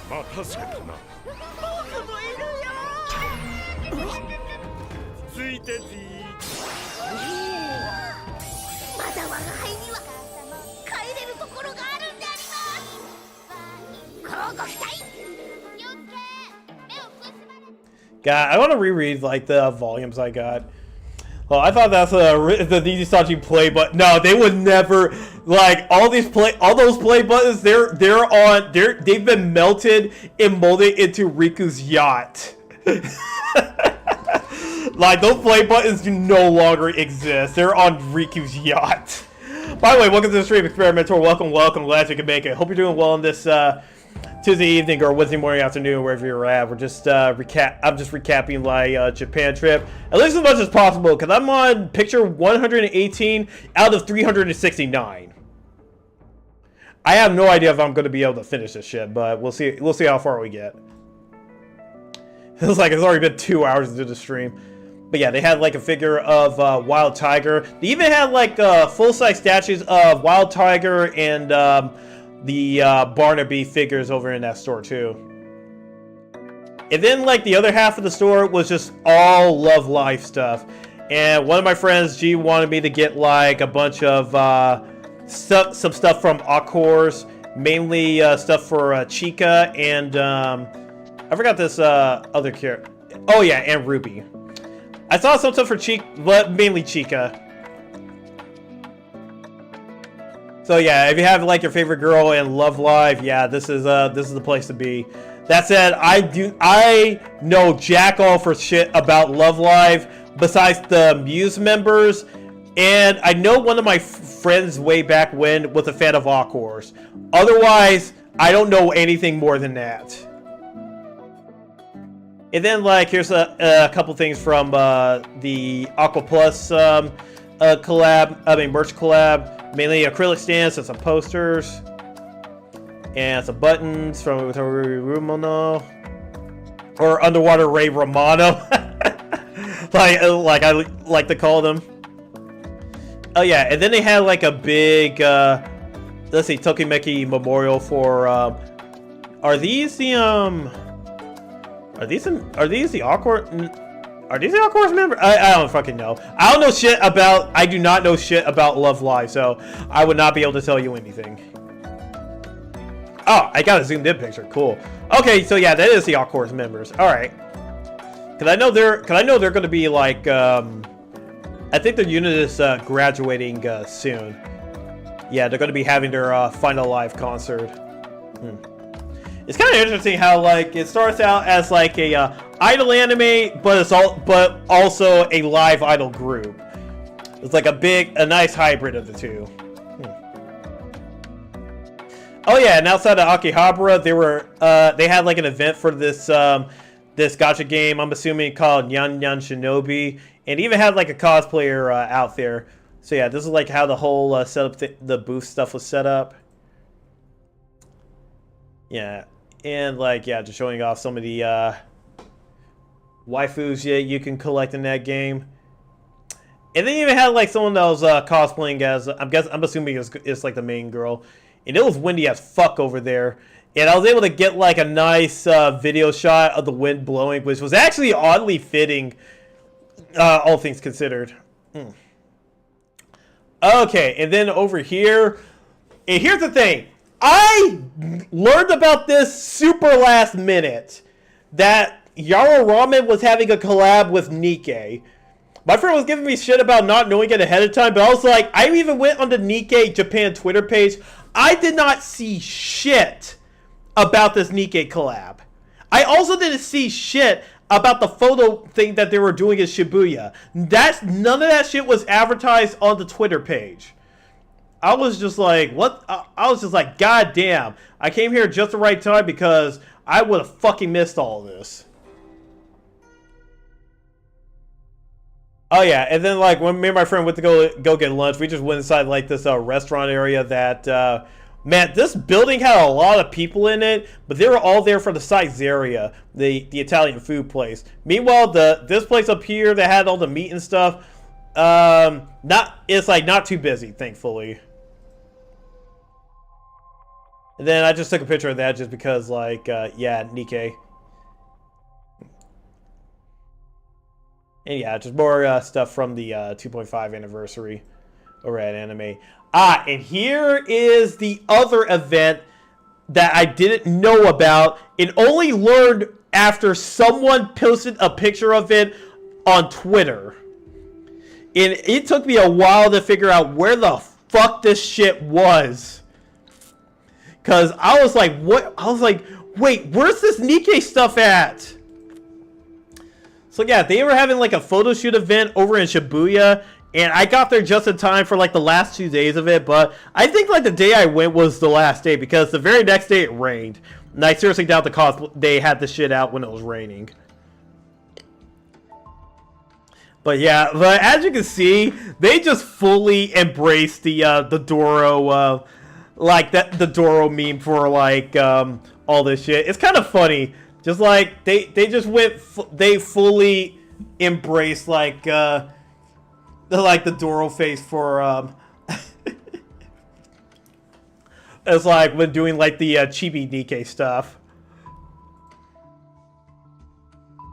Speaker 3: またせかな。僕もいるよ。ついてじ。まだ我が輩には帰れるところがあるんであります。乞うご期待。気をつけ。
Speaker 2: God, I want to reread like the volumes I got. Well, I thought that's the Niji Sachi play, but no, they would never like all those play buttons. They've been melted and molded into Riku's yacht. Like those play buttons do no longer exist. They're on Riku's yacht. By the way, welcome to the stream, Experimenter. Welcome. Glad you can make it. Hope you're doing well on this Tuesday evening or Wednesday morning, afternoon, wherever you're at. We're just I'm just recapping my Japan trip, at least as much as possible, because I'm on picture 118 out of 369. I have no idea if I'm going to be able to finish this shit, but we'll see. We'll see how far we get. Feels like it's already been 2 hours into the stream. But yeah, they had like a figure of Wild Tiger. They even had like full-size statues of Wild Tiger and the Barnaby figures over in that store too. And then like the other half of the store was just all Love Live stuff. And one of my friends, G, wanted me to get like a bunch of some stuff from Accors, mainly stuff for Chica and I forgot this other character. Oh yeah, and Ruby. I saw some stuff for Chica, but mainly Chica. So yeah, if you have like your favorite girl in Love Live, yeah, this is the place to be. That said, I know jack all for shit about Love Live besides the Muse members, and I know one of my friends way back when was a fan of Accors. Otherwise, I don't know anything more than that. And then, like, here's a couple things from the Aqua Plus collab, merch collab. Mainly acrylic stands and some posters. And some buttons from Romano. Or Underwater Ray Romano. like I like to call them. Oh, yeah, and then they had, like, a big, let's see, Tokimeki Memorial for, are these the awkward? Are these the Accors members? I don't fucking know. I do not know shit about Love Live, so I would not be able to tell you anything. Oh, I got a zoomed in picture. Cool. Okay, so yeah, that is the Accors members. All right. Cause I know they're going to be like, I think their unit is graduating soon. Yeah, they're going to be having their final live concert. It's kind of interesting how like it starts out as like a idol anime, but also a live idol group. It's like a nice hybrid of the two. Oh yeah, and outside of Akihabara, they had like an event for this this gacha game. I'm assuming called Nyan Nyan Shinobi, and even had like a cosplayer out there. So yeah, this is like how the whole setup, the booth stuff was set up. Yeah. And, like, yeah, just showing off some of the waifus you can collect in that game. And they even had, like, someone that was cosplaying as, I'm assuming it's, like, the main girl. And it was windy as fuck over there. And I was able to get, like, a nice video shot of the wind blowing, which was actually oddly fitting, all things considered. Okay, and then over here, and here's the thing. I learned about this super last minute that Yaro Ramen was having a collab with Nikkei. My friend was giving me shit about not knowing it ahead of time, but I was like, I even went on the Nikkei Japan Twitter page. I did not see shit about this Nikkei collab. I also didn't see shit about the photo thing that they were doing in Shibuya. None of that shit was advertised on the Twitter page. I was just like, what? I was just like, God damn. I came here just the right time because I would have fucking missed all of this. Oh yeah, and then like when me and my friend went to go get lunch, we just went inside like this restaurant area that, man, this building had a lot of people in it, but they were all there for the Sizeria, the Italian food place. Meanwhile, this place up here that had all the meat and stuff, it's like not too busy, thankfully. And then I just took a picture of that just because, like, yeah, Nikkei. And yeah, just more stuff from the 2.5 anniversary over at Anime. And here is the other event that I didn't know about and only learned after someone posted a picture of it on Twitter. And it took me a while to figure out where the fuck this shit was. Because I was like, what? I was like, wait, where's this Nikkei stuff at? So yeah, they were having like a photo shoot event over in Shibuya. And I got there just in time for like the last 2 days of it. But I think like the day I went was the last day. Because the very next day it rained. And I seriously doubt they had the shit out when it was raining. But yeah, but as you can see, they just fully embraced the Doro, like the Doro meme for like all this shit. It's kind of funny, just like they just they fully embraced like the Doro face for it's like when doing like the Chibi Nikkei stuff.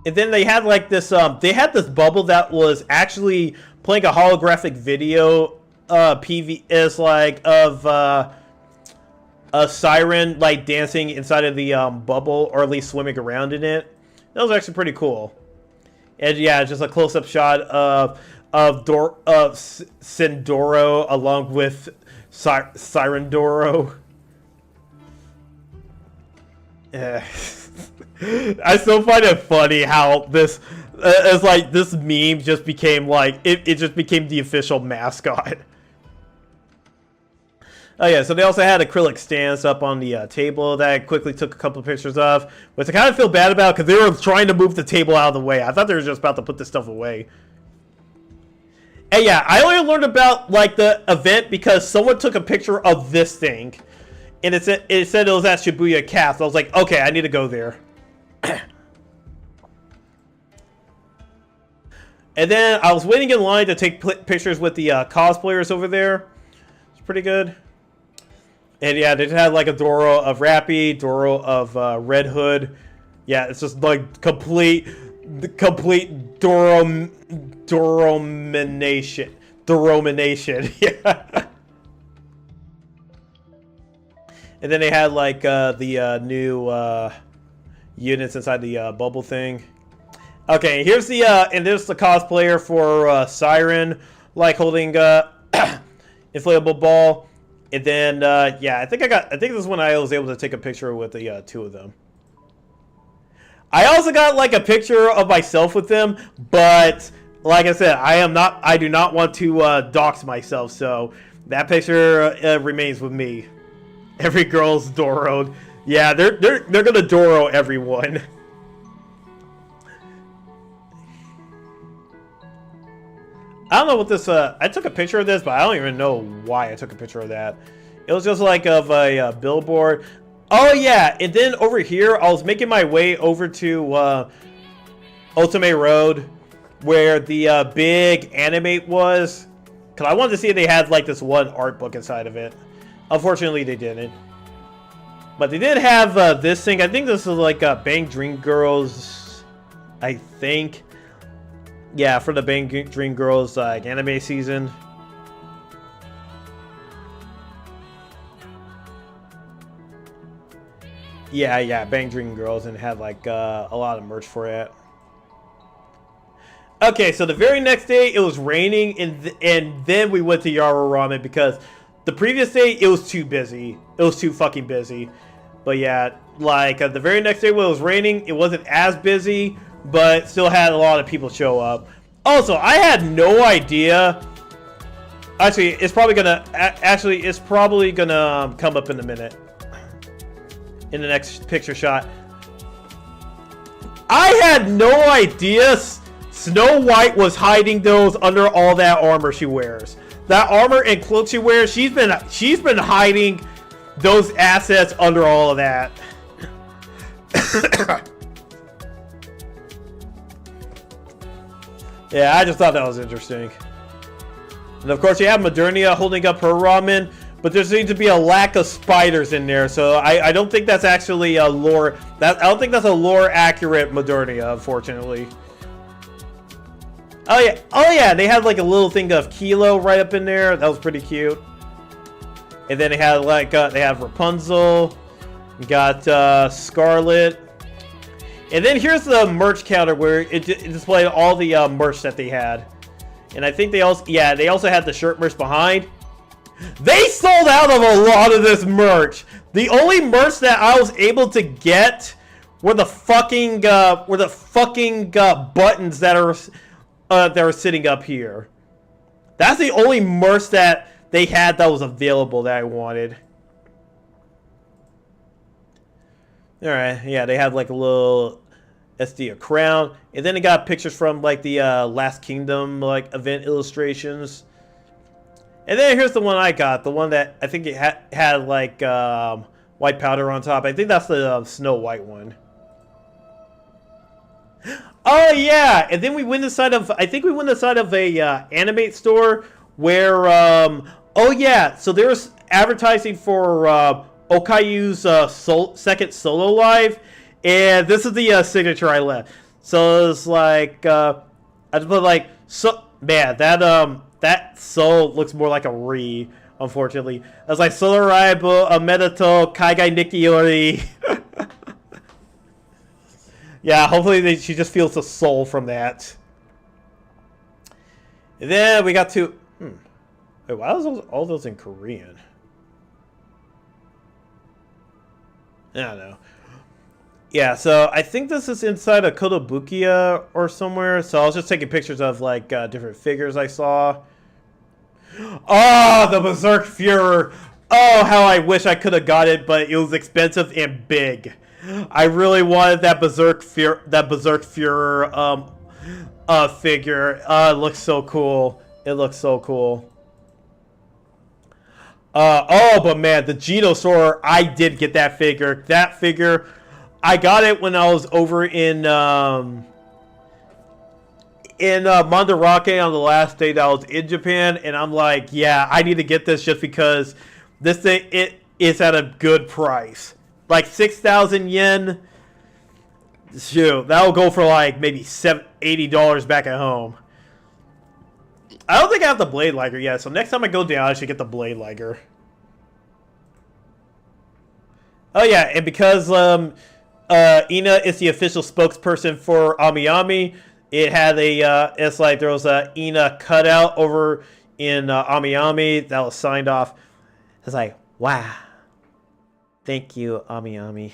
Speaker 2: And then they had like this bubble that was actually playing a holographic video PV is like of a siren like dancing inside of the bubble, or at least swimming around in it. That was actually pretty cool. And yeah, just a close-up shot of Sindoro along with Siren Doro. Yeah. I still find it funny how this it's like this meme just became like it just became the official mascot. Oh yeah, so they also had acrylic stands up on the table that I quickly took a couple of pictures of, which I kind of feel bad about because they were trying to move the table out of the way. I thought they were just about to put this stuff away. And yeah, I only learned about like the event because someone took a picture of this thing, and it said it was at Shibuya Cast. I was like, okay, I need to go there. And then I was waiting in line to take pictures with the cosplayers over there. It's pretty good. And yeah, they had like a Doro of Rappy, Doro of Red Hood. Yeah, it's just like complete Doromination. Yeah. And then they had like the new units inside the bubble thing. Okay, here's the and there's the cosplayer for Siren, like holding inflatable ball. And then yeah, I think this is when I was able to take a picture with the two of them. I also got like a picture of myself with them, but like I said, I do not want to dox myself, so that picture remains with me. Every girl's Doroed. Yeah, they're gonna Doro everyone. I don't know what this, I took a picture of this, but I don't even know why I took a picture of that. It was just like of a billboard. Oh yeah, and then over here, I was making my way over to Otome Road, where the big Animate was. Because I wanted to see if they had like this one art book inside of it. Unfortunately, they didn't. But they did have this thing. I think this is like Bang Dream Girls, I think. Yeah, for the Bang Dream Girls anime season. Yeah, Bang Dream Girls, and had like a lot of merch for it. Okay, so the very next day it was raining, and then we went to Yaro Ramen because the previous day it was too busy. It was too fucking busy. But yeah, like the very next day when it was raining, it wasn't as busy, but still had a lot of people show up. Also, I had no idea. Actually, it's probably gonna come up in a minute. In the next picture shot. I had no idea Snow White was hiding those under all that armor she wears. That armor and cloak she wears, she's been hiding those assets under all of that. Yeah, I just thought that was interesting. And of course, you have Modernia holding up her ramen, but there seems to be a lack of spiders in there, so I don't think that's actually a lore. I don't think that's a lore accurate Modernia, unfortunately. Oh yeah, they had like a little thing of Kilo right up in there. That was pretty cute. And then they had like they have Rapunzel, got Scarlet, And then here's the merch counter where it displayed all the merch that they had. And I think they also had the shirt merch behind. They sold out of a lot of this merch. The only merch that I was able to get were the fucking buttons that are sitting up here. That's the only merch that they had that was available that I wanted. All right, yeah, they had like a little SD, a crown, and then they got pictures from like the Last Kingdom like event illustrations. And then here's the one I got, the one that I think it had like white powder on top. I think that's the Snow White one. Oh yeah, and then we went inside of, I think we went inside of a Animate store where, oh yeah, so there's advertising for Okayu's second solo live, and this is the signature I left. So it's like, I just put like, so man, that soul looks more like a re, unfortunately. I was like, Solorai bo Medato Kaigai Nikiori. Yeah, hopefully she just feels the soul from that. And then we got to... Wait, why are all those in Korean? I don't know. Yeah, so I think this is inside a Kotobukiya or somewhere. So I was just taking pictures of like different figures I saw. Oh, the Berserk Führer. Oh, how I wish I could have got it, but it was expensive and big. I really wanted that Berserk Führer figure. It looks so cool. It looks so cool. Oh, but man, the Genosaur, I did get that figure. That figure, I got it when I was over in Mandarake on the last day that I was in Japan, and I'm like, yeah, I need to get this just because this thing, it is at a good price. Like 6,000 yen. Shoot, that'll go for like maybe $80 back at home. I don't think I have the Blade Liger yet, so next time I go down, I should get the Blade Liger. Oh yeah, and because Ina is the official spokesperson for Ami, it had a it's like there was a Ina cutout over in Ami that was signed off. It's like, wow. Thank you, Ami.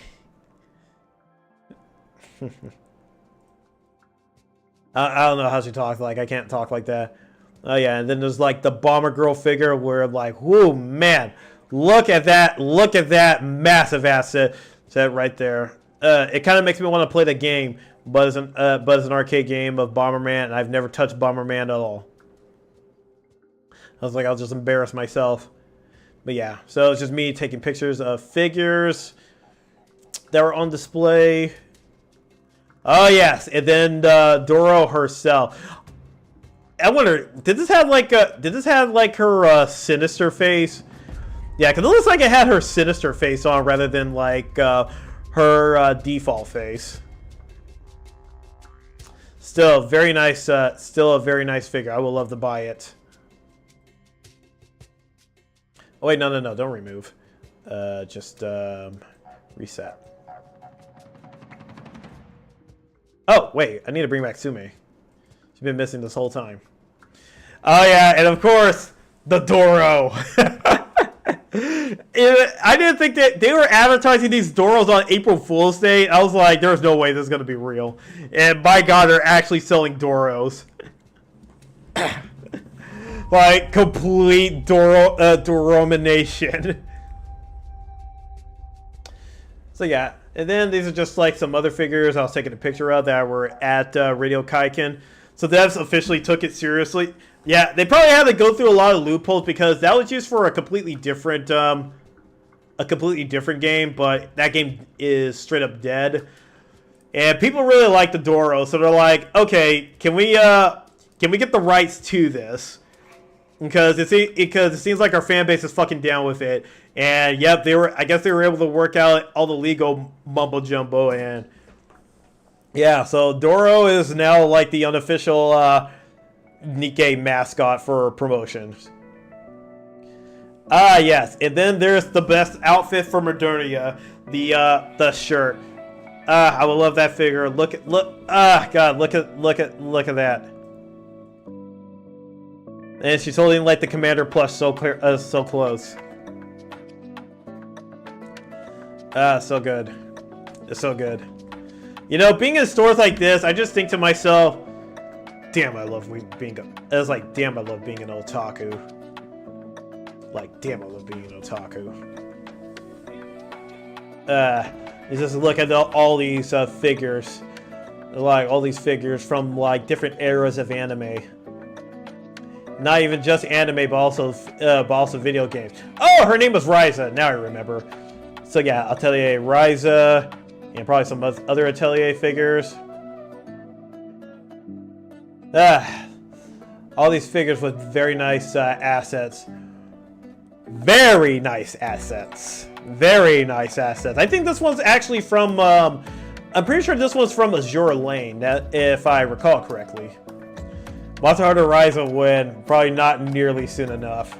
Speaker 2: I don't know how she talks. Like, I can't talk like that. Oh yeah, and then there's like the Bomber Girl figure where I'm like, whoo, man, look at that massive asset set right there. It kind of makes me want to play the game, but it's an arcade game of Bomberman, and I've never touched Bomberman at all. I was like, I'll just embarrass myself. But yeah, so it's just me taking pictures of figures that were on display. Oh yes, and then Doro herself. I wonder, did this have like her sinister face? Yeah, because it looks like it had her sinister face on rather than like her default face. Still very nice. Still a very nice figure. I would love to buy it. Oh wait, no, don't remove. Just reset. Oh wait, I need to bring back Sume. She's been missing this whole time. Oh yeah, and of course the Doro. I didn't think that they were advertising these Doros on April Fool's Day. I was like, there's no way this is gonna be real. And by God, they're actually selling Doros. Like, complete Doromination. So yeah, and then these are just like some other figures I was taking a picture of that were at Radio Kaiken. So devs officially took it seriously. Yeah, they probably had to go through a lot of loopholes because that was used for a completely different game, but that game is straight up dead. And people really like the Doro, so they're like, okay, can we get the rights to this? Because it seems like our fan base is fucking down with it. And yep, I guess they were able to work out all the legal mumbo jumbo, and yeah, so Doro is now like the unofficial Nikkei mascot for promotions. Ah yes, and then there's the best outfit for Modernia, the shirt. I would love that figure. God, look at that. And she's holding like the Commander plush so clear, so close. So good. It's so good. You know, being in stores like this, I just think to myself, damn, I love being. It's like, damn, I love being an otaku. Like, damn, I love being an otaku. You just look at all these figures, like all these figures from like different eras of anime. Not even just anime, but also video games. Oh, her name was Ryuuta. Now I remember. So yeah, Atelier Ryuuta, and probably some other Atelier figures. All these figures with very nice assets. Very nice assets. Very nice assets. I think this one's actually from, I'm pretty sure this one's from Azure Lane, if I recall correctly. Monster Hunter Rise will win, probably not nearly soon enough.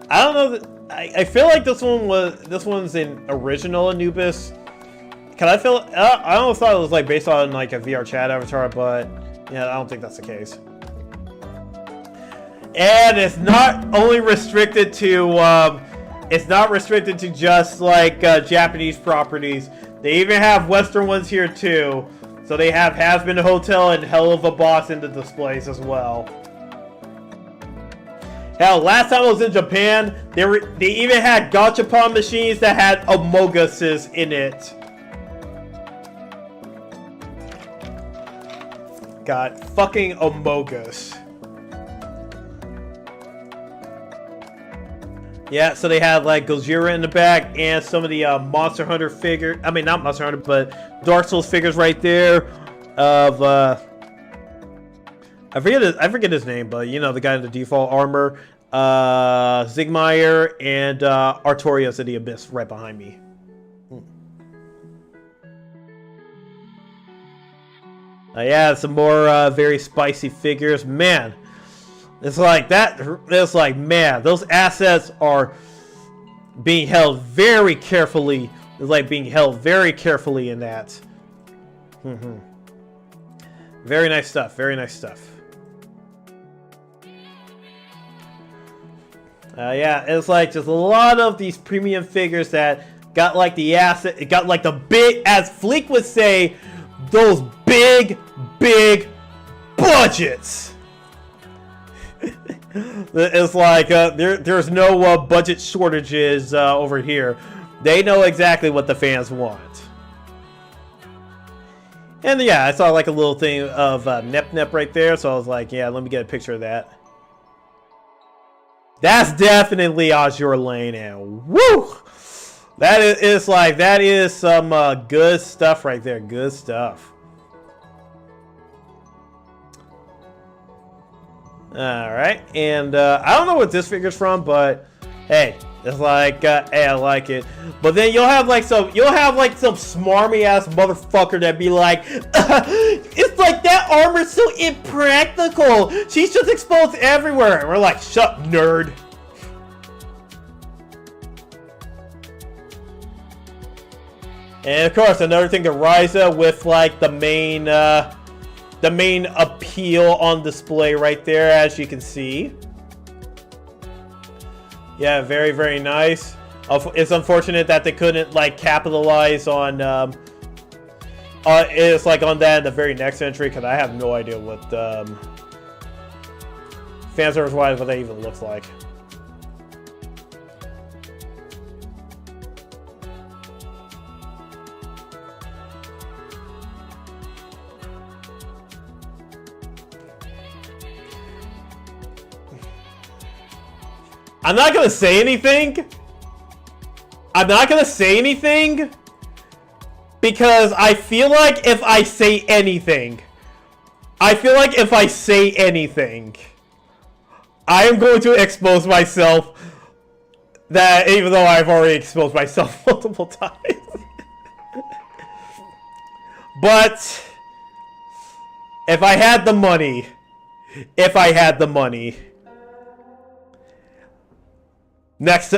Speaker 2: I don't know, I feel like this one's an original Anubis. I almost thought it was like based on like a VR chat avatar, but yeah, I don't think that's the case. And it's not only restricted to, it's not restricted to just like Japanese properties. They even have Western ones here too. So they have Has-Been Hotel and Hell of a Boss in the displays as well. Hell, last time I was in Japan, they even had gachapon machines that had Amoguses in it. God, fucking Amogus. Yeah, so they had like Gojira in the back and some of the Monster Hunter figures. I mean, not Monster Hunter, but Dark Souls figures right there. Of I forget his name, but you know the guy in the default armor, Zigmeyer and Artorias of the Abyss right behind me. Yeah, some more very spicy figures, man. It's like that. It's like, man, those assets are being held very carefully. It's like being held very carefully in that. Very nice stuff. Very nice stuff. Yeah, it's like just a lot of these premium figures that got like the asset. It got like the big, as Fleek would say, those big budgets. It's like there's no budget shortages over here. They know exactly what the fans want. And yeah, I saw like a little thing of Nep right there, so I was like, yeah, let me get a picture of that. That's definitely Azure Lane, and woo! That is some good stuff right there. Good stuff. Alright, and I don't know what this figure's from, but hey, it's like, hey, I like it. But then you'll have like some smarmy ass motherfucker that be like, it's like that armor's so impractical. She's just exposed everywhere. And we're like, shut up, nerd. And of course, another thing to Ryuuta with like the main appeal on display right there, as you can see. Yeah, very, very nice. It's unfortunate that they couldn't like capitalize on it's like on that in the very next entry, because I have no idea what fan service wise what that even looks like. I'm not gonna say anything. I'm not gonna say anything because I feel like if I say anything, I am going to expose myself. That even though I've already exposed myself multiple times. But if I had the money, next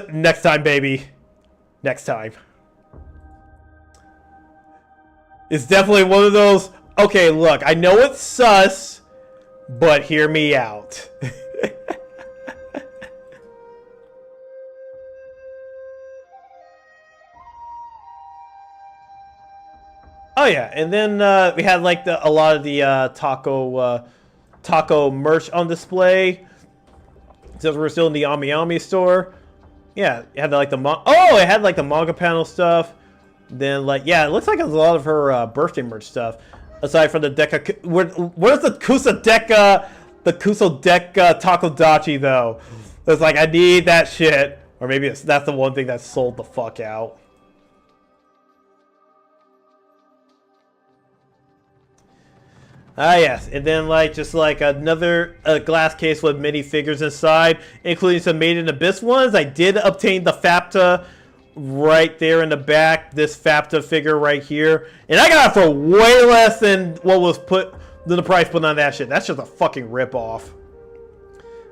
Speaker 2: time, baby. Next time. It's definitely one of those, okay, look, I know it's sus, but hear me out. Oh yeah, and then we had like a lot of the taco merch on display. Since we're still in the Ami Ami store. Yeah, it had like it had like the manga panel stuff. Then like, yeah, it looks like it's a lot of her birthday merch stuff. Aside from the Deca, where's the Kusodeka Takodachi though? It's like, I need that shit. Or maybe that's the one thing that sold the fuck out. Ah, yes, and then like just like another glass case with mini figures inside, including some Made in Abyss ones. I did obtain the FAPTA right there in the back, this FAPTA figure right here, and I got it for way less than what was than the price put on that shit. That's just a fucking ripoff.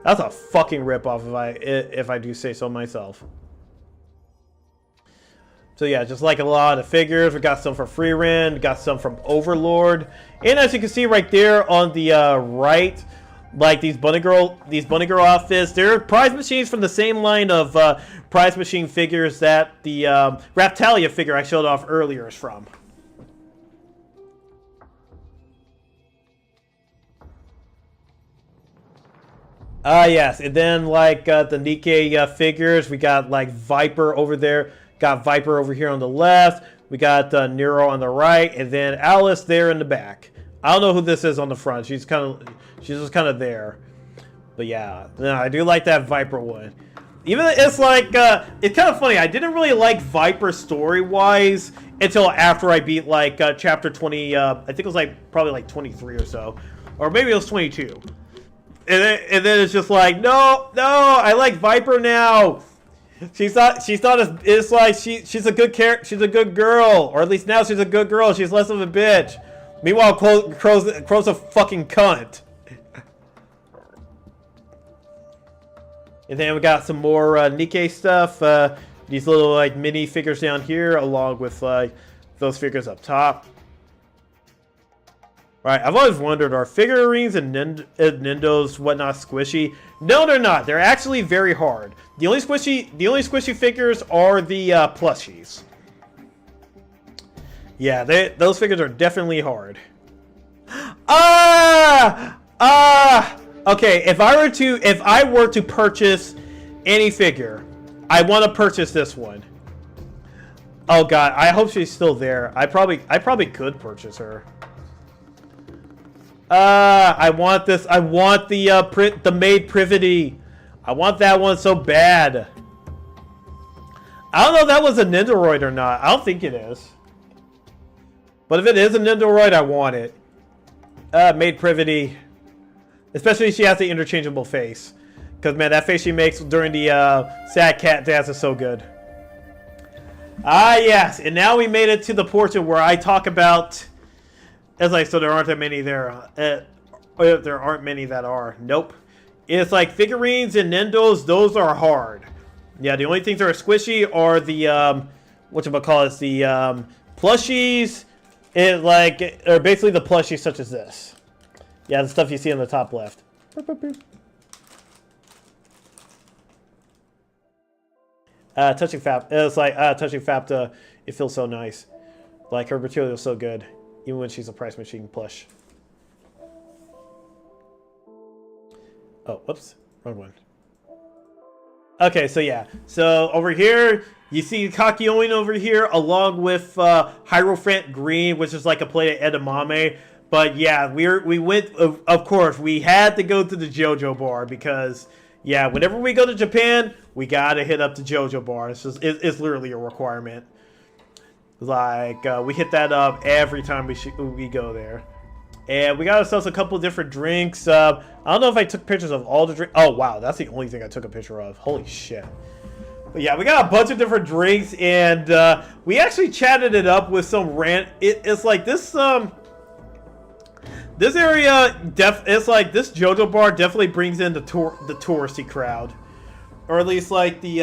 Speaker 2: That's a fucking ripoff if I do say so myself. So yeah, just like a lot of figures, we got some from Free Rent, got some from Overlord, and as you can see right there on the right, like these Bunny Girl outfits, they're prize machines from the same line of prize machine figures that the Raptalia figure I showed off earlier is from. Yes, and then like the Nikkei figures, we got like Viper over there. Got Viper over here on the left. We got Nero on the right, and then Alice there in the back. I don't know who this is on the front. She's just kind of there. But yeah, no, I do like that Viper one. Even it's like it's kind of funny. I didn't really like Viper story wise until after I beat like chapter 20. I think it was like probably like 23 or so, or maybe it was 22. And then it's just like no, I like Viper now. She's not as, it's like she's a good character, she's a good girl, or at least now she's a good girl. She's less of a bitch. Meanwhile, Crow's a fucking cunt. And then we got some more Nikkei stuff. These little like mini figures down here, along with like those figures up top. Right, I've always wondered, are figurines and Nintendo's whatnot squishy? No, they're not. They're actually very hard. The only squishy figures are the plushies. Yeah, those figures are definitely hard. Okay, if I were to purchase any figure, I want to purchase this one. Oh god, I hope she's still there. I probably could purchase her. I want this. I want the Maid Privity. I want that one so bad. I don't know if that was a Nindoroid or not. I don't think it is. But if it is a Nindoroid, I want it. Maid Privity. Especially if she has the interchangeable face. Because, man, that face she makes during the sad cat dance is so good. Ah, yes. And now we made it to the portion where I talk about... It's like, so there aren't that many there. There aren't many that are. Nope. It's like figurines and Nindos, those are hard. Yeah, the only things that are squishy are the, whatchamacallit, the plushies. Or basically the plushies such as this. Yeah, the stuff you see on the top left. Touching Fap. It's like, touching Fapta, it feels so nice. Like, her material is so good. Even when she's a price machine plush. Oh, whoops. Wrong one. Okay, so yeah. So over here, you see Kakyoin over here, along with Hierophant Green, which is like a plate of edamame. But yeah, we went, of course, we had to go to the JoJo bar because, yeah, whenever we go to Japan, we gotta hit up the JoJo bar. It's literally a requirement. Like, we hit that up every time we go there. And we got ourselves a couple different drinks. I don't know if I took pictures of all the drinks. Oh, wow. That's the only thing I took a picture of. Holy shit. But yeah, we got a bunch of different drinks. And we actually chatted it up with some it's like this... this area... It's like this JoJo bar definitely brings in the touristy crowd. Or at least like the...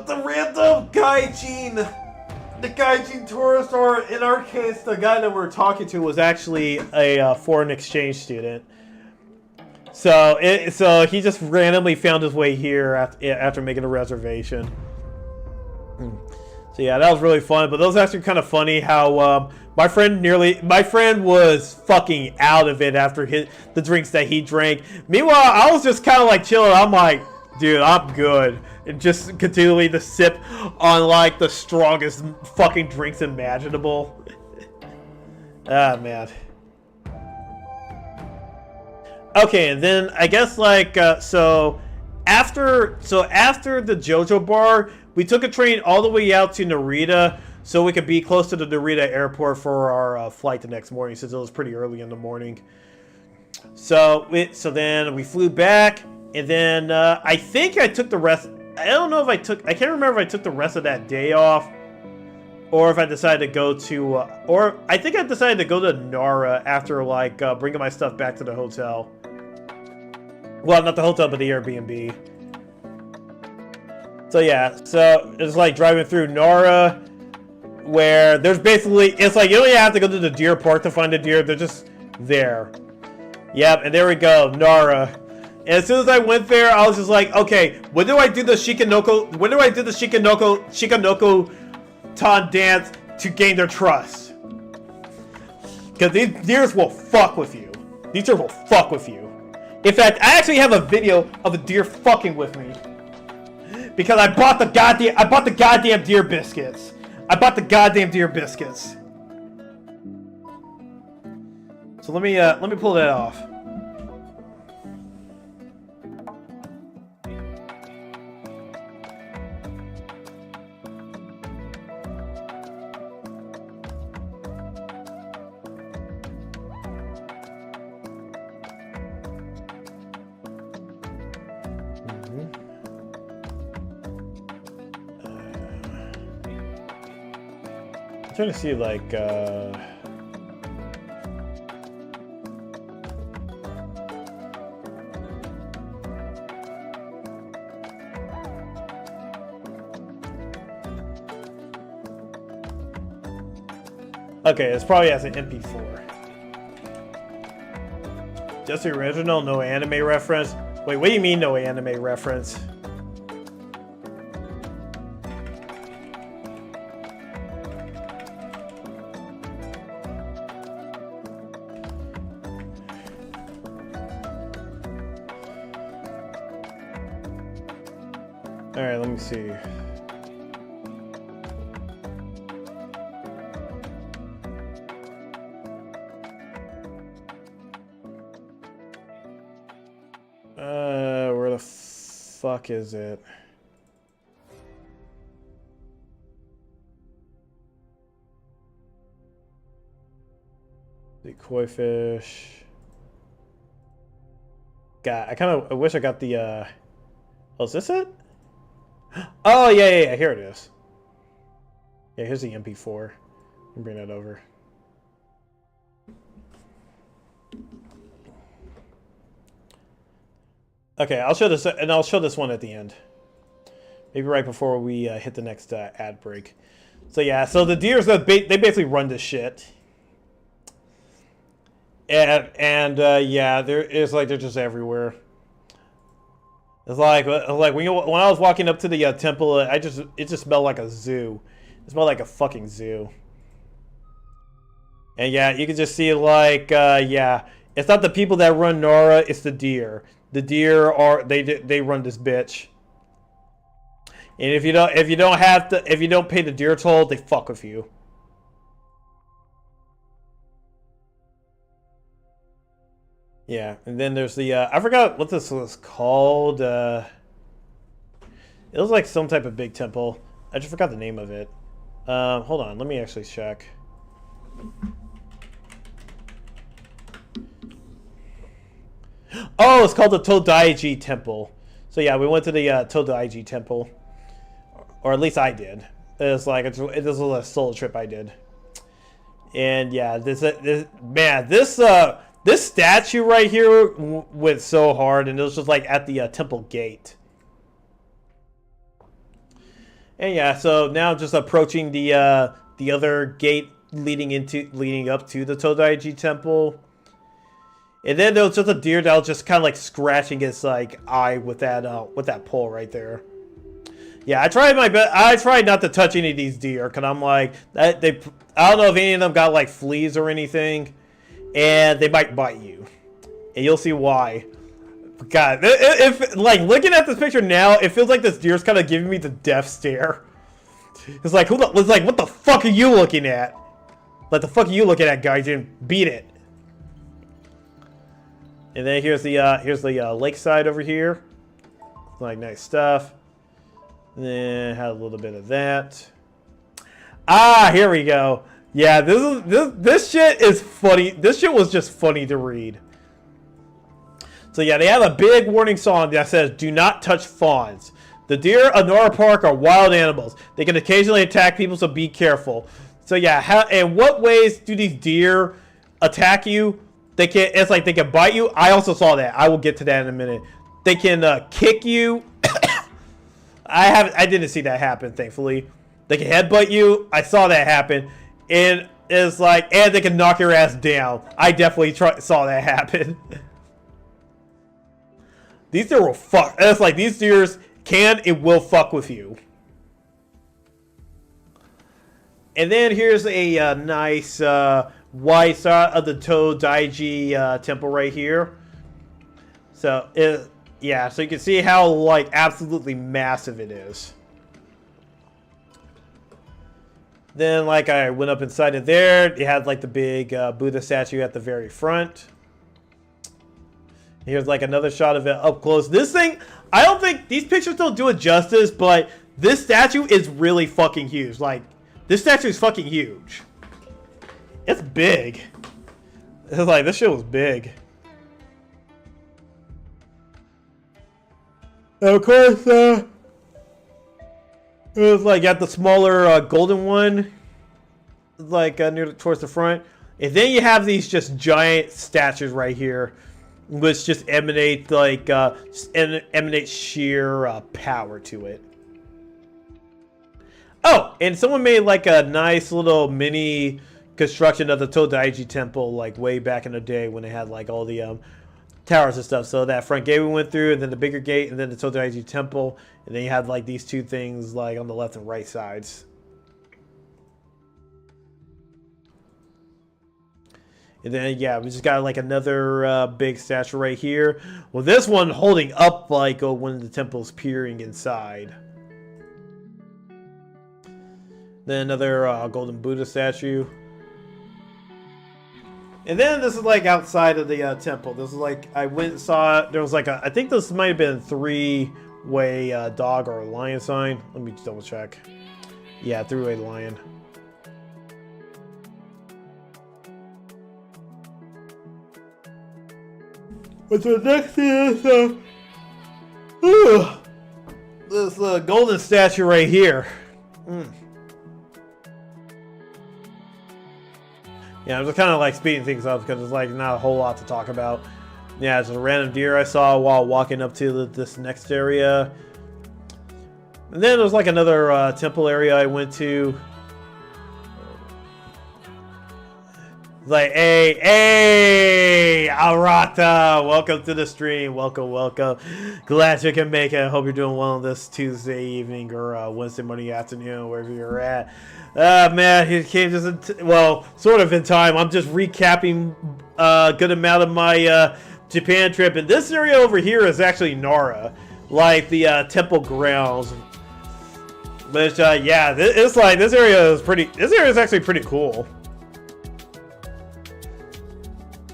Speaker 2: The random gaijin, the gaijin tourist, or in our case, the guy that we're talking to was actually a foreign exchange student. So he just randomly found his way here after making a reservation. So yeah, that was really fun. But that was actually kind of funny how my friend was fucking out of it after the drinks that he drank. Meanwhile, I was just kind of like chilling. I'm like, dude, I'm good. And just continually to sip on like the strongest fucking drinks imaginable. Ah, man. Okay, and then I guess like so after the JoJo bar, we took a train all the way out to Narita so we could be close to the Narita airport for our flight the next morning, since it was pretty early in the morning. So then we flew back, and then I think I took the rest. I don't know if I can't remember if I took the rest of that day off, or if I decided to go to, or I think I decided to go to Nara after like bringing my stuff back to the hotel. Well, not the hotel, but the Airbnb. So yeah, so it's like driving through Nara, where there's basically, it's like you don't even have to go to the deer park to find a deer, they're just there. Yep, and there we go, Nara. And as soon as I went there, I was just like, okay, when do I do the Shikanoko Tan dance to gain their trust? Because these deers will fuck with you. These deer will fuck with you. In fact, I actually have a video of a deer fucking with me. Because I bought the goddamn deer biscuits. I bought the goddamn deer biscuits. So let me pull that off. I'm trying to see like okay, it's probably as an MP4. Just the original, no anime reference. Wait, what do you mean no anime reference? Alright, let me see. Where the fuck is it? The koi fish. God, I wish I got the oh, is this it? Oh, yeah, here it is. Yeah, here's the MP4. I'll bring that over. Okay, I'll show this, and I'll show this one at the end. Maybe right before we hit the next ad break. So yeah, so the deers, they basically run this shit. And yeah, it's like they're just everywhere. It's like when I was walking up to the temple, it just smelled like a zoo. It smelled like a fucking zoo. And yeah, you can just see like yeah, it's not the people that run Nara, it's the deer. The deer they run this bitch. And if you don't pay the deer toll, they fuck with you. Yeah, and then there's the I forgot what this was called. It was like some type of big temple. I just forgot the name of it. Hold on, let me actually check. Oh, it's called the TAH-DIE-MA Temple. So yeah, we went to the TAH-DIE-MA Temple, or at least I did. This was a solo trip I did, and yeah, this statue right here went so hard, and it was just like at the temple gate. And yeah, so now just approaching the other gate leading up to the TAH-DIE-MA temple. And then there was just a deer that was just kind of like scratching its like eye with that pole right there. Yeah, I tried my best. I tried not to touch any of these deer because I'm like I don't know if any of them got like fleas or anything, and they might bite you, and you'll see why. God, if like looking at this picture now, it feels like this deer's kind of giving me the death stare. It's like what the fuck are you looking at? Like the fuck are you looking at, Gaijin? Beat it. And then here's the lakeside over here. Like nice stuff. And then had a little bit of that. Ah, here we go. Yeah, this shit is funny. This shit was just funny to read. So yeah, they have a big warning sign that says, "Do not touch fawns. The deer of Nora Park are wild animals. They can occasionally attack people, so be careful." So yeah, in what ways do these deer attack you? They can. It's like they can bite you. I also saw that. I will get to that in a minute. They can kick you. I didn't see that happen, thankfully. They can headbutt you. I saw that happen. And it's like, and they can knock your ass down. I definitely saw that happen. These deer will fuck. It's like these deers it will fuck with you. And then here's a nice wide shot of the TAH-DIE-MA temple right here. So yeah, so you can see how like absolutely massive it is. Then like I went up inside of there, it had like the big Buddha statue at the very front. Here's like another shot of it up close. This thing, I don't think these pictures don't do it justice, but this statue is really fucking huge. Like this statue is fucking huge. It's big. It's like this shit was big. And of course, it was like at the smaller golden one, like near towards the front, and then you have these just giant statues right here, which just emanate like emanate sheer power to it. Oh, and someone made like a nice little mini construction of the TAH-DIE-MA temple, like way back in the day when they had like all the towers and stuff. So that front gate we went through, and then the bigger gate, and then the TAH-DIE-MA temple, and then you had like these two things like on the left and right sides. And then yeah, we just got like another big statue right here. Well, this one holding up like when the temple's peering inside. Then another golden Buddha statue. And then this is like outside of the temple. This is like, I went and saw, there was like I think this might have been a three-way dog or lion sign. Let me double check. Yeah, three-way lion. But the next thing is this golden statue right here. Yeah, I'm just kind of like speeding things up because there's like not a whole lot to talk about. Yeah, it's a random deer I saw while walking up to this next area. And then there's like another temple area I went to. Like, hey, Arata, welcome to the stream. Welcome. Glad you can make it. I hope you're doing well on this Tuesday evening or Wednesday morning afternoon, wherever you're at. Man, he came just sort of in time. I'm just recapping a good amount of my Japan trip, and this area over here is actually Nara, like the temple grounds. But yeah, it's like this area is pretty. This area is actually pretty cool.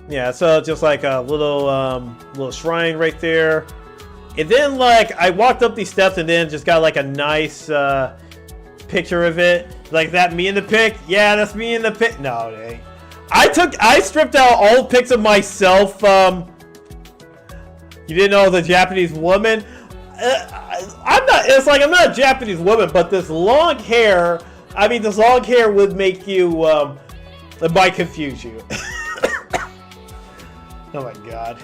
Speaker 2: Yeah, so just like a little shrine right there, and then like I walked up these steps and then just got like a nice picture of it. Like that me in the pic? Yeah, that's me in the pic. No, it ain't. I stripped out all pics of myself. You didn't know the Japanese woman? I'm not. It's like I'm not a Japanese woman, but this long hair. I mean, this long hair would make you. It might confuse you. Oh my god.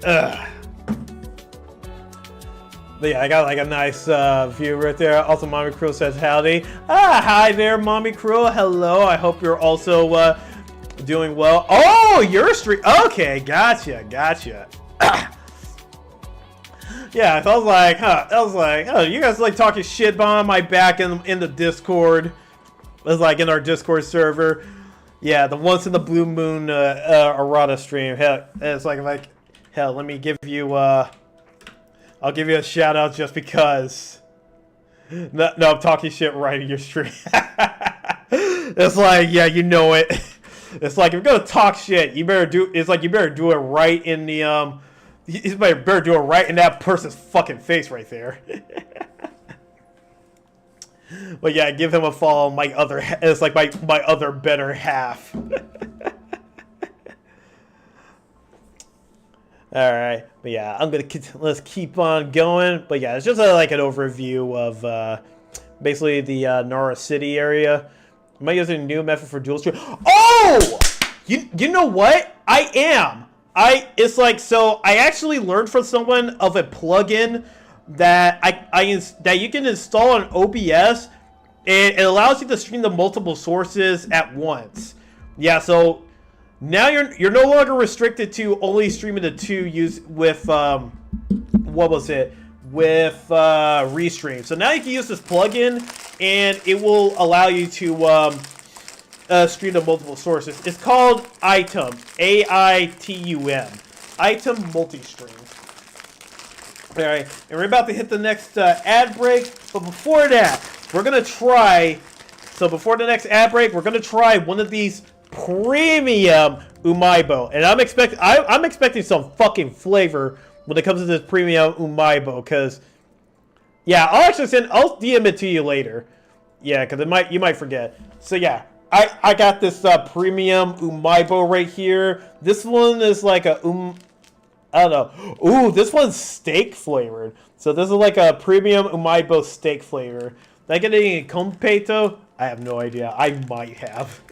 Speaker 2: Ugh. But yeah, I got like a nice view right there. Also, Mommy Cruel says howdy. Hi there, Mommy Cruel. Hello. I hope you're also doing well. Oh, you're a stream. Okay, gotcha. Yeah, I was like, oh, you guys like talking shit behind my back in the Discord. It was like in our Discord server. Yeah, the Once in the Blue Moon errata stream. Hell, it's like, hell, let me give you, I'll give you a shout out just because. No, I'm talking shit right in your stream. It's like, yeah, you know it. It's like, if you're gonna talk shit, you better do it right in the, you better do it right in that person's fucking face right there. But yeah, give him a follow. It's like my other better half. All right, but yeah, let's keep on going. But yeah, it's just like an overview of basically the Nara City area. Am I using a new method for dual stream? Oh, you know what? I am. It's like, so I actually learned from someone of a plugin that that you can install on OBS. And it allows you to stream to multiple sources at once. Yeah, so now you're no longer restricted to only streaming to two with Restream. So now you can use this plugin, and it will allow you to stream to multiple sources. It's called Item, AITUM, Item Multistream. All right, and we're about to hit the next ad break, but before that, we're gonna try. So before the next ad break, we're gonna try one of these premium umaibo, and I'm expecting some fucking flavor when it comes to this premium umaibo, because yeah, I'll DM it to you later. Yeah, because you might forget. So yeah, I got this premium umaibo right here. This one is like a I don't know. Ooh, this one's steak flavored. So this is like a premium umaibo steak flavor. Did I get any completo? I have no idea. I might have.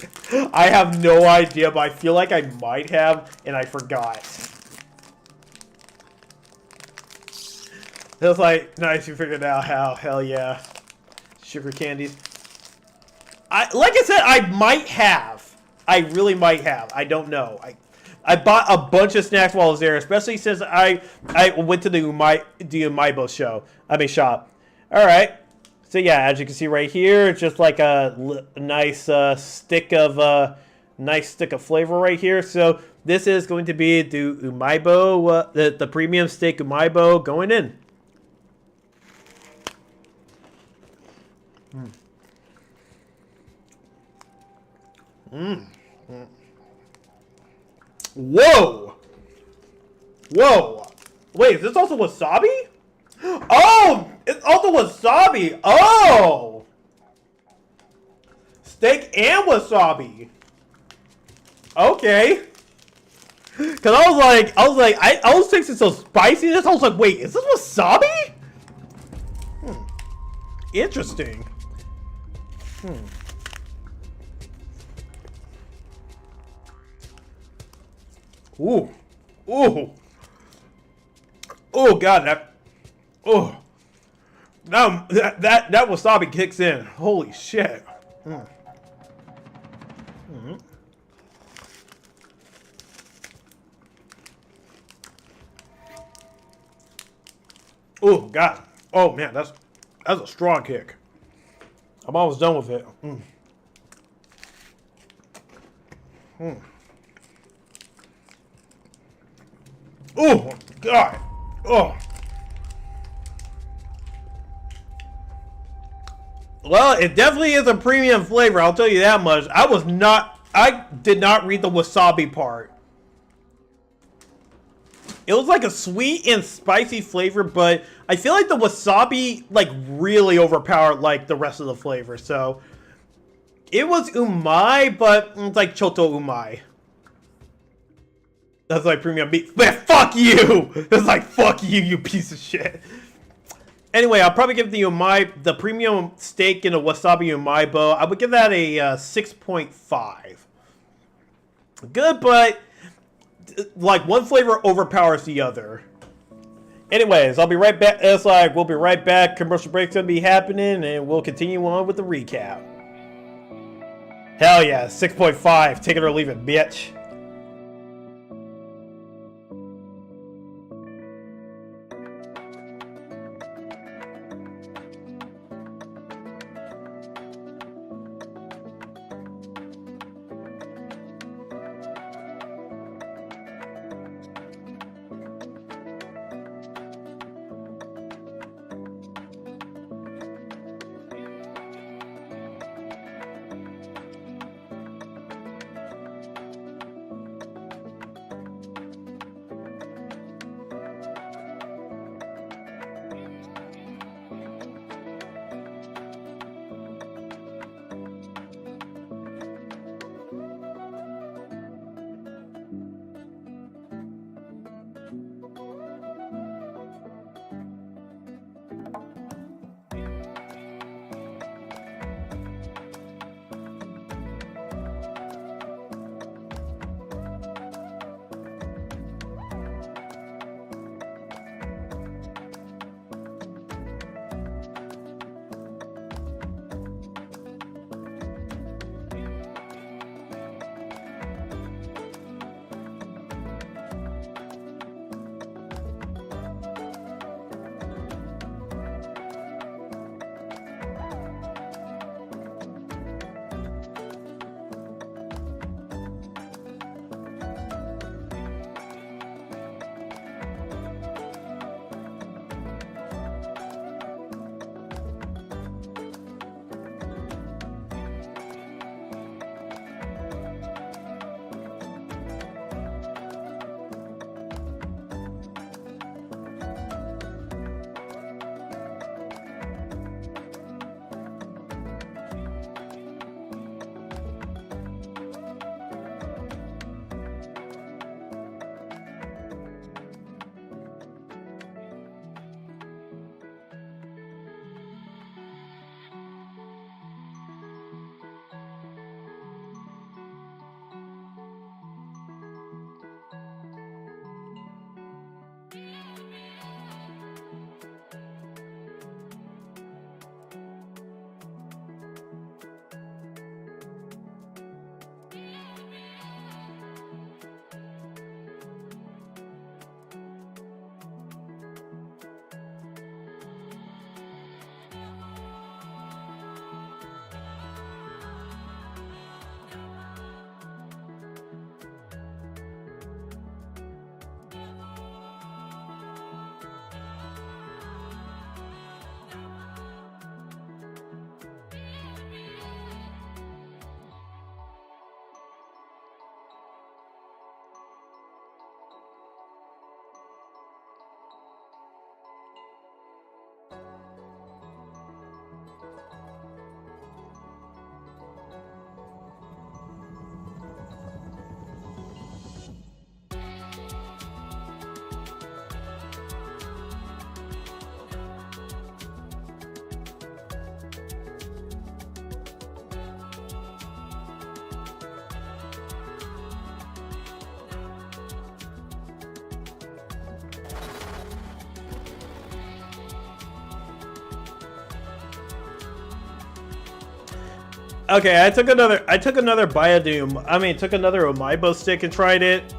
Speaker 2: I have no idea, but I feel like I might have, and I forgot. It was like, nice, you figured out how. Hell yeah. Sugar candies. Like I said, I might have. I really might have. I don't know. I bought a bunch of snacks while I was there, especially since I went to the Umaibo shop. All right. So yeah, as you can see right here, it's just like a nice stick of flavor right here. So this is going to be the Umaibo, the premium steak Umaibo going in. Whoa! Whoa! Wait, is this also wasabi? Oh! It's also wasabi! Oh! Steak and wasabi! Okay. Cause I was tasting so spicy. I was like, wait, is this wasabi? Interesting. Ooh. Ooh. Oh god, now that wasabi kicks in. Holy shit. Oh god. Oh man, that's a strong kick. I'm almost done with it. Oh god. Oh. Well, it definitely is a premium flavor, I'll tell you that much. I did not read the wasabi part. It was like a sweet and spicy flavor, but I feel like the wasabi like really overpowered like the rest of the flavor. So it was umai, but it's like choto umai. That's like premium beef. Man, fuck you! That's like fuck you, you piece of shit. Anyway, I'll probably give the premium steak and a wasabi umaibo. I would give that a 6.5. Good, but like one flavor overpowers the other. Anyways, I'll be right back. It's like we'll be right back. Commercial break's gonna be happening, and we'll continue on with the recap. Hell yeah, 6.5. Take it or leave it, bitch. Okay, I took another Biodoom. I mean, took another Omaibo stick and tried it.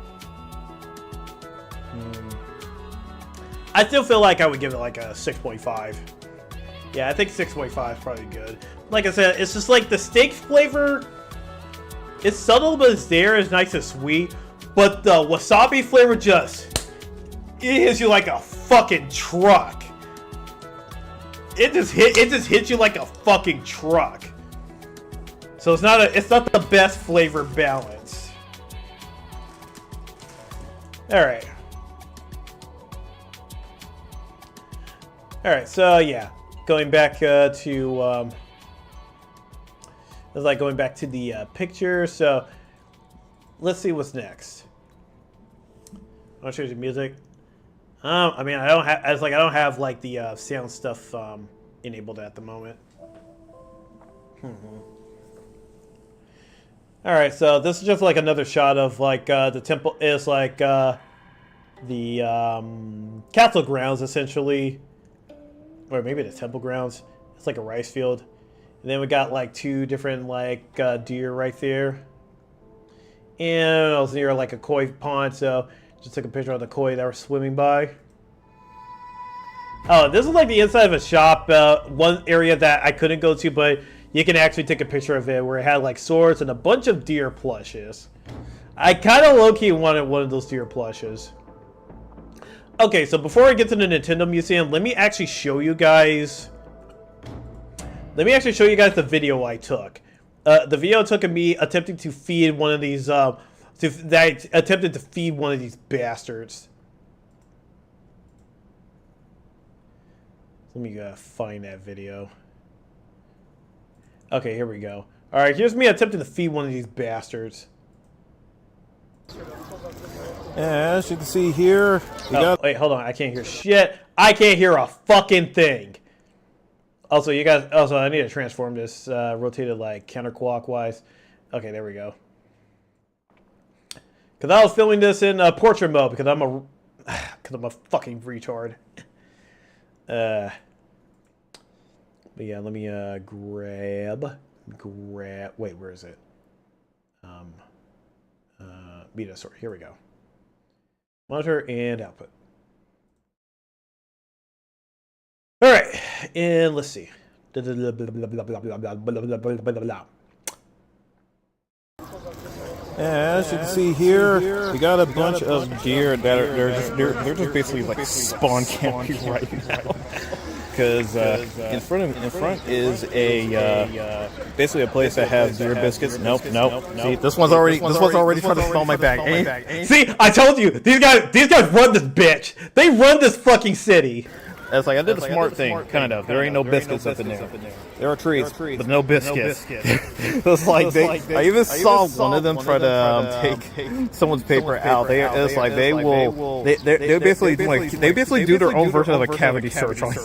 Speaker 2: I still feel like I would give it like a 6.5. Yeah, I think 6.5 is probably good. Like I said, it's just like the steak flavor. It's subtle, but it's there. It's nice and sweet. But the wasabi flavor it hits you like a fucking truck. It just hits you like a fucking truck. So it's not the best flavor balance. Alright. Alright, so yeah. Going back it's like going back to the picture. So let's see what's next. I'll show you the music. I mean, I don't have like the sound stuff enabled at the moment. All right, so this is just like another shot of like the temple is like the castle grounds, essentially. Or maybe the temple grounds. It's like a rice field. And then we got like 2 different like deer right there. And I was near like a koi pond, so just took a picture of the koi that were swimming by. Oh, this is like the inside of a shop. One area that I couldn't go to, but you can actually take a picture of it, where it had like swords and a bunch of deer plushes. I kind of low-key wanted one of those deer plushes. Okay, so before I get to the Nintendo Museum, let me actually show you guys. The video I took. The video I took of me attempting to feed one of these. Attempted to feed one of these bastards. Let me find that video. Okay, here we go. All right, here's me attempting to feed one of these bastards.
Speaker 4: As you can see here,
Speaker 2: wait, hold on. I can't hear shit. I can't hear a fucking thing. Also, you guys. Also, I need to transform this. Rotated like counterclockwise. Okay, there we go. Because I was filming this in portrait mode because I'm a fucking retard. But yeah, let me grab. Wait, where is it? Beta. Sorry, here we go. Monitor and output. All right, and let's see.
Speaker 4: as you can see here, we got a bunch of deer that are they're just basically like spawn camping right now. Because in front is a basically a place that has deer biscuits. Nope. See, this one's already trying to smell my bag.
Speaker 2: See, I told you these guys run this bitch. They run this fucking city.
Speaker 4: It's like I did a smart thing, kind of. There ain't no biscuits up in there. There are trees, but no biscuits. It's like I even saw one of them try to take someone's paper out. It's like they basically do their own version of a cavity search on you.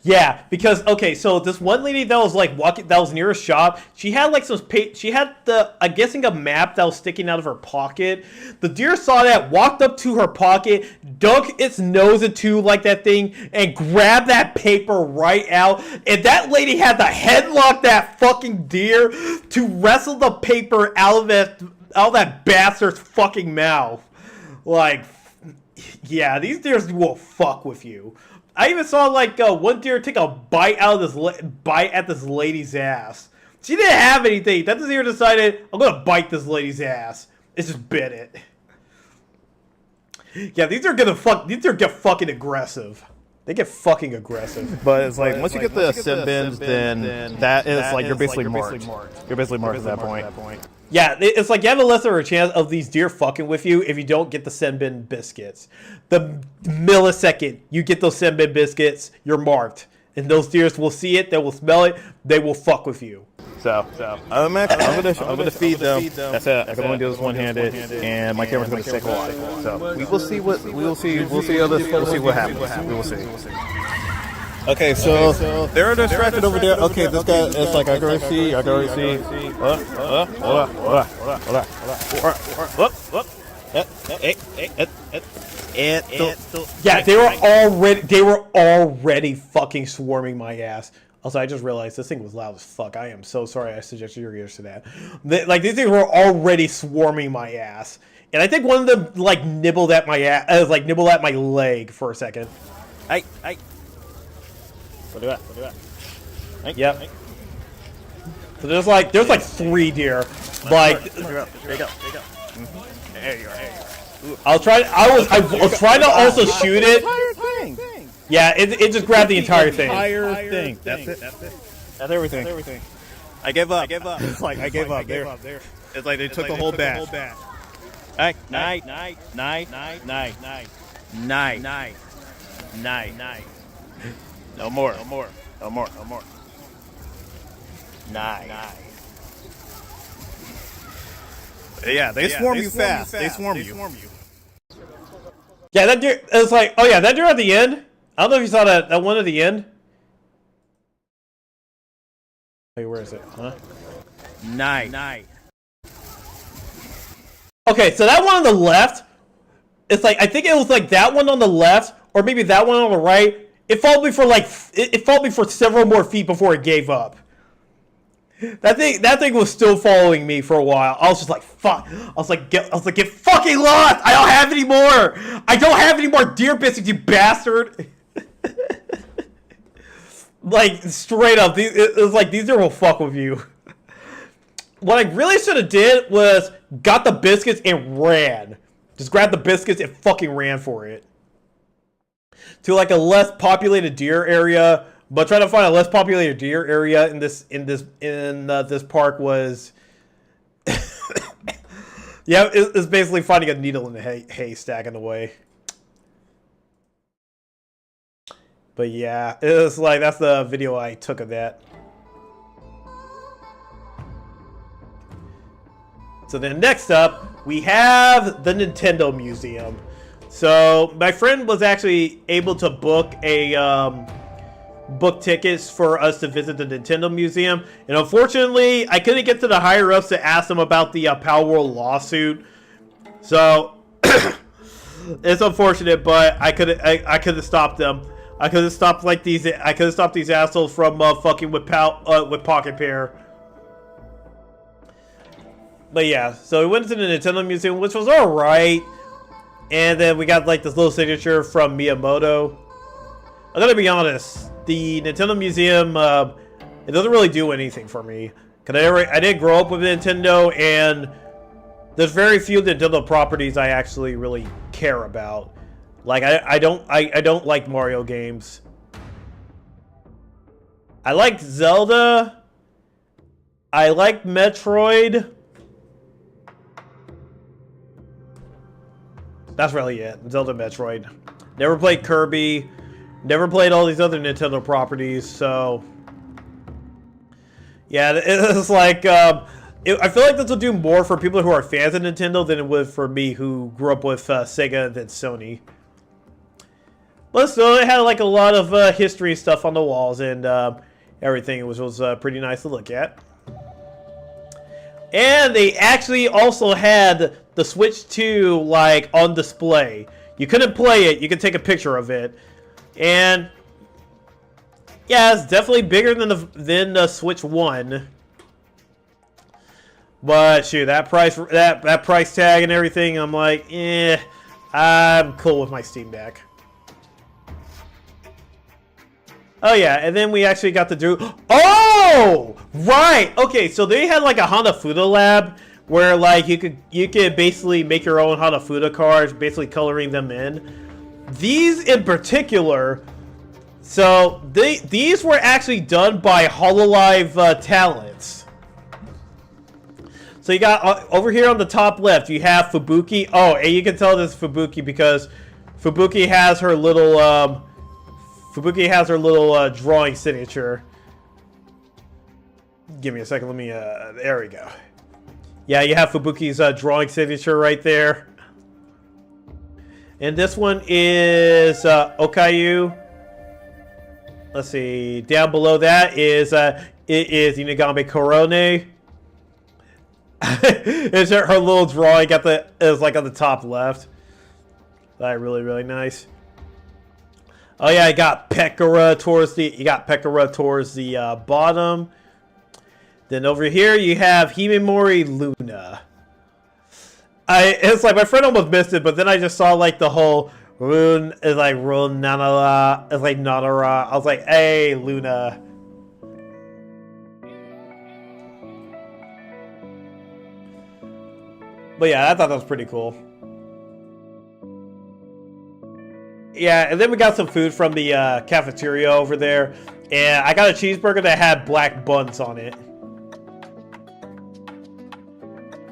Speaker 2: Yeah, because okay, so this one lady that was like walking, that was near a shop, she had like she had I'm guessing a map that was sticking out of her pocket. The deer saw that, walked up to her pocket, dug its nose into like that thing, and grabbed that paper right out. And that lady had to headlock that fucking deer to wrestle the paper out of that bastard's fucking mouth. Like, yeah, these deers will fuck with you. I even saw like one deer take a bite at this lady's ass. She didn't have anything. That deer decided, I'm gonna bite this lady's ass. It just bit it. Yeah, these are get fucking aggressive. They get fucking aggressive.
Speaker 4: But it's like once you get the Simbins, then that is like you're basically marked. You're basically marked at that point.
Speaker 2: Yeah, it's like you have a lesser chance of these deer fucking with you if you don't get the Senbin biscuits. The millisecond you get those Senbin biscuits, you're marked. And those deers will see it, they will smell it, they will fuck with you.
Speaker 4: So I'm gonna feed them. That's it. I can only do this one-handed, and my camera's gonna stick a lot. So we will see what happens. We will see. Okay, so they're distracted over there. Okay, this guy is like I can already see.
Speaker 2: Yeah, they were already fucking swarming my ass. Also, I just realized this thing was loud as fuck. I am so sorry I suggested your ears to that. These things were already swarming my ass. And I think one of them, like, nibbled at my ass, nibbled at my leg for a second.
Speaker 4: Hey. What do that?
Speaker 2: Yep. So there's like 3 deer. Like,
Speaker 4: there you go. There you are.
Speaker 2: I was trying to also shoot it. Yeah, it just grabbed the entire thing.
Speaker 4: That's it. That's everything. I gave up. It's like I gave up there. It's like they took the whole batch. Night. No more. Night. Yeah, they swarm you fast. They swarm you.
Speaker 2: Yeah, that deer. It's like, oh yeah, that deer at the end. I don't know if you saw that one at the end. Wait, where is it? Huh?
Speaker 4: Night.
Speaker 2: Okay, so that one on the left It's like, I think it was like that one on the left, or maybe that one on the right. It followed me for like, it followed me for several more feet before it gave up. That thing was still following me for a while. I was just like, fuck. I was like, get fucking lost! I don't have any more! I don't have any more deer biscuits, you bastard! Like, straight up, it was like, these will fuck with you. What I really should have did was got the biscuits and ran. Just grabbed the biscuits and fucking ran for it. To like a less populated deer area, but trying to find a less populated deer area in this park was, yeah, it's basically finding a needle in the haystack in a way. But yeah, it was like, that's the video I took of that. So then next up, we have the Nintendo Museum. So my friend was actually able to book book tickets for us to visit the Nintendo Museum. And unfortunately, I couldn't get to the higher ups to ask them about the Power World lawsuit. So it's unfortunate, but I could have stopped them. I could have stopped these assholes from fucking with Pocket Pair. But yeah, so we went to the Nintendo Museum, which was alright. And then we got like this little signature from Miyamoto. I'm gonna be honest, the Nintendo Museum, it doesn't really do anything for me. Cause I didn't grow up with Nintendo, and there's very few Nintendo properties I actually really care about. Like I don't like Mario games. I like Zelda. I like Metroid. That's really it. Zelda, Metroid. Never played Kirby. Never played all these other Nintendo properties, so... yeah, it's like... I feel like this will do more for people who are fans of Nintendo than it would for me who grew up with Sega and then Sony. But still, it had like a lot of history stuff on the walls and everything, which was pretty nice to look at. And they actually also had the Switch 2 like on display. You couldn't play it, you could take a picture of it. And yeah, it's definitely bigger than the Switch 1. But shoot, that price tag and everything, I'm like, I'm cool with my Steam Deck. Oh yeah, and then we actually got to do... oh! Right! Okay, so they had like a Hanafuda lab where like you could basically make your own Hanafuda cards, basically coloring them in. These in particular, so these were actually done by HoloLive talents. So you got over here on the top left, you have Fubuki. Oh, and you can tell this is Fubuki because Fubuki has her little drawing signature. Give me a second. Let me. There we go. Yeah, you have Fubuki's drawing signature right there. And this one is Okayu. Let's see. Down below that is it Inagami Korone. It's her little drawing is like on the top left. That really nice. Oh yeah, I got Pekora towards the bottom. Then over here you have Himemori Luna. It's like my friend almost missed it, but then I just saw like the whole rune is like rune Nanara. It's like Nanara. I was like, hey, Luna. But yeah, I thought that was pretty cool. Yeah, and then we got some food from the cafeteria over there. And I got a cheeseburger that had black buns on it.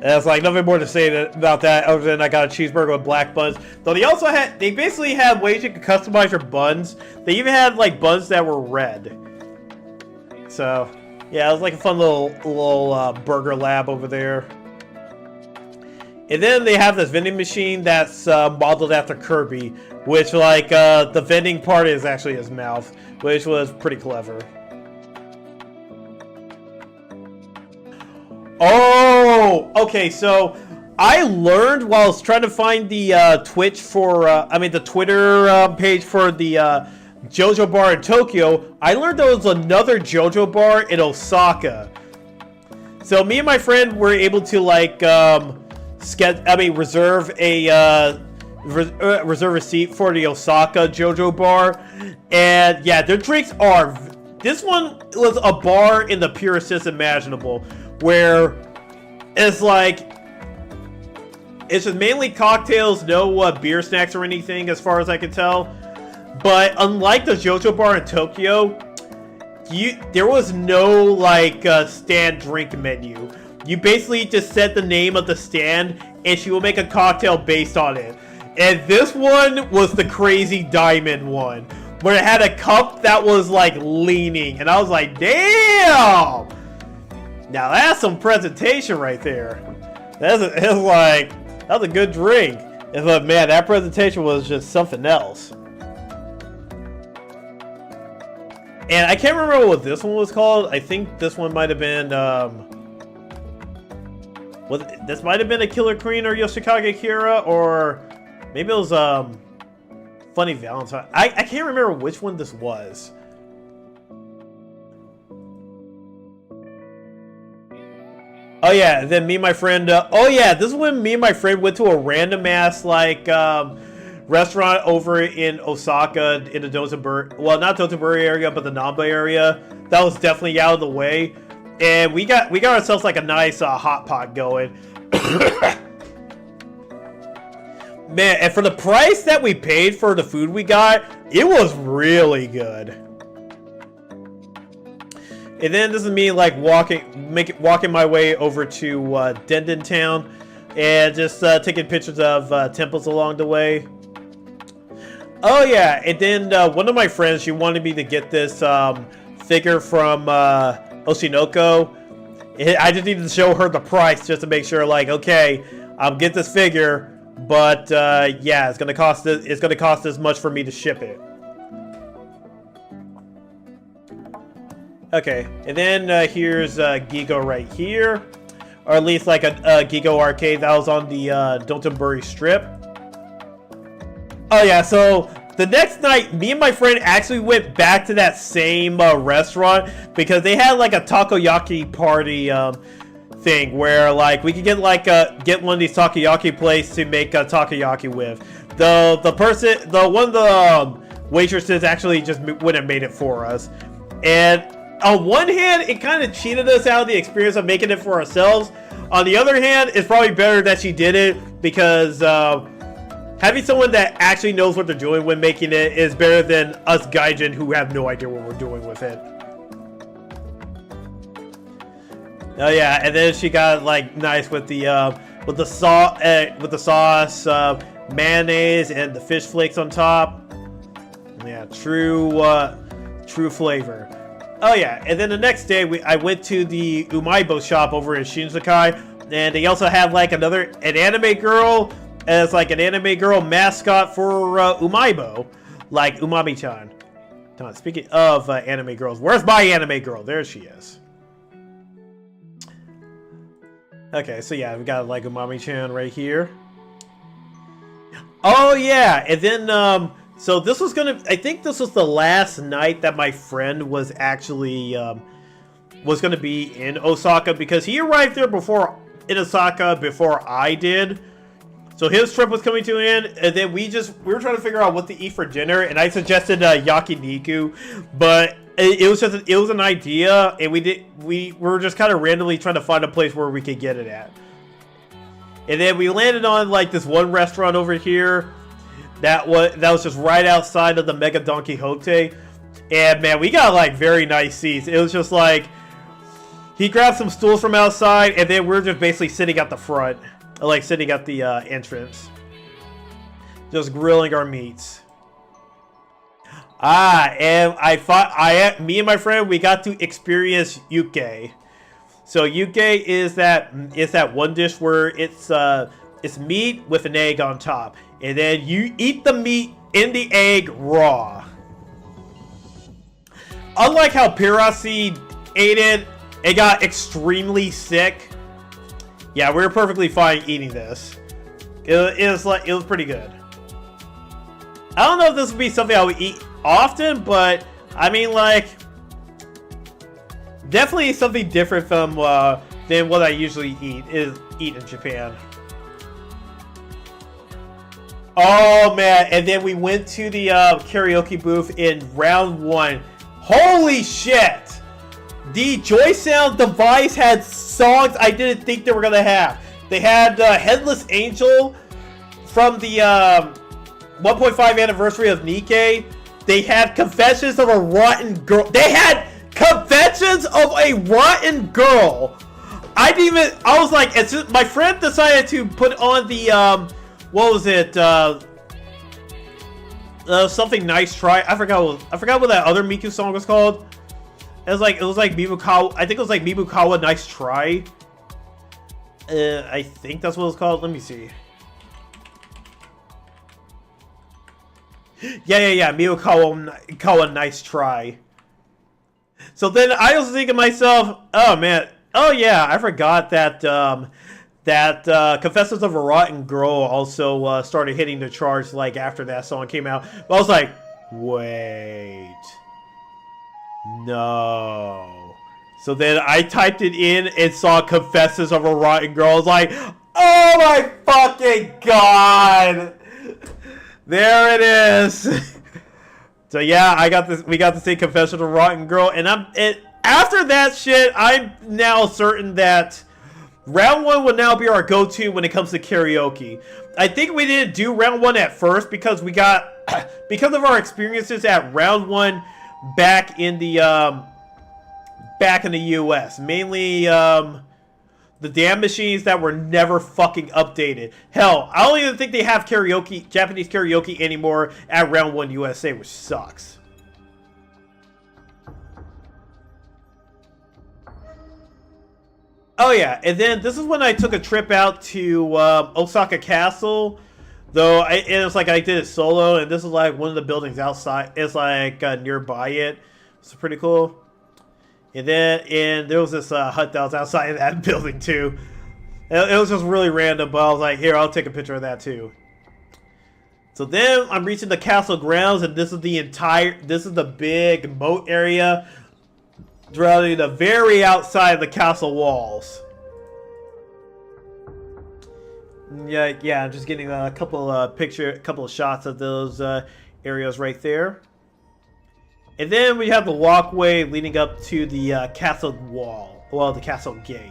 Speaker 2: And it's like nothing more to say about that other than I got a cheeseburger with black buns. Though they basically had ways you could customize your buns. They even had like buns that were red. So yeah, it was like a fun little burger lab over there. And then they have this vending machine that's modeled after Kirby, which like the vending part is actually his mouth, which was pretty clever. Oh, okay, so I learned while I was trying to find the Twitch for, the Twitter page for the JoJo bar in Tokyo. I learned there was another JoJo bar in Osaka. So me and my friend were able to like reserve a reserve a seat for the Osaka JoJo bar, and yeah, their drinks are. This one was a bar in the purest sense imaginable, where it's like it's just mainly cocktails, no beer snacks or anything, as far as I can tell. But unlike the JoJo bar in Tokyo, there was no like stand drink menu. You basically just said the name of the stand, and she will make a cocktail based on it. And this one was the crazy diamond one, where it had a cup that was like leaning, and I was like, damn! Now that's some presentation right there. That was a good drink. But man, that presentation was just something else. And I can't remember what this one was called. I think this one might have been this might have been a Killer Queen or Yoshikage Kira, or maybe it was Funny Valentine. I can't remember which one this was. Oh yeah, then me and my friend. This is when me and my friend went to a random ass like restaurant over in Osaka in the Dotonbori. Well, not Dotonbori area, but the Namba area. That was definitely out of the way, and we got ourselves like a nice hot pot going. Man, and for the price that we paid for the food we got, it was really good. And then this is me like walking my way over to Denden Town, and just taking pictures of temples along the way. Oh yeah, and then one of my friends, she wanted me to get this figure from Oshinoko. I just needed to show her the price just to make sure, like, okay, I'll get this figure. But yeah, it's gonna cost this much for me to ship it. Okay, and then here's Gigo right here, or at least like a Gigo arcade that was on the Dotonbori Strip. Oh yeah, so the next night, me and my friend actually went back to that same restaurant because they had like a takoyaki party thing where like we could get like get one of these takoyaki plates to make a takoyaki with. One of the waitresses actually just went and made it for us. And on one hand, it kind of cheated us out of the experience of making it for ourselves. On the other hand, it's probably better that she did it because having someone that actually knows what they're doing when making it is better than us gaijin who have no idea what we're doing with it. Oh yeah, and then she got like nice with the sauce, mayonnaise, and the fish flakes on top. Yeah, true flavor. Oh yeah, and then the next day I went to the Umaibo shop over in Shinsekai, and they also have like an anime girl as like an anime girl mascot for Umaibo, like Umami-chan. Speaking of anime girls, where's my anime girl? There she is. Okay, so yeah, we got like Umami-chan right here. Oh yeah, and then so this was I think this was the last night that my friend was actually was gonna be in Osaka, because he arrived there in Osaka before I did. So his trip was coming to an end, and then we were trying to figure out what to eat for dinner, and I suggested yakiniku, but it was an idea, and we were just kind of randomly trying to find a place where we could get it at. And then we landed on like this one restaurant over here that was just right outside of the Mega Don Quixote, and man, we got like very nice seats. It was just like he grabbed some stools from outside, and then we're just basically sitting at the front, like sitting at the entrance, just grilling our meats. And me and my friend, we got to experience yuke. So yuke is that one dish where it's meat with an egg on top, and then you eat the meat in the egg raw. Unlike how Pirasi ate it, it got extremely sick. Yeah, we were perfectly fine eating this. It was pretty good. I don't know if this would be something I would eat often, but I mean, like, definitely something different from than what I usually eat in Japan. Oh man! And then we went to the karaoke booth in round 1. Holy shit! The Joy Sound device had songs I didn't think they were gonna have. They had Headless Angel from the 1.5 anniversary of Nikkei. They had Confessions of a Rotten Girl. They had Confessions of a Rotten Girl. I was like, my friend decided to put on the, what was it? Something Nice Try. I forgot what that other Miku song was called. It was like Mibukawa. I think it was like Mibukawa Nice Try. I think that's what it's called. Let me see. Yeah. Mibukawa Nice Try. So then I was thinking to myself, oh man, oh yeah, I forgot that Confessions of a Rotten Girl also started hitting the charts like after that song came out. But I was like, wait, no. So then I typed it in and saw Confessions of a Rotten Girl. I was like, oh my fucking god! There it is. So yeah, we got to see Confessions of a Rotten Girl, and after that shit, I'm now certain that round 1 will now be our go-to when it comes to karaoke. I think we didn't do round 1 at first because because of our experiences at round 1 back in the US, mainly the damn machines that were never fucking updated. Hell, I don't even think they have Japanese karaoke anymore at round 1 USA, which sucks. Oh yeah, and then this is when I took a trip out to Osaka Castle. Though it was like I did it solo, and this is like one of the buildings outside. It's like nearby it. It's pretty cool. And there was this hut that was outside of that building too. It was just really random, but I was like, here, I'll take a picture of that too. So then I'm reaching the castle grounds, and this is the big moat area surrounding the very outside of the castle walls. Yeah, I'm just getting a couple of shots of those areas right there. And then we have the walkway leading up to the castle wall, well, the castle gate.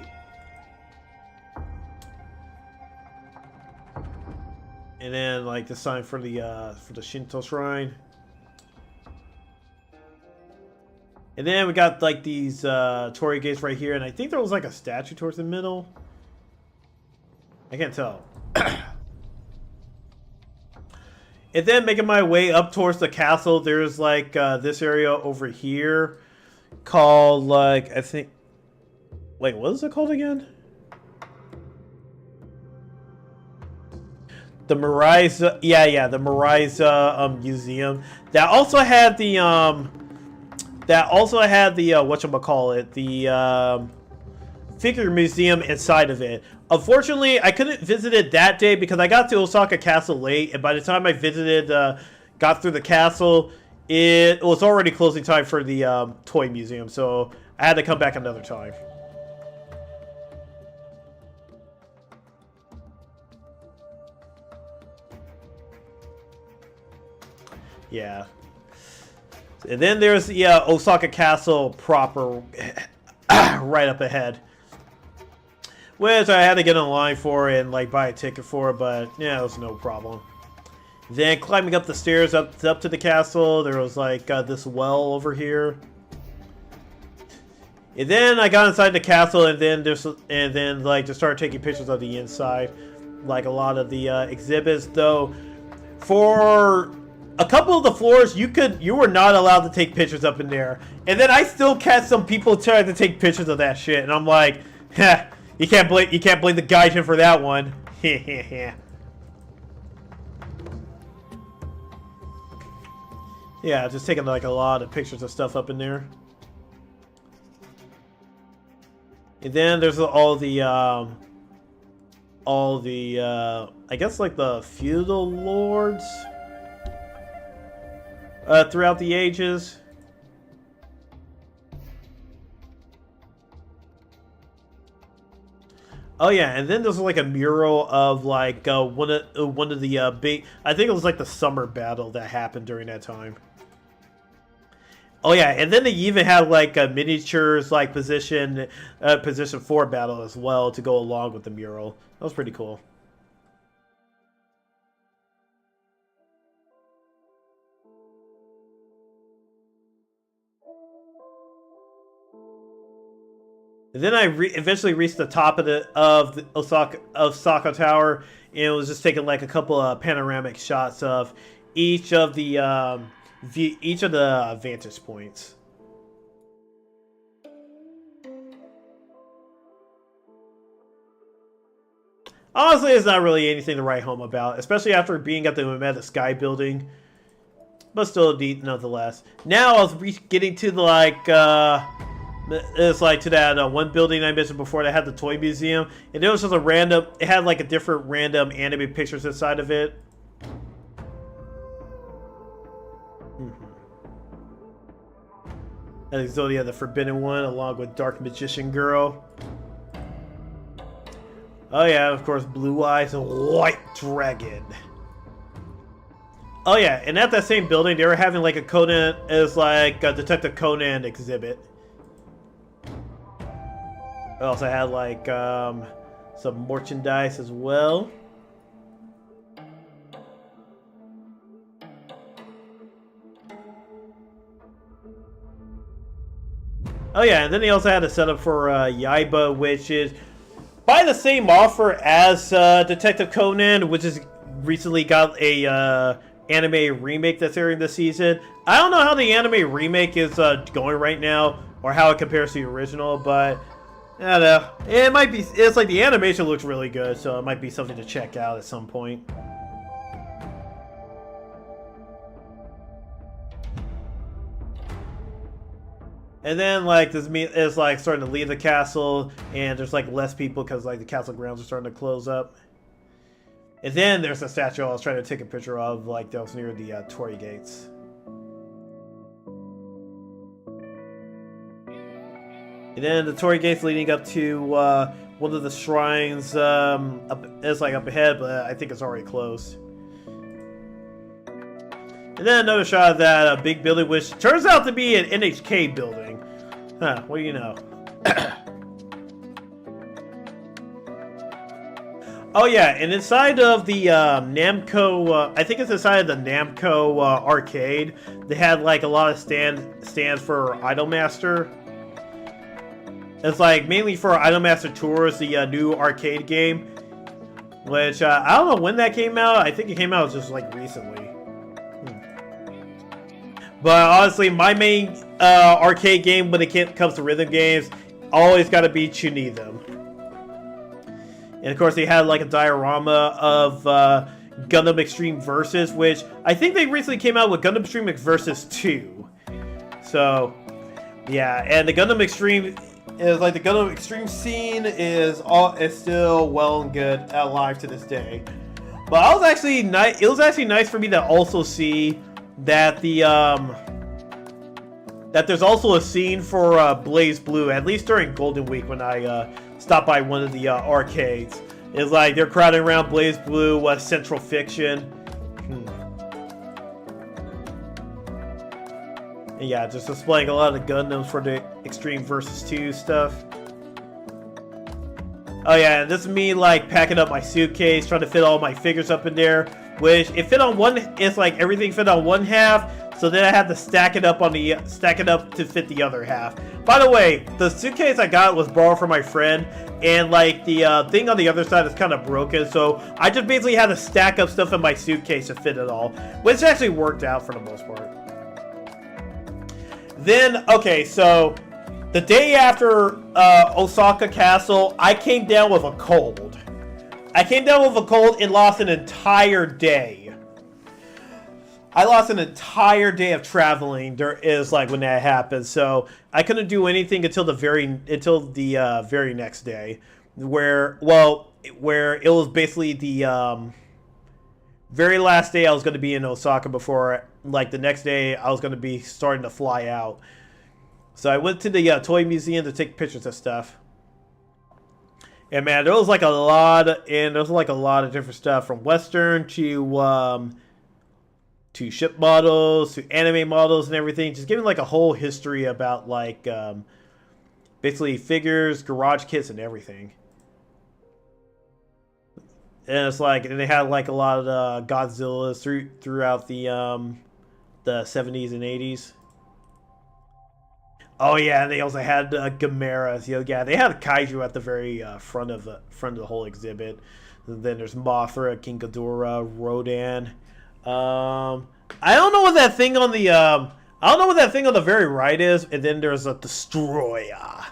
Speaker 2: And then like the sign for the Shinto shrine. And then we got like these torii gates right here, and I think there was like a statue towards the middle. I can't tell. And then making my way up towards the castle, there's like this area over here called like, I think, wait, what is it called again? The Miraiza, yeah, the Miraiza museum. That also had the whatchamacallit, the figure museum inside of it. Unfortunately, I couldn't visit it that day because I got to Osaka Castle late, and by the time I got through the castle, it was already closing time for the toy museum, so I had to come back another time. Yeah. And then there's the Osaka Castle proper, right up ahead. Which I had to get in line for and like buy a ticket for, but yeah, it was no problem. Then climbing up the stairs up to the castle, there was like this well over here. And then I got inside the castle, and then like just started taking pictures of the inside, like a lot of the exhibits. Though for a couple of the floors, you were not allowed to take pictures up in there. And then I still catch some people trying to take pictures of that shit, and I'm like, heh. You can't blame the gaijin for that one. Yeah, just taking like a lot of pictures of stuff up in there. And then there's all the all the, I guess like the feudal lords throughout the ages. Oh yeah, and then there's like a mural of like one of the big. I think it was like the summer battle that happened during that time. Oh yeah, and then they even had like miniatures like position 4 battle as well to go along with the mural. That was pretty cool. And then I eventually reached the top of the Osaka Tower, and it was just taking like a couple of panoramic shots of each of the vantage points. Honestly, it's not really anything to write home about, especially after being at the Umeda Sky Building. But still neat nonetheless. Now I was getting to the, like, it's like to that one building I mentioned before that had the toy museum, and it was just a random. It had like a different random anime pictures inside of it. And Exodia, the Forbidden One, along with Dark Magician Girl. Oh yeah, of course, Blue Eyes and White Dragon. Oh yeah, and at that same building, they were having like a Conan, as like a Detective Conan exhibit. I also had like some merchandise as well. Oh yeah, and then they also had a setup for Yaiba, which is by the same offer as Detective Conan, which has recently got a anime remake that's airing this season. I don't know how the anime remake is going right now, or how it compares to the original, but I don't know. It might be. It's like the animation looks really good, so it might be something to check out at some point. And then like this is like starting to leave the castle, and there's like less people because like the castle grounds are starting to close up. And then there's a statue I was trying to take a picture of, like that was near the Torii gates. And then the Torii gates leading up to one of the shrines. It's like up ahead, but I think it's already closed. And then another shot of that big building, which turns out to be an NHK building. Huh, what do you know? Oh yeah, and inside of the Namco, I think it's inside of the Namco arcade, they had like a lot of stands for Idolmaster. It's like mainly for Idolmaster Tours, the new arcade game, which I don't know when that came out. I think it came out just like recently. But honestly, my main arcade game when it comes to rhythm games always got to be Chuni them. And of course, they had like a diorama of Gundam Extreme Versus, which I think they recently came out with Gundam Extreme Versus 2. So, yeah, and the Gundam Extreme is like the Gundam Extreme scene is still well and good alive to this day. But I was actually it was actually nice for me to also see that that there's also a scene for Blaze Blue, at least during Golden Week when I stopped by one of the arcades. It's like they're crowding around Blaze Blue, Central Fiction. And yeah, just displaying a lot of the Gundams for the Extreme Versus 2 stuff. Oh yeah, and this is me like packing up my suitcase, trying to fit all my figures up in there, which it fit on one. It's like everything fit on one half. So then I had to stack it up to fit the other half. By the way, the suitcase I got was borrowed from my friend, and like the thing on the other side is kind of broken. So I just basically had to stack up stuff in my suitcase to fit it all, which actually worked out for the most part. Then okay, so the day after Osaka Castle, I came down with a cold. I came down with a cold and lost an entire day. I lost an entire day of traveling. There is like when that happened, so I couldn't do anything until the very next day. Where, well, where it was basically the very last day I was going to be in Osaka before, like, the next day I was going to be starting to fly out. So I went to the toy museum to take pictures of stuff. And man, there was like a lot of different stuff, from Western to ship models to anime models and everything. Just giving like a whole history about like basically figures, garage kits, and everything. And it's like, and they had like a lot of Godzillas throughout the 70s and 80s. Oh yeah, and they also had Gameras. Yeah, they had Kaiju at the very front of the whole exhibit. And then there's Mothra, King Ghidorah, Rodan. I don't know what that thing on the very right is. And then there's a Destroyer.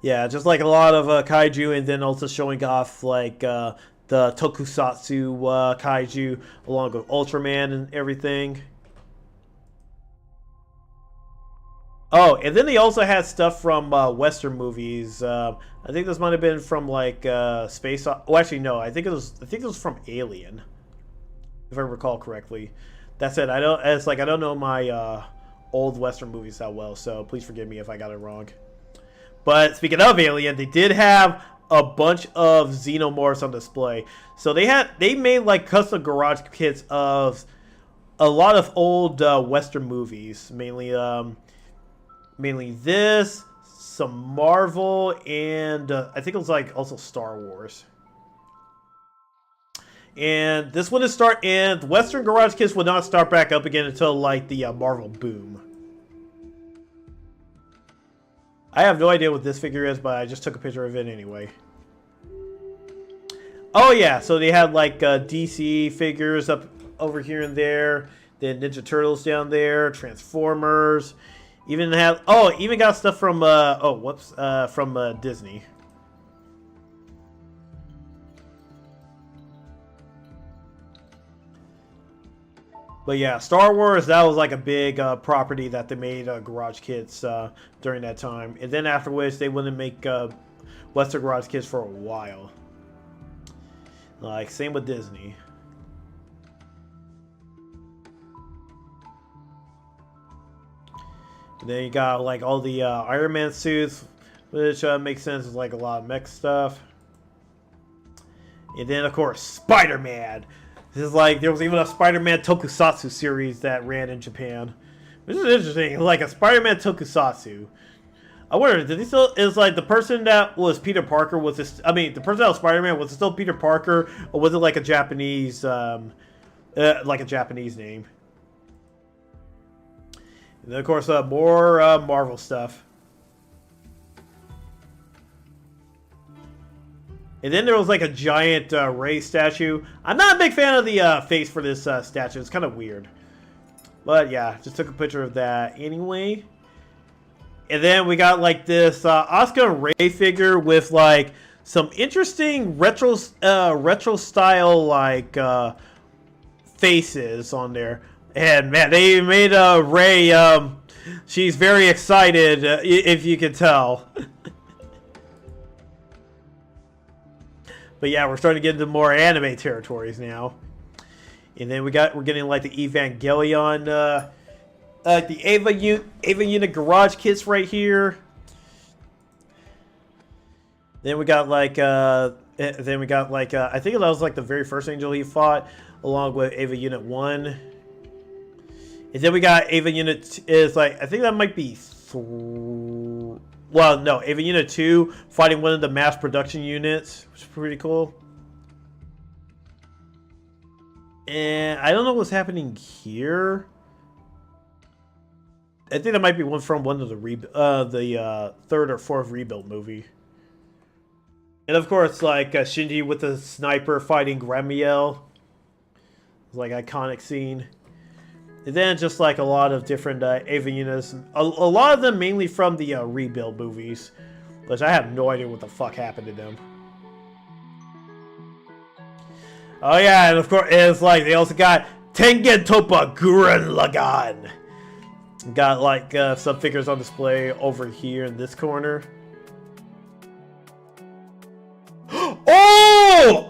Speaker 2: Yeah, just like a lot of Kaiju, and then also showing off like the Tokusatsu Kaiju along with Ultraman and everything. Oh, and then they also had stuff from Western movies. I think this might have been from like Space. Oh, actually, no. I think it was from Alien, if I recall correctly. That said, I don't know my old Western movies that well, so please forgive me if I got it wrong. But speaking of Alien, they did have a bunch of Xenomorphs on display. So they made like custom garage kits of a lot of old Western movies, mainly this, some Marvel, and I think it was like also Star Wars. And this wouldn't start, and Western garage kits would not start back up again until like the Marvel boom. I have no idea what this figure is, but I just took a picture of it anyway. Oh yeah, so they had like DC figures up over here and there, then Ninja Turtles down there, Transformers. Even got stuff from from Disney. But yeah, Star Wars, that was like a big property that they made garage kits during that time. And then after which they wouldn't make Western garage kits for a while. Like, same with Disney. And then you got like all the Iron Man suits, which makes sense. It's like a lot of mech stuff. And then of course Spider-Man. This is like, there was even a Spider-Man Tokusatsu series that ran in Japan, which is interesting. Like a Spider-Man Tokusatsu. I wonder, did he still, is like the person that was Peter Parker, was this, I mean, the person that was Spider-Man, was it still Peter Parker, or was it like a Japanese name? And then, of course, more Marvel stuff. And then there was like a giant Rey statue. I'm not a big fan of the face for this statue. It's kind of weird. But yeah, just took a picture of that anyway. And then we got like this Oscar Rey figure with like some interesting retro style like faces on there. And man, they made Rey. She's very excited, if you can tell. But yeah, we're starting to get into more anime territories now. And then we're getting like the Evangelion, the Ava Unit garage kits right here. Then we got like I think that was like the very first Angel he fought, along with Ava Unit 1. And then we got Ava Unit is like, I think that might be well, no, Ava Unit 2 fighting one of the mass production units, which is pretty cool. And I don't know what's happening here. I think that might be one from one of the third or fourth Rebuild movie. And of course, like Shinji with the sniper fighting Gramiel. It's like iconic scene. And then just like a lot of different Ava units. A lot of them mainly from the Rebuild movies. Which I have no idea what the fuck happened to them. Oh yeah, and of course, it's like they also got Tengen Toppa Gurren Lagann. Got like some figures on display over here in this corner.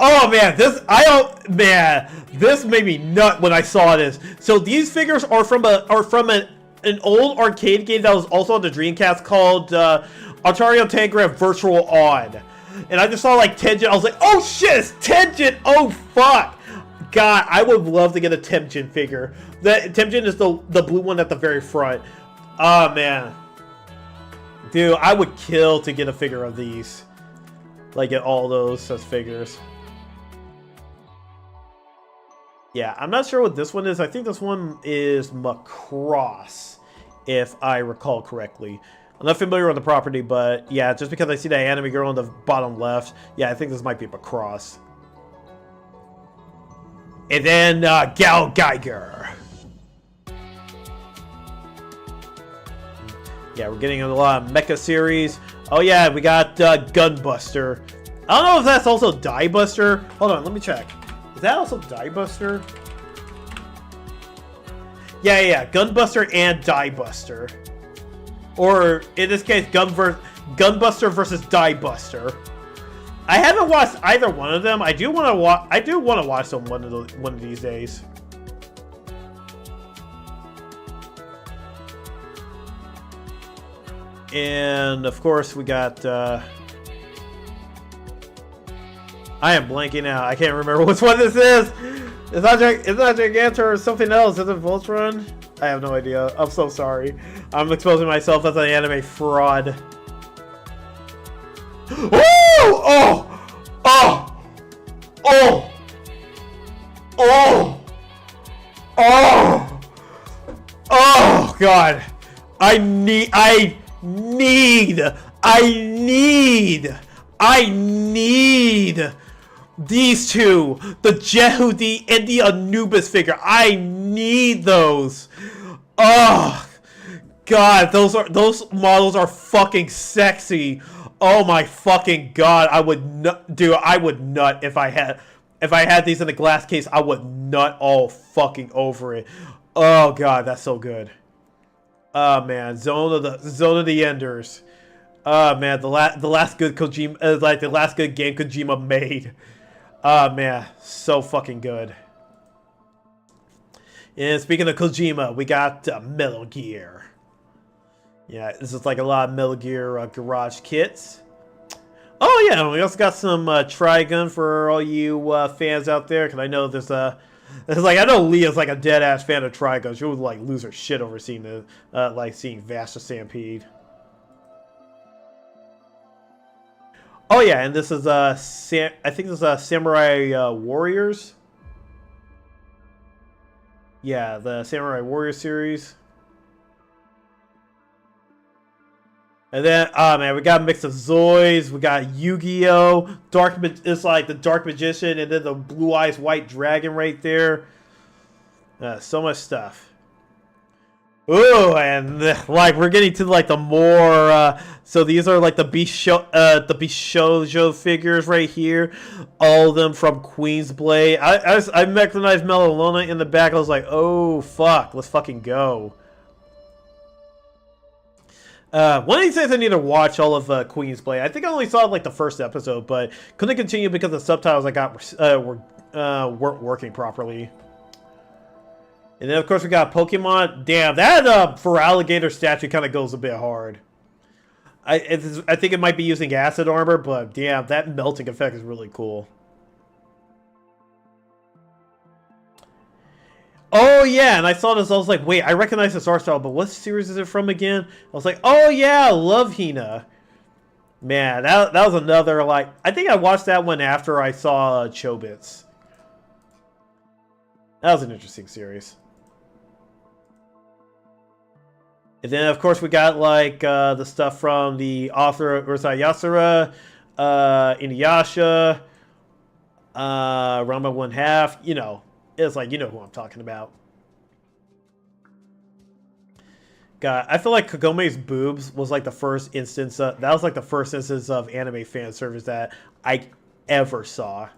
Speaker 2: Oh man, this made me nut when I saw this. So these figures are from an old arcade game that was also on the Dreamcast called Atari Tangram Virtual On. And I just saw like Tenjin. I was like, oh shit, it's Tenjin! Oh fuck! God, I would love to get a Tenjin figure. Tenjin is the blue one at the very front. Oh man. Dude, I would kill to get a figure of these. Like, get all those as figures. Yeah, I'm not sure what this one is. I think this one is Macross, if I recall correctly. I'm not familiar with the property, but yeah, just because I see that anime girl on the bottom left, yeah, I think this might be Macross. And then, Gal Geiger. Yeah, we're getting a lot of mecha series. Oh yeah, we got Gunbuster. I don't know if that's also Die-Buster. Hold on, let me check. Is that also Die-Buster? Yeah, Gunbuster and Die-Buster. Or, in this case, Gunbuster versus Die-Buster. I haven't watched either one of them. I do want to watch them one of these days. And of course we got I am blanking out. I can't remember which one this is. It's not Gigantor or something else. Is it Voltron? I have no idea. I'm so sorry. I'm exposing myself as an anime fraud. Oh! Oh God. I need these two, the Jehudi and the Anubis figure. I need those. Oh God, those models are fucking sexy. Oh my fucking God, I would nut if I had these in a glass case. I would nut all fucking over it. Oh God, that's so good. Oh man, Zone of the Enders. Oh man, the last good Kojima, like the last good game Kojima made. Oh man, so fucking good. And speaking of Kojima, we got Metal Gear. Yeah, this is like a lot of Metal Gear garage kits. Oh yeah, we also got some Trigun for all you fans out there, because I know there's I know Leah's like a dead ass fan of Trigun. She would like lose her shit over seeing seeing Vasta Stampede. Oh yeah, and this is I think this is Samurai Warriors. Yeah, the Samurai Warrior series. And then, man, we got a mix of Zoids. We got Yu-Gi-Oh! It's like the Dark Magician, and then the Blue Eyes White Dragon right there. So much stuff. Ooh, and like we're getting to like the more. So these are like the Bishojo figures right here. All of them from Queen's Blade. I recognized Melolona in the back. I was like, oh fuck, let's fucking go. One of these days I need to watch all of Queen's Blade. I think I only saw like the first episode, but couldn't continue because the subtitles I got weren't working properly. And then of course we got Pokemon. Damn, that for alligator statue kind of goes a bit hard. I think it might be using acid armor, but damn, that melting effect is really cool. Oh yeah, and I saw this, I was like, wait, I recognize this art style, but what series is it from again? I was like, oh yeah, I love Hina. Man, that was another, like, I think I watched that one after I saw Chobits. That was an interesting series. And then, of course, we got, like, the stuff from the author of Yasura, Inuyasha, Rama 1/2, you know. It's like, you know who I'm talking about. God, I feel like Kagome's boobs was like the first instance that was like the first instance of anime fan service that I ever saw.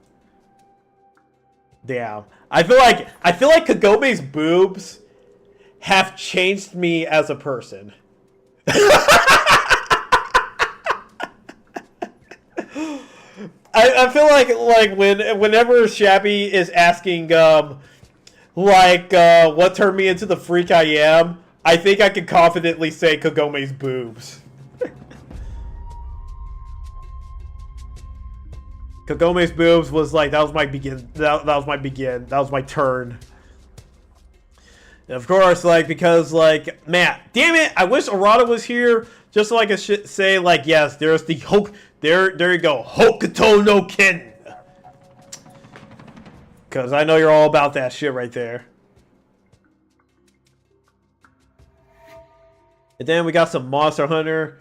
Speaker 2: Damn. I feel like Kagome's boobs have changed me as a person. I feel like whenever Shabby is asking what turned me into the freak I am, I think I can confidently say Kagome's boobs. Kagome's boobs was like, that was my turn. And of course, like, because, like, man, damn it, I wish Arata was here just so I could say, like, yes, there's the there you go, Hokuto no Ken. Because I know you're all about that shit right there. And then we got some Monster Hunter.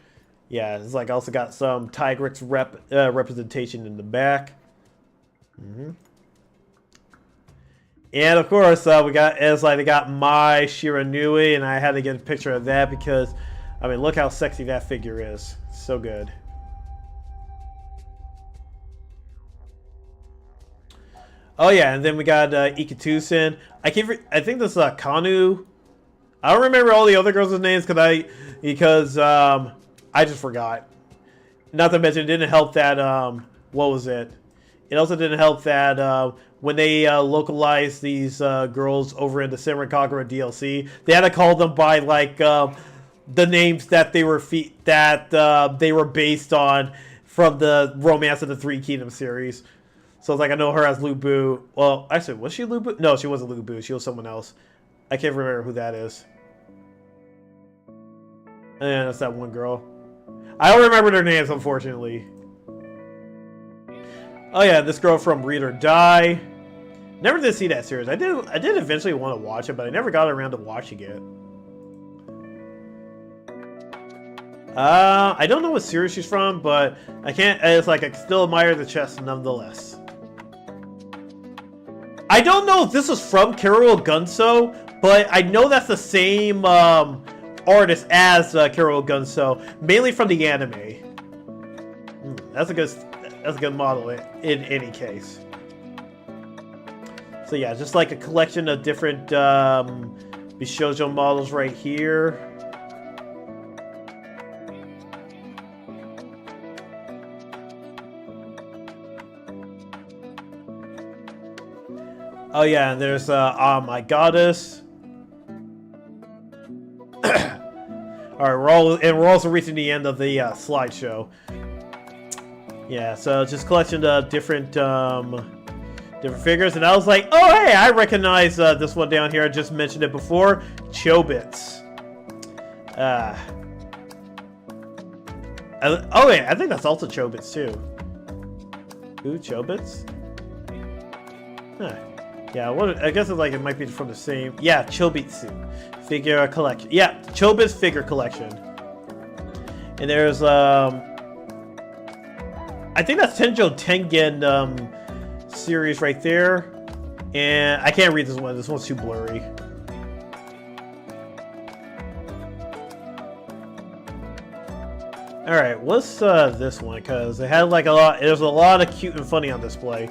Speaker 2: Yeah, it's like also got some Tigrex representation in the back. And of course, we got they got my Shiranui, and I had to get a picture of that because, I mean, look how sexy that figure is. So good. Oh yeah, and then we got Ikitusen. I think this is Kanu. I don't remember all the other girls' names because I just forgot. Not to mention, it didn't help that what was it? It also didn't help that when they localized these girls over in the Senran Kagura DLC, they had to call them by like the names that they were based on from the Romance of the Three Kingdoms series. So it's like, I know her as Lubu. Well, actually, was she Lubu? No, she wasn't Lubu. She was someone else. I can't remember who that is. And that's that one girl. I don't remember their names, unfortunately. Oh yeah, this girl from Read or Die. Never did see that series. I did eventually want to watch it, but I never got around to watching it. I don't know what series she's from, but I can't. It's like I still admire the chest nonetheless. I don't know if this was from Kero Gunso, but I know that's the same artist as Kero Gunso, mainly from the anime. That's a good model in any case. So yeah, just like a collection of different Bishoujo models right here. Oh yeah, and there's my goddess. All right, we're also reaching the end of the slideshow. Yeah, so just collection of different figures, and I was like, oh hey, I recognize this one down here. I just mentioned it before, Chobits. Oh wait, I think that's also Chobits too. Ooh, Chobits. Huh. Yeah, I guess it's like it might be from the same. Yeah, Chobitsu figure collection. Yeah, Chobits figure collection. And there's I think that's Tenjo Tengen series right there. And I can't read this one. This one's too blurry. All right, what's this one? Because it had like there's a lot of cute and funny on display.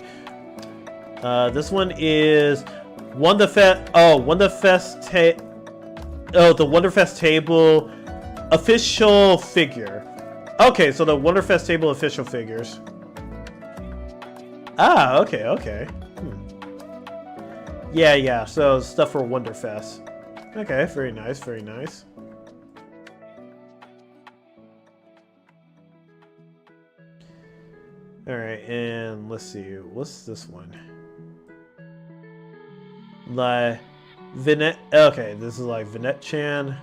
Speaker 2: This one is the Wonderfest table official figure. Okay, so the Wonderfest table official figures. Ah, okay. Yeah, so stuff for Wonderfest. Okay, very nice. Alright, and let's see, what's this one? Like Vinette. Okay, this is like Vinette-chan.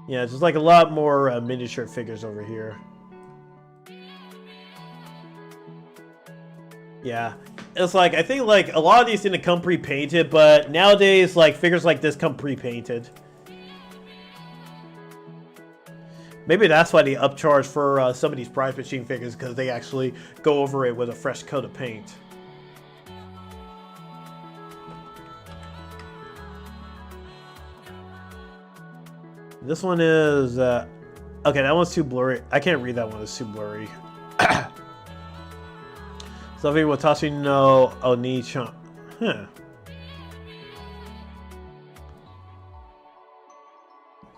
Speaker 2: Yeah, just like a lot more miniature figures over here. Yeah, it's like, I think like a lot of these didn't come pre-painted, but nowadays like figures like this come pre-painted. Maybe that's why they upcharge for some of these prize machine figures, because they actually go over it with a fresh coat of paint. This one is, okay, that one's too blurry. I can't read that one, it's too blurry. Something Watashi no Oni-chan. Huh.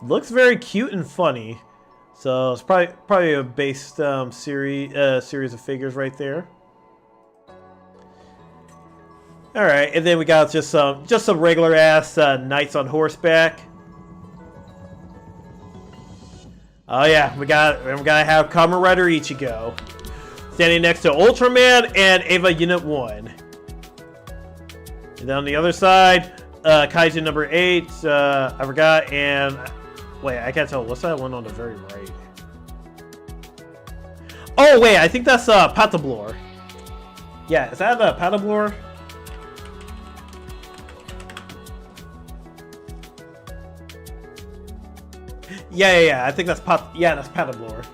Speaker 2: Looks very cute and funny. So it's probably a based series of figures right there. All right, and then we got just some regular ass knights on horseback. Oh yeah, we gotta have Kamen Rider Ichigo standing next to Ultraman and Eva Unit 1. And then on the other side, Kaiju number 8, I forgot, and wait, I can't tell. What's that one on the very right? Oh wait, I think that's Patablor. Yeah, is that Patablor? Yeah. I think that's that's Patablor.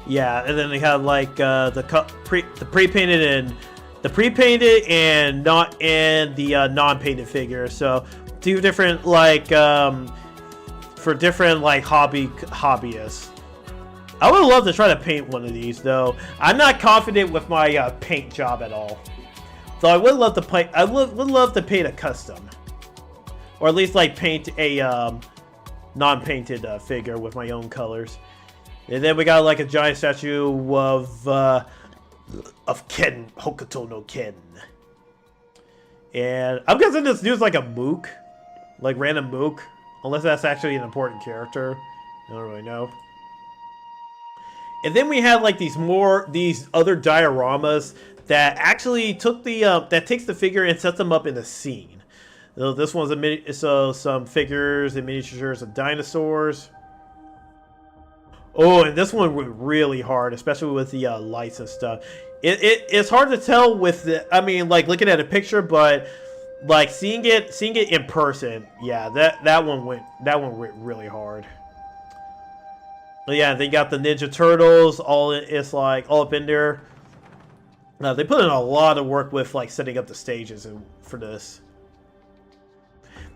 Speaker 2: Yeah, and then they have like the pre-painted and not and the non-painted figure. So two different like for different like hobbyists. I would love to try to paint one of these though. I'm not confident with my paint job at all. So I would love to paint. I would love to paint a custom, or at least like paint a non-painted figure with my own colors. And then we got like a giant statue of Ken, Hokuto no Ken. And I'm guessing this dude's like a mook, like random mook, unless that's actually an important character. I don't really know. And then we have like these other dioramas that actually took the that takes the figure and sets them up in the scene. So this one's some figures and miniatures of dinosaurs. Oh, and this one was really hard, especially with the lights and stuff. It's hard to tell with the, I mean, like looking at a picture, but like seeing it in person, yeah, that one went really hard. But yeah, they got the Ninja Turtles it's like all up in there. They put in a lot of work with like setting up the stages for this.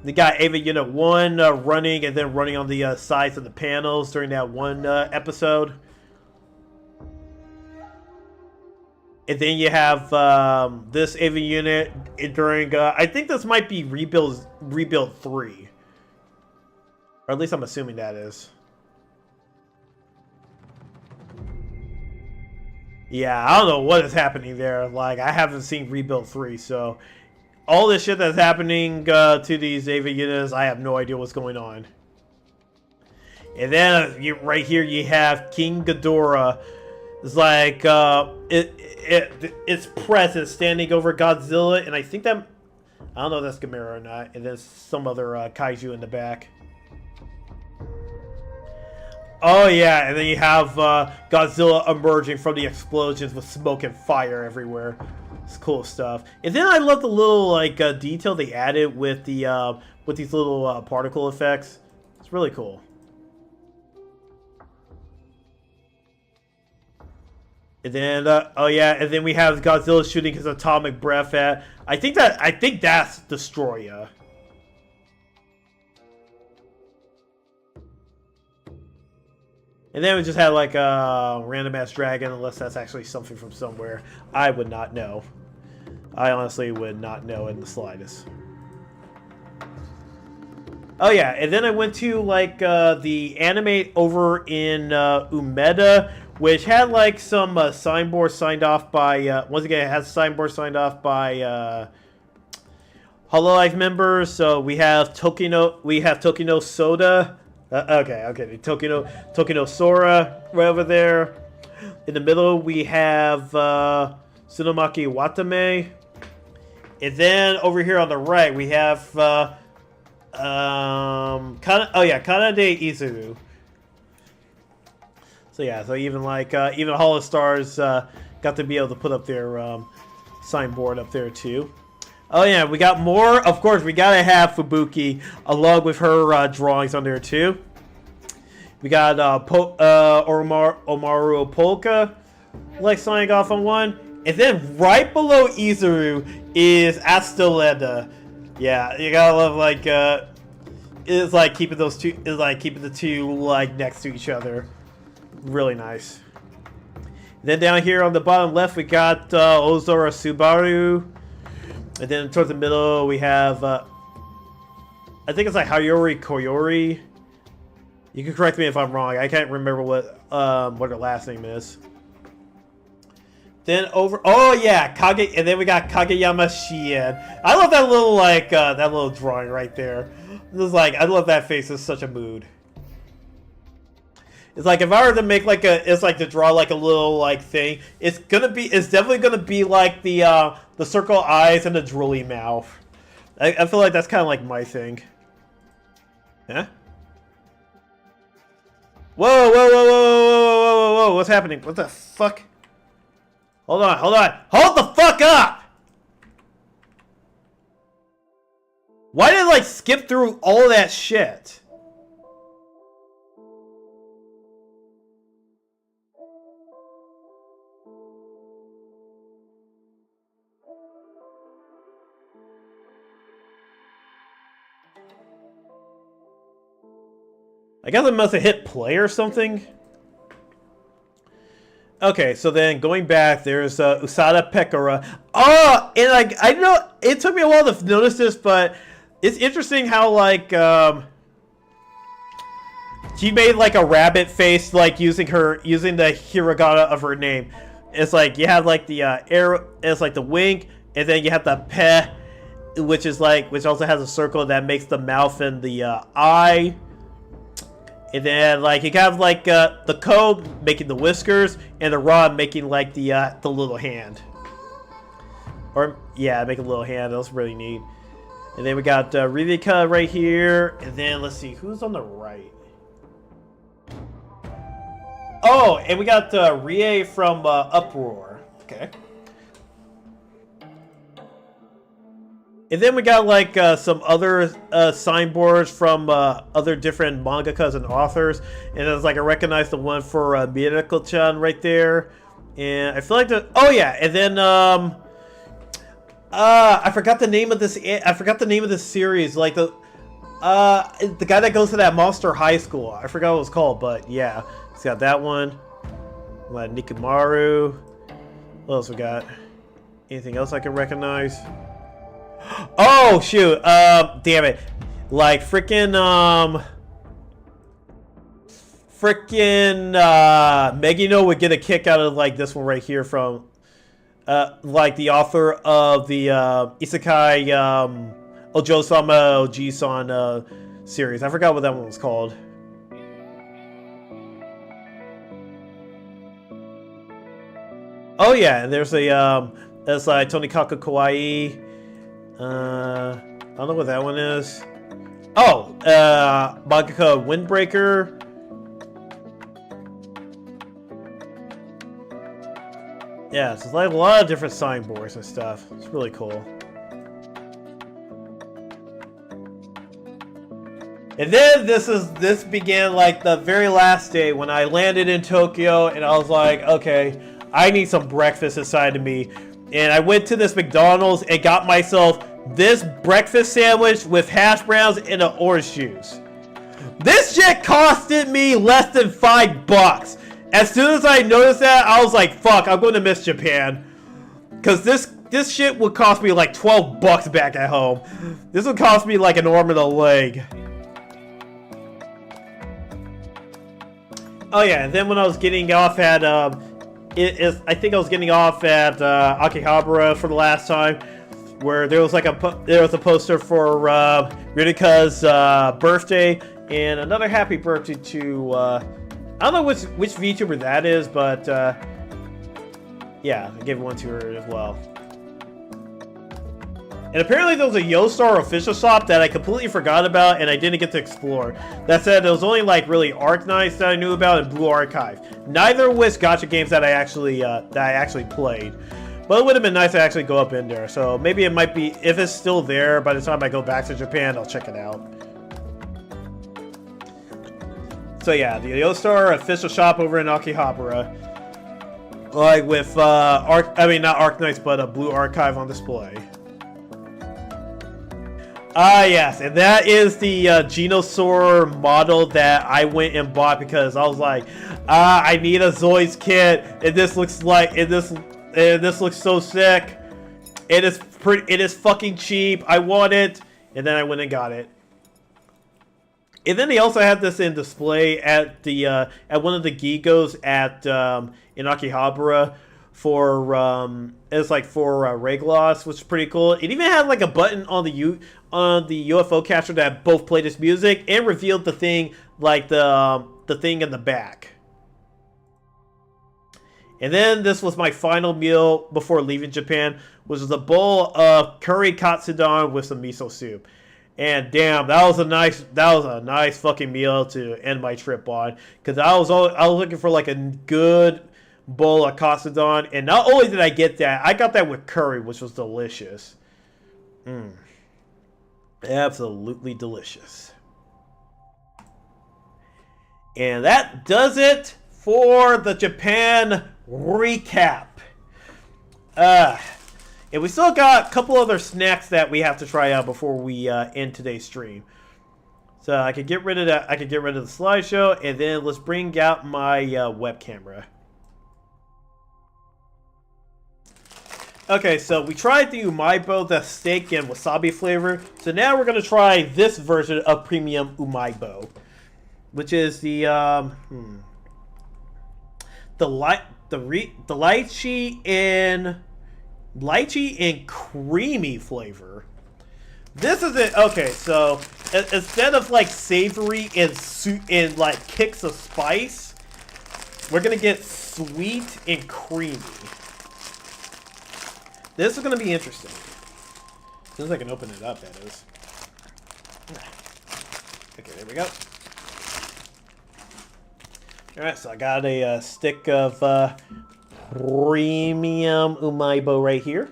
Speaker 2: They got Ava Unit 1 running and then running on the sides of the panels during that one episode. And then you have this Ava Unit during, I think this might be Rebuild 3. Or at least I'm assuming that is. Yeah, I don't know what is happening there. Like, I haven't seen Rebuild 3, so all this shit that's happening to these Ava units, I have no idea what's going on. And then right here you have King Ghidorah. It's like it's present standing over Godzilla, and I think that, I don't know if that's Gamera or not. And there's some other kaiju in the back. Oh yeah, and then you have Godzilla emerging from the explosions with smoke and fire everywhere. It's cool stuff. And then I love the little like detail they added with the with these little particle effects. It's really cool. And then oh yeah, and then we have Godzilla shooting his atomic breath at. I think that's Destroya. And then we just had like a random ass dragon, unless that's actually something from somewhere. I would not know. I honestly would not know in the slightest. Oh yeah, and then I went to like the anime over in Umeda, which had like some signboard signed off by once again it has signboard signed off by Hololive members. So we have Tokino Soda. Okay. Tokino Sora right over there. In the middle, we have Tsunomaki Watame. And then over here on the right, we have Kanade Izuru. So yeah, so even like even Hall of Stars got to be able to put up their signboard up there too. Oh yeah, we got more. Of course, we gotta have Fubuki along with her drawings on there too. We got Omaru Polka like signing off on one, and then right below Izuru is Asteleda. Yeah, you gotta love like it's like keeping those two is like keeping the two like next to each other. Really nice. And then down here on the bottom left, we got Ozora Subaru. And then towards the middle, we have, I think it's like Hayori Koyori. You can correct me if I'm wrong. I can't remember what her last name is. Then over, oh yeah, Kage, and then we got Kageyama Shien. I love that little like that little drawing right there. It's like I love that face. It's such a mood. It's like if I were to make like it's like to draw like a little like thing. It's definitely gonna be like the circle eyes and the drooly mouth. I feel like that's kind of like my thing. Huh? Whoa, whoa, whoa, whoa, whoa, whoa, whoa, whoa, what's happening? What the fuck? Hold on, hold on. Hold the fuck up! Why did it like skip through all that shit? I guess I must have hit play or something. Okay, so then going back, there's Usada Pekora. Oh, and like I know it took me a while to notice this, but it's interesting how like she made like a rabbit face, like using the hiragana of her name. It's like you have like the arrow, it's like the wink, and then you have the pe, which also has a circle that makes the mouth and the eye. And then, like, you have, like, the ko making the whiskers, and the ra making, like, the little hand. Or, yeah, make a little hand. That was really neat. And then we got Ryuuta right here. And then, let's see, who's on the right? Oh, and we got Rie from Uproar. Okay. And then we got like some other signboards from other different mangakas and authors. And it's like I recognize the one for Miracle-chan right there. And I feel like oh yeah, and then I forgot the name of this. I forgot the name of this series. Like the guy that goes to that monster high school. I forgot what it was called, but yeah, it's got that one. Like Nikimaru. What else we got? Anything else I can recognize? Oh shoot! Damn it! Like freaking Megino would get a kick out of like this one right here from like the author of the Isekai Ojo-sama Oji-san series. I forgot what that one was called. Oh yeah, and there's a that's like Tonikaku Kawaii. I don't know what that one is. Oh, Mangaka Windbreaker. Yeah, so it's like a lot of different signboards and stuff. It's really cool. And then this began like the very last day when I landed in Tokyo, and I was like, okay, I need some breakfast inside of me. And I went to this McDonald's and got myself this breakfast sandwich with hash browns and an orange juice. This shit costed me less than $5. As soon as I noticed that, I was like, fuck, I'm going to miss Japan. Because this shit would cost me like $12 back at home. This would cost me like an arm and a leg. Oh yeah, and then when I was getting off at I think I was getting off at Akihabara for the last time, where there was like a poster for Ryuuka's birthday and another happy birthday to I don't know which VTuber that is, but yeah, I gave one to her as well. And apparently there was a Yostar official shop that I completely forgot about and I didn't get to explore. That said, there was only like really Arknights that I knew about and Blue Archive. Neither of which gacha games that I actually played. But it would have been nice to actually go up in there. So maybe it might be, if it's still there by the time I go back to Japan, I'll check it out. So yeah, the Yostar official shop over in Akihabara. Like with, not Arknights, but a Blue Archive on display. Ah, yes, and that is the Genosaur model that I went and bought because I was like, I need a Zoids kit, and this looks so sick. It is pretty. It is fucking cheap. I want it, and then I went and got it. And then they also had this in display at the at one of the Gigos at in Akihabara for it's like for Reglos, which is pretty cool. It even had like a button on the UFO catcher that both played its music and revealed the thing, like the thing in the back. And then this was my final meal before leaving Japan, which was a bowl of curry katsudon with some miso soup. And damn, that was a nice fucking meal to end my trip on, because I was looking for like a good bowl of katsudon, and not only did I get that, I got that with curry, which was delicious. Absolutely delicious. And that does it for the Japan recap. And we still got a couple other snacks that we have to try out before we end today's stream. So I could get rid of that. I could get rid of the slideshow, and then let's bring out my web camera. Okay, so we tried the Umaibo, the steak and wasabi flavor. So now we're gonna try this version of premium Umaibo, which is the lychee and creamy flavor. This is it. Okay, so instead of like savory and like kicks of spice, we're gonna get sweet and creamy. This is gonna be interesting. As soon as I can open it up, that is. Okay, there we go. Alright, so I got a stick of premium Umaibo right here.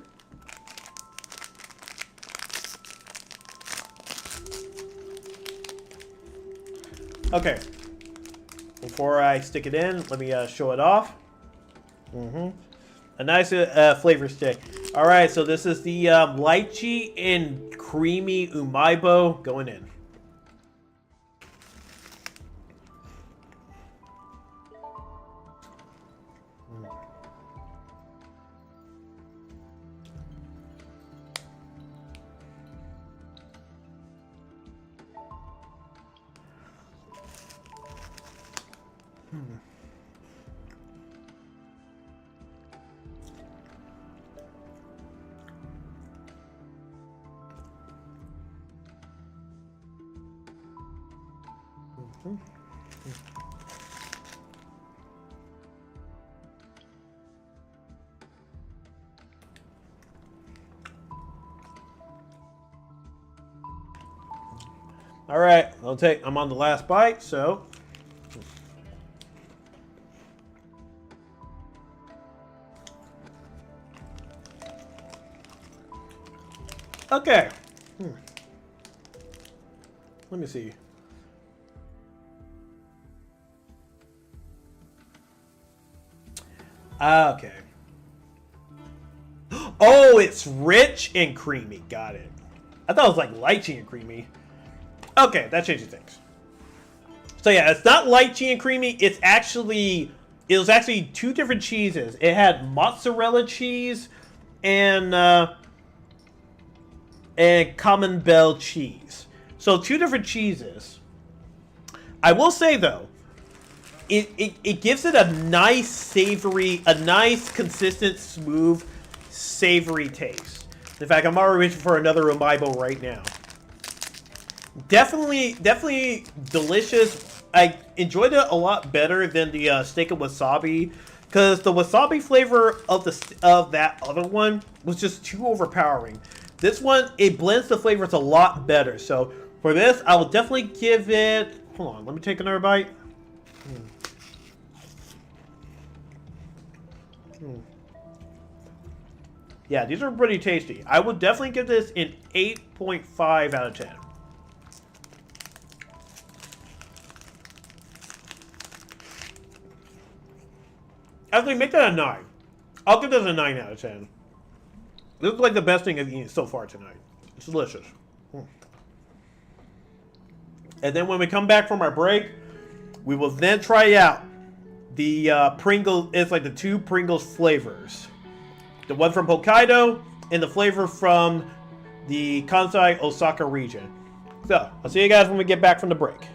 Speaker 2: Okay. Before I stick it in, let me show it off. A nice flavor stick. Alright, so this is the lychee and creamy Umaibo going in. All right, I'm on the last bite, so. Okay. Let me see. Okay. Oh, it's rich and creamy. Got it. I thought it was like lychee and creamy. Okay, that changes things. So yeah, it's not lychee and creamy. It was actually two different cheeses. It had mozzarella cheese and Camembert cheese. So two different cheeses. I will say though, it gives it a nice savory, a nice consistent, smooth, savory taste. In fact, I'm already reaching for another Umaibo right now. Definitely delicious. I enjoyed it a lot better than the steak and wasabi, because the wasabi flavor of that other one was just too overpowering. This one, it blends the flavors a lot better. So for this, I will definitely give it. Hold on, let me take another bite. Yeah, these are pretty tasty. I would definitely give this an 8.5 out of 10. Actually, make that a 9. I'll give this a 9 out of 10. This is like the best thing I've eaten so far tonight. It's delicious. And then when we come back from our break, we will then try out the Pringles. It's like the two Pringles flavors. The one from Hokkaido and the flavor from the Kansai Osaka region. So, I'll see you guys when we get back from the break.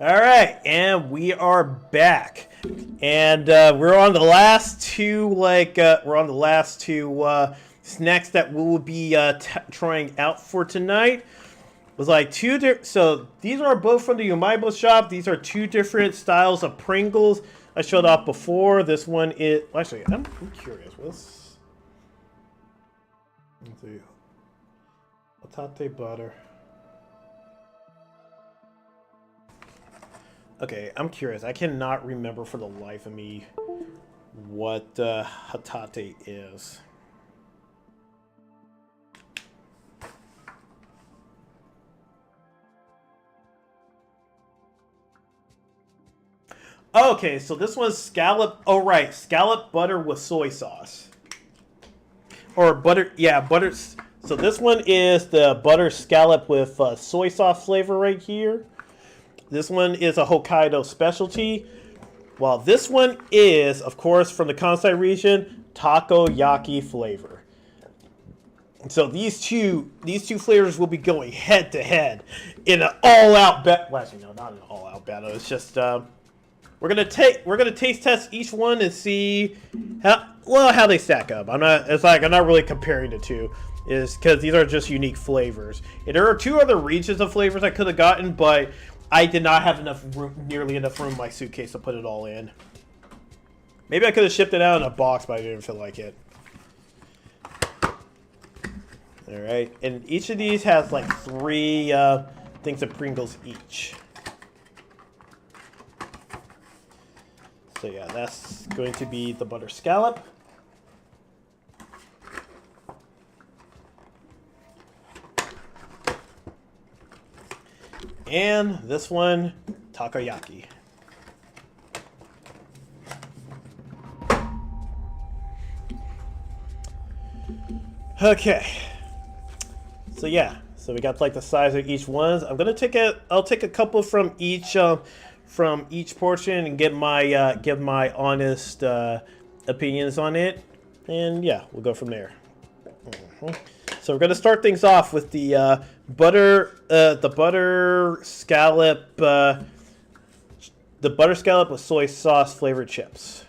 Speaker 2: All right, and we are back, and we're on the last two. Snacks that we will be trying out for tonight. It was like so these are both from the Umaibo shop. These are two different styles of Pringles I showed off before. This one is actually I'm curious. Let's see. Hotate butter. Okay, I'm curious. I cannot remember for the life of me what hotate is. Okay, so this one's scallop. Oh, right. Scallop butter with soy sauce. Or butter. Yeah, butter. So this one is the butter scallop with soy sauce flavor right here. This one is a Hokkaido specialty. While this one is, of course, from the Kansai region, takoyaki flavor. So these two flavors will be going head to head in an all-out battle. Well, actually, no, not an all-out battle. It's just we're gonna taste test each one and see how they stack up. I'm not really comparing the two, is because these are just unique flavors. And there are 2 other regions of flavors I could have gotten, but I did not have nearly enough room in my suitcase to put it all in. Maybe I could have shipped it out in a box, but I didn't feel like it. Alright, and each of these has like 3 things of Pringles each. So yeah, that's going to be the butter scallop. And this one, takoyaki. Okay. So yeah, so we got like the size of each one. I'll take a couple from each portion and give my honest opinions on it, and yeah, we'll go from there. So we're gonna start things off with the butter scallop with soy sauce flavored chips.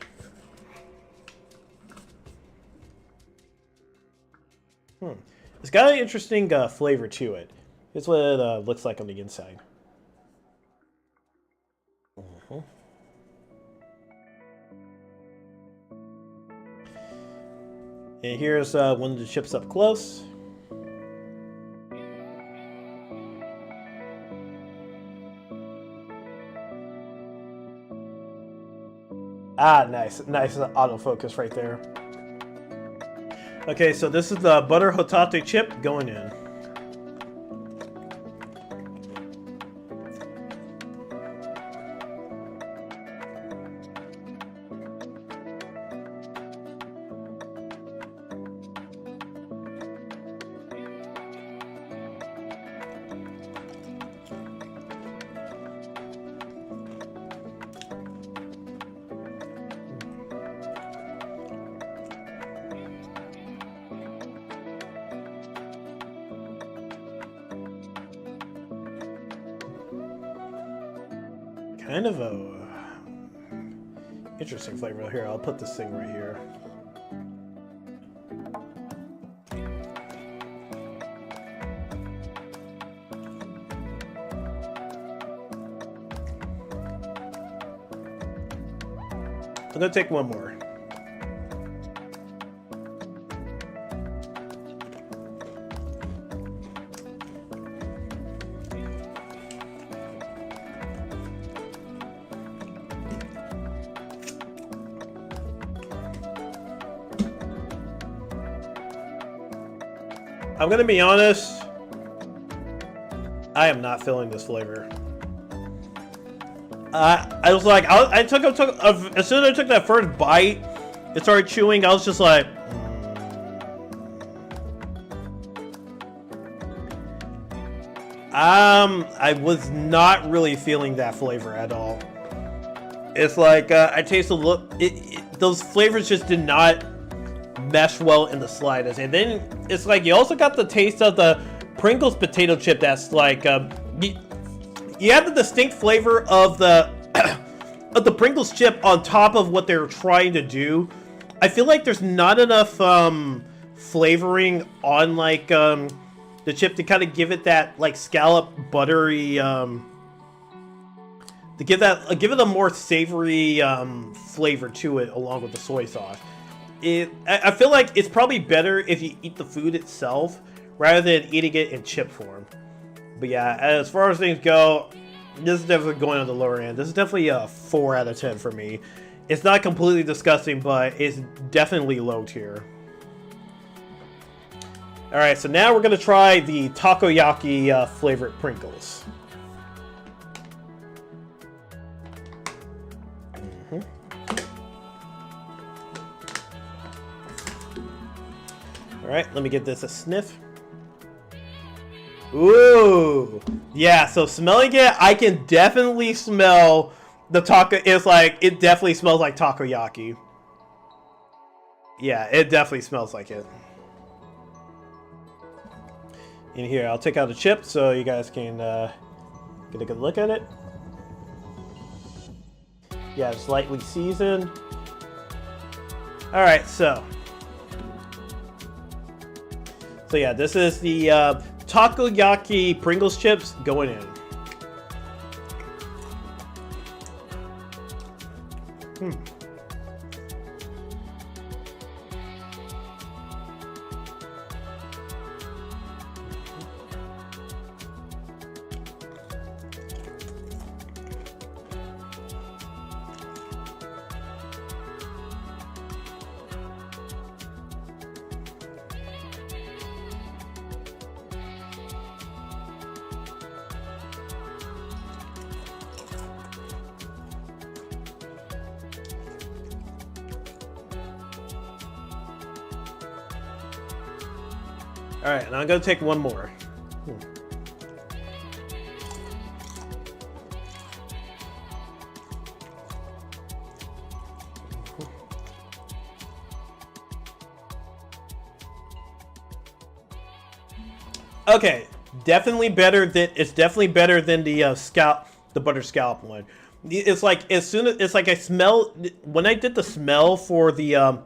Speaker 2: It's got an interesting flavor to it. Here's what it looks like on the inside. And here's one of the chips up close. Ah, nice autofocus right there. Okay, so this is the butter hotate chip going in. Kind of a interesting flavor here. I'll put this thing right here. I'm gonna take one more. I'm gonna be honest, I am not feeling this flavor. I was like, as soon as I took that first bite and started chewing, I was just like, I was not really feeling that flavor at all. It's like, I taste a little, those flavors just did not mesh well in the slightest. And then it's like you also got the taste of the Pringles potato chip that's like you have the distinct flavor of the of the Pringles chip on top of what they're trying to do. I feel like there's not enough flavoring on like the chip to kind of give it that like scallop buttery to give it a more savory flavor to it along with the soy sauce. I feel like it's probably better if you eat the food itself rather than eating it in chip form. But yeah, as far as things go, this is definitely going on the lower end. This is definitely a 4 out of 10 for me. It's not completely disgusting, but it's definitely low tier. Alright, so now we're going to try the takoyaki flavored Pringles. Alright, let me give this a sniff. Ooh. Yeah, so smelling it, I can definitely smell the taco. It's like, it definitely smells like takoyaki. Yeah, it definitely smells like it. In here, I'll take out a chip so you guys can get a good look at it. Yeah, it's lightly seasoned. Alright, so yeah, this is the takoyaki Pringles chips going in. Alright, and I'm gonna take one more. Okay, definitely better than the butter scallop one. It's like I smell when I did the smell for the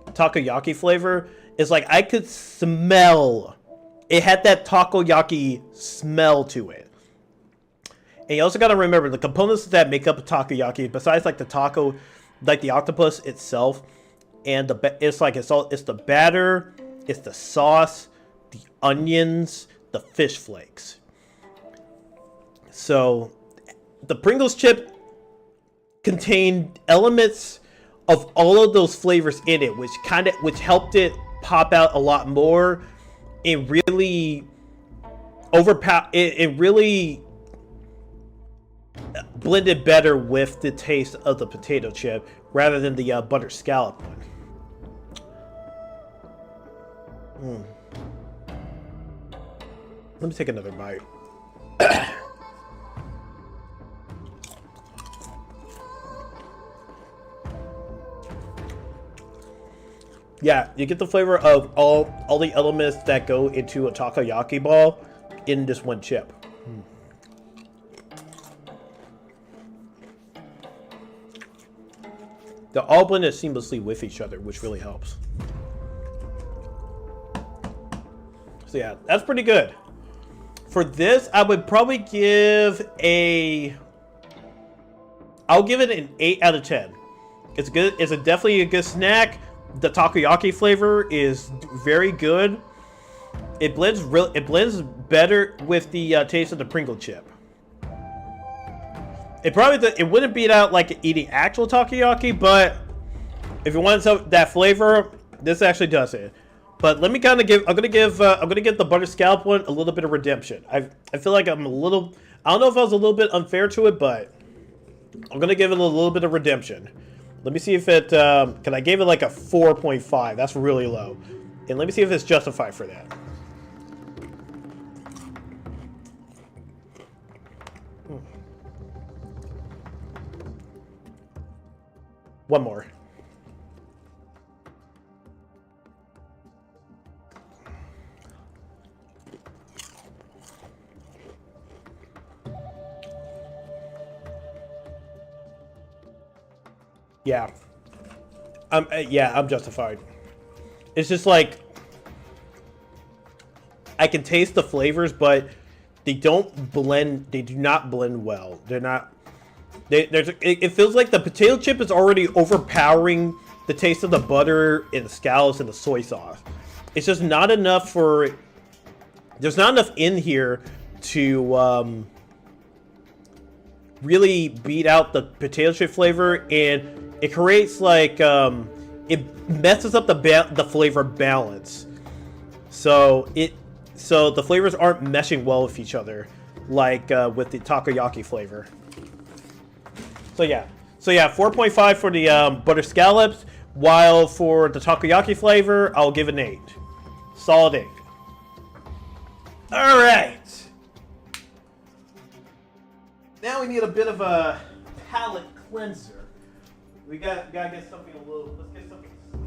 Speaker 2: takoyaki flavor. It's like I could smell it had that takoyaki smell to it. And you also got to remember the components that make up a takoyaki, besides like the taco, like the octopus itself, and it's the batter, it's the sauce, the onions, the fish flakes. So the Pringles chip contained elements of all of those flavors in it, which helped it pop out a lot more. It really it really blended better with the taste of the potato chip rather than the butter scallop one. Let me take another bite. Yeah, you get the flavor of all the elements that go into a takoyaki ball in this one chip. They're all blended seamlessly with each other, which really helps. So yeah, that's pretty good. For this, I would probably give I'll give it an 8 out of 10. It's good. It's definitely a good snack. The takoyaki flavor is very good. It blends better with the taste of the Pringle chip. It wouldn't beat out like eating actual takoyaki, but if you want that flavor, this actually does it. But let me I'm gonna give the butter scallop one a little bit of redemption. I feel like I don't know if I was a little bit unfair to it, but I'm gonna give it a little bit of redemption. Let me see if it, because I gave it like a 4.5. That's really low. And let me see if it's justified for that. One more. Yeah. I'm justified. It's just like I can taste the flavors, but they do not blend well. They're not. It feels like the potato chip is already overpowering the taste of the butter and the scallops and the soy sauce. It's just not enough for. There's not enough in here to really beat out the potato chip flavor, and it creates like it messes up the flavor balance. So the flavors aren't meshing well with each other, like with the takoyaki flavor. So yeah, 4.5 for the butter scallops, while for the takoyaki flavor, I'll give it an 8. Solid 8. All right. Now we need a bit of a palate cleanser. We gotta get something a little. Let's get something sweet.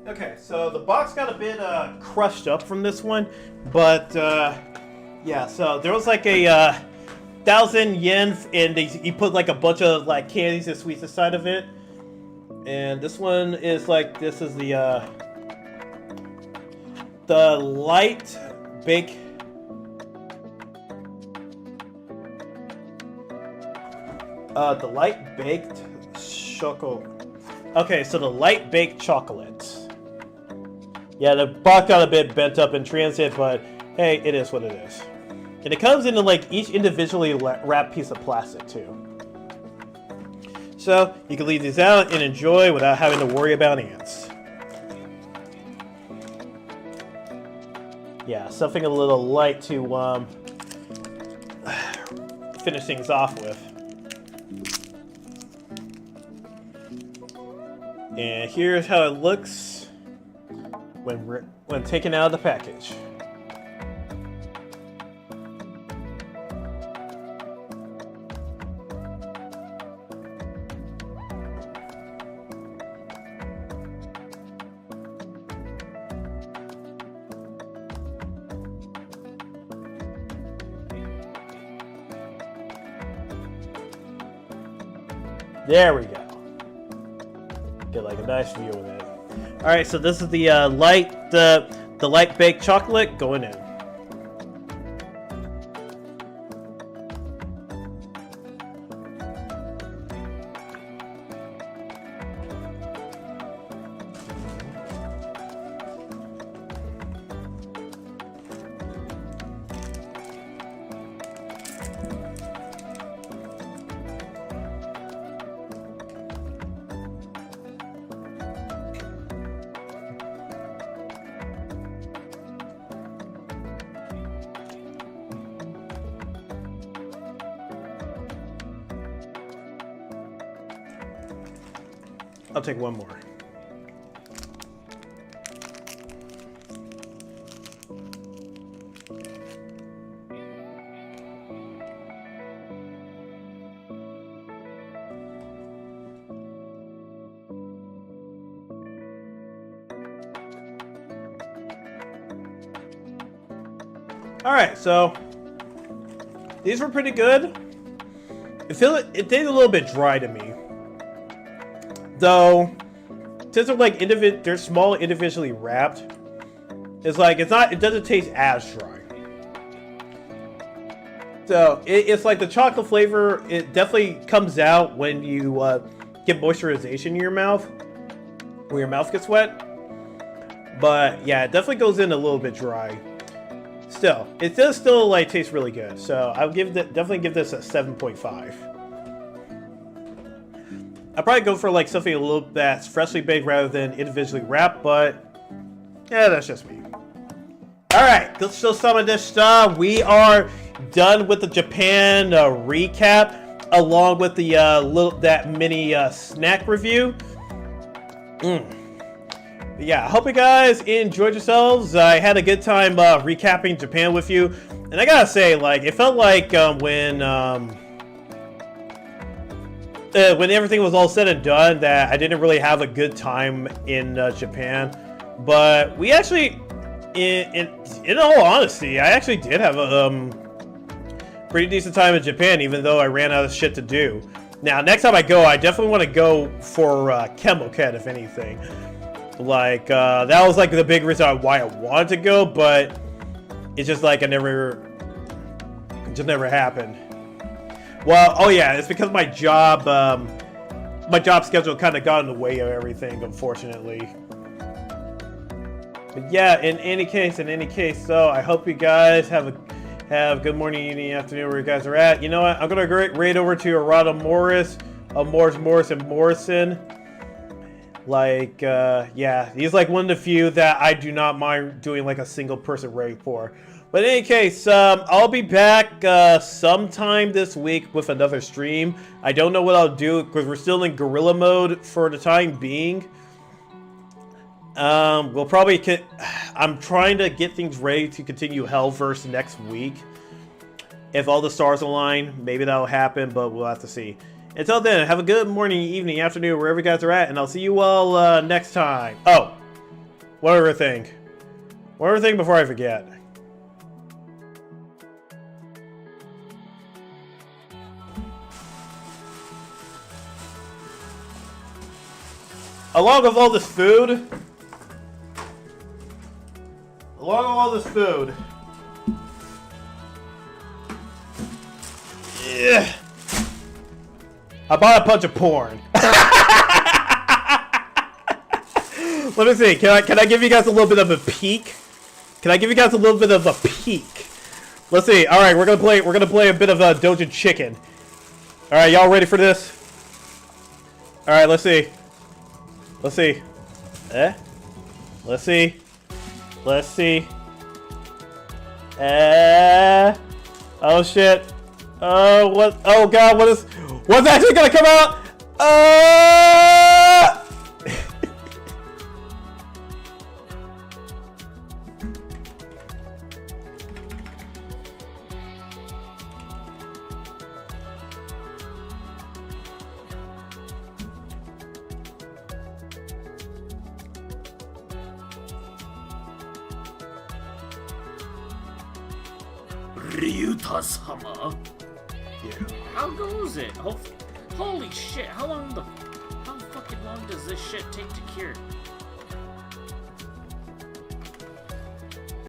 Speaker 2: Okay, so the box got a bit crushed up from this one, but yeah, so there was like a 1,000 yen, and you put like a bunch of like candies and sweets inside of it. And this one is like, this is the light bake. The light baked chocolate. Okay, so the light baked chocolate. Yeah, the box got a bit bent up in transit, but hey, it is what it is. And it comes in like each individually wrapped piece of plastic too. So you can leave these out and enjoy without having to worry about ants. Yeah, something a little light to finish things off with. And here's how it looks when taken out of the package. There we go. Get like a nice view of it. All right, so this is the light baked chocolate going in. I'll take one more. All right, so these were pretty good. It tastes a little bit dry to me. Though, since they're like they're small, individually wrapped, it's like it doesn't taste as dry. So it's like the chocolate flavor. It definitely comes out when you get moisturization in your mouth, when your mouth gets wet. But yeah, it definitely goes in a little bit dry. Still, it does still like taste really good. So I'll definitely give this a 7.5. I'd probably go for like something a little that's freshly baked rather than individually wrapped, but yeah, that's just me. All right, let's show some of this stuff. We are done with the Japan recap, along with the that mini snack review. Yeah, I hope you guys enjoyed yourselves. I had a good time recapping Japan with you, and I gotta say, like, it felt like when everything was all said and done, that I didn't really have a good time in Japan. But we actually, in all honesty, I actually did have a pretty decent time in Japan, even though I ran out of shit to do. Now, next time I go, I definitely want to go for Chemoket, if anything. Like, that was like the big reason why I wanted to go, but it's just like it just never happened. Well, oh yeah, it's because my job schedule kind of got in the way of everything, unfortunately. But yeah, in any case, so I hope you guys have good morning, evening, afternoon, where you guys are at. You know what? I'm gonna go right over to Arata Morris, Morris and Morrison. Like, yeah, he's like one of the few that I do not mind doing like a single person raid for. But in any case, I'll be back sometime this week with another stream. I don't know what I'll do because we're still in guerrilla mode for the time being. We'll probably I'm trying to get things ready to continue Hellverse next week. If all the stars align, maybe that'll happen, but we'll have to see. Until then, have a good morning, evening, afternoon, wherever you guys are at, and I'll see you all next time. Oh, one other thing. One other thing before I forget. Along with all this food, yeah, I bought a bunch of porn. Let me see. Can I give you guys a little bit of a peek? Let's see. All right, we're gonna play a bit of Doja Chicken. All right, y'all ready for this? All right, let's see. Let's see. Oh shit. Oh what? Oh god, what's actually gonna come out?
Speaker 5: Ryuuta-sama?
Speaker 2: Yeah.
Speaker 5: How goes it? Holy shit, how fucking long does this shit take to cure?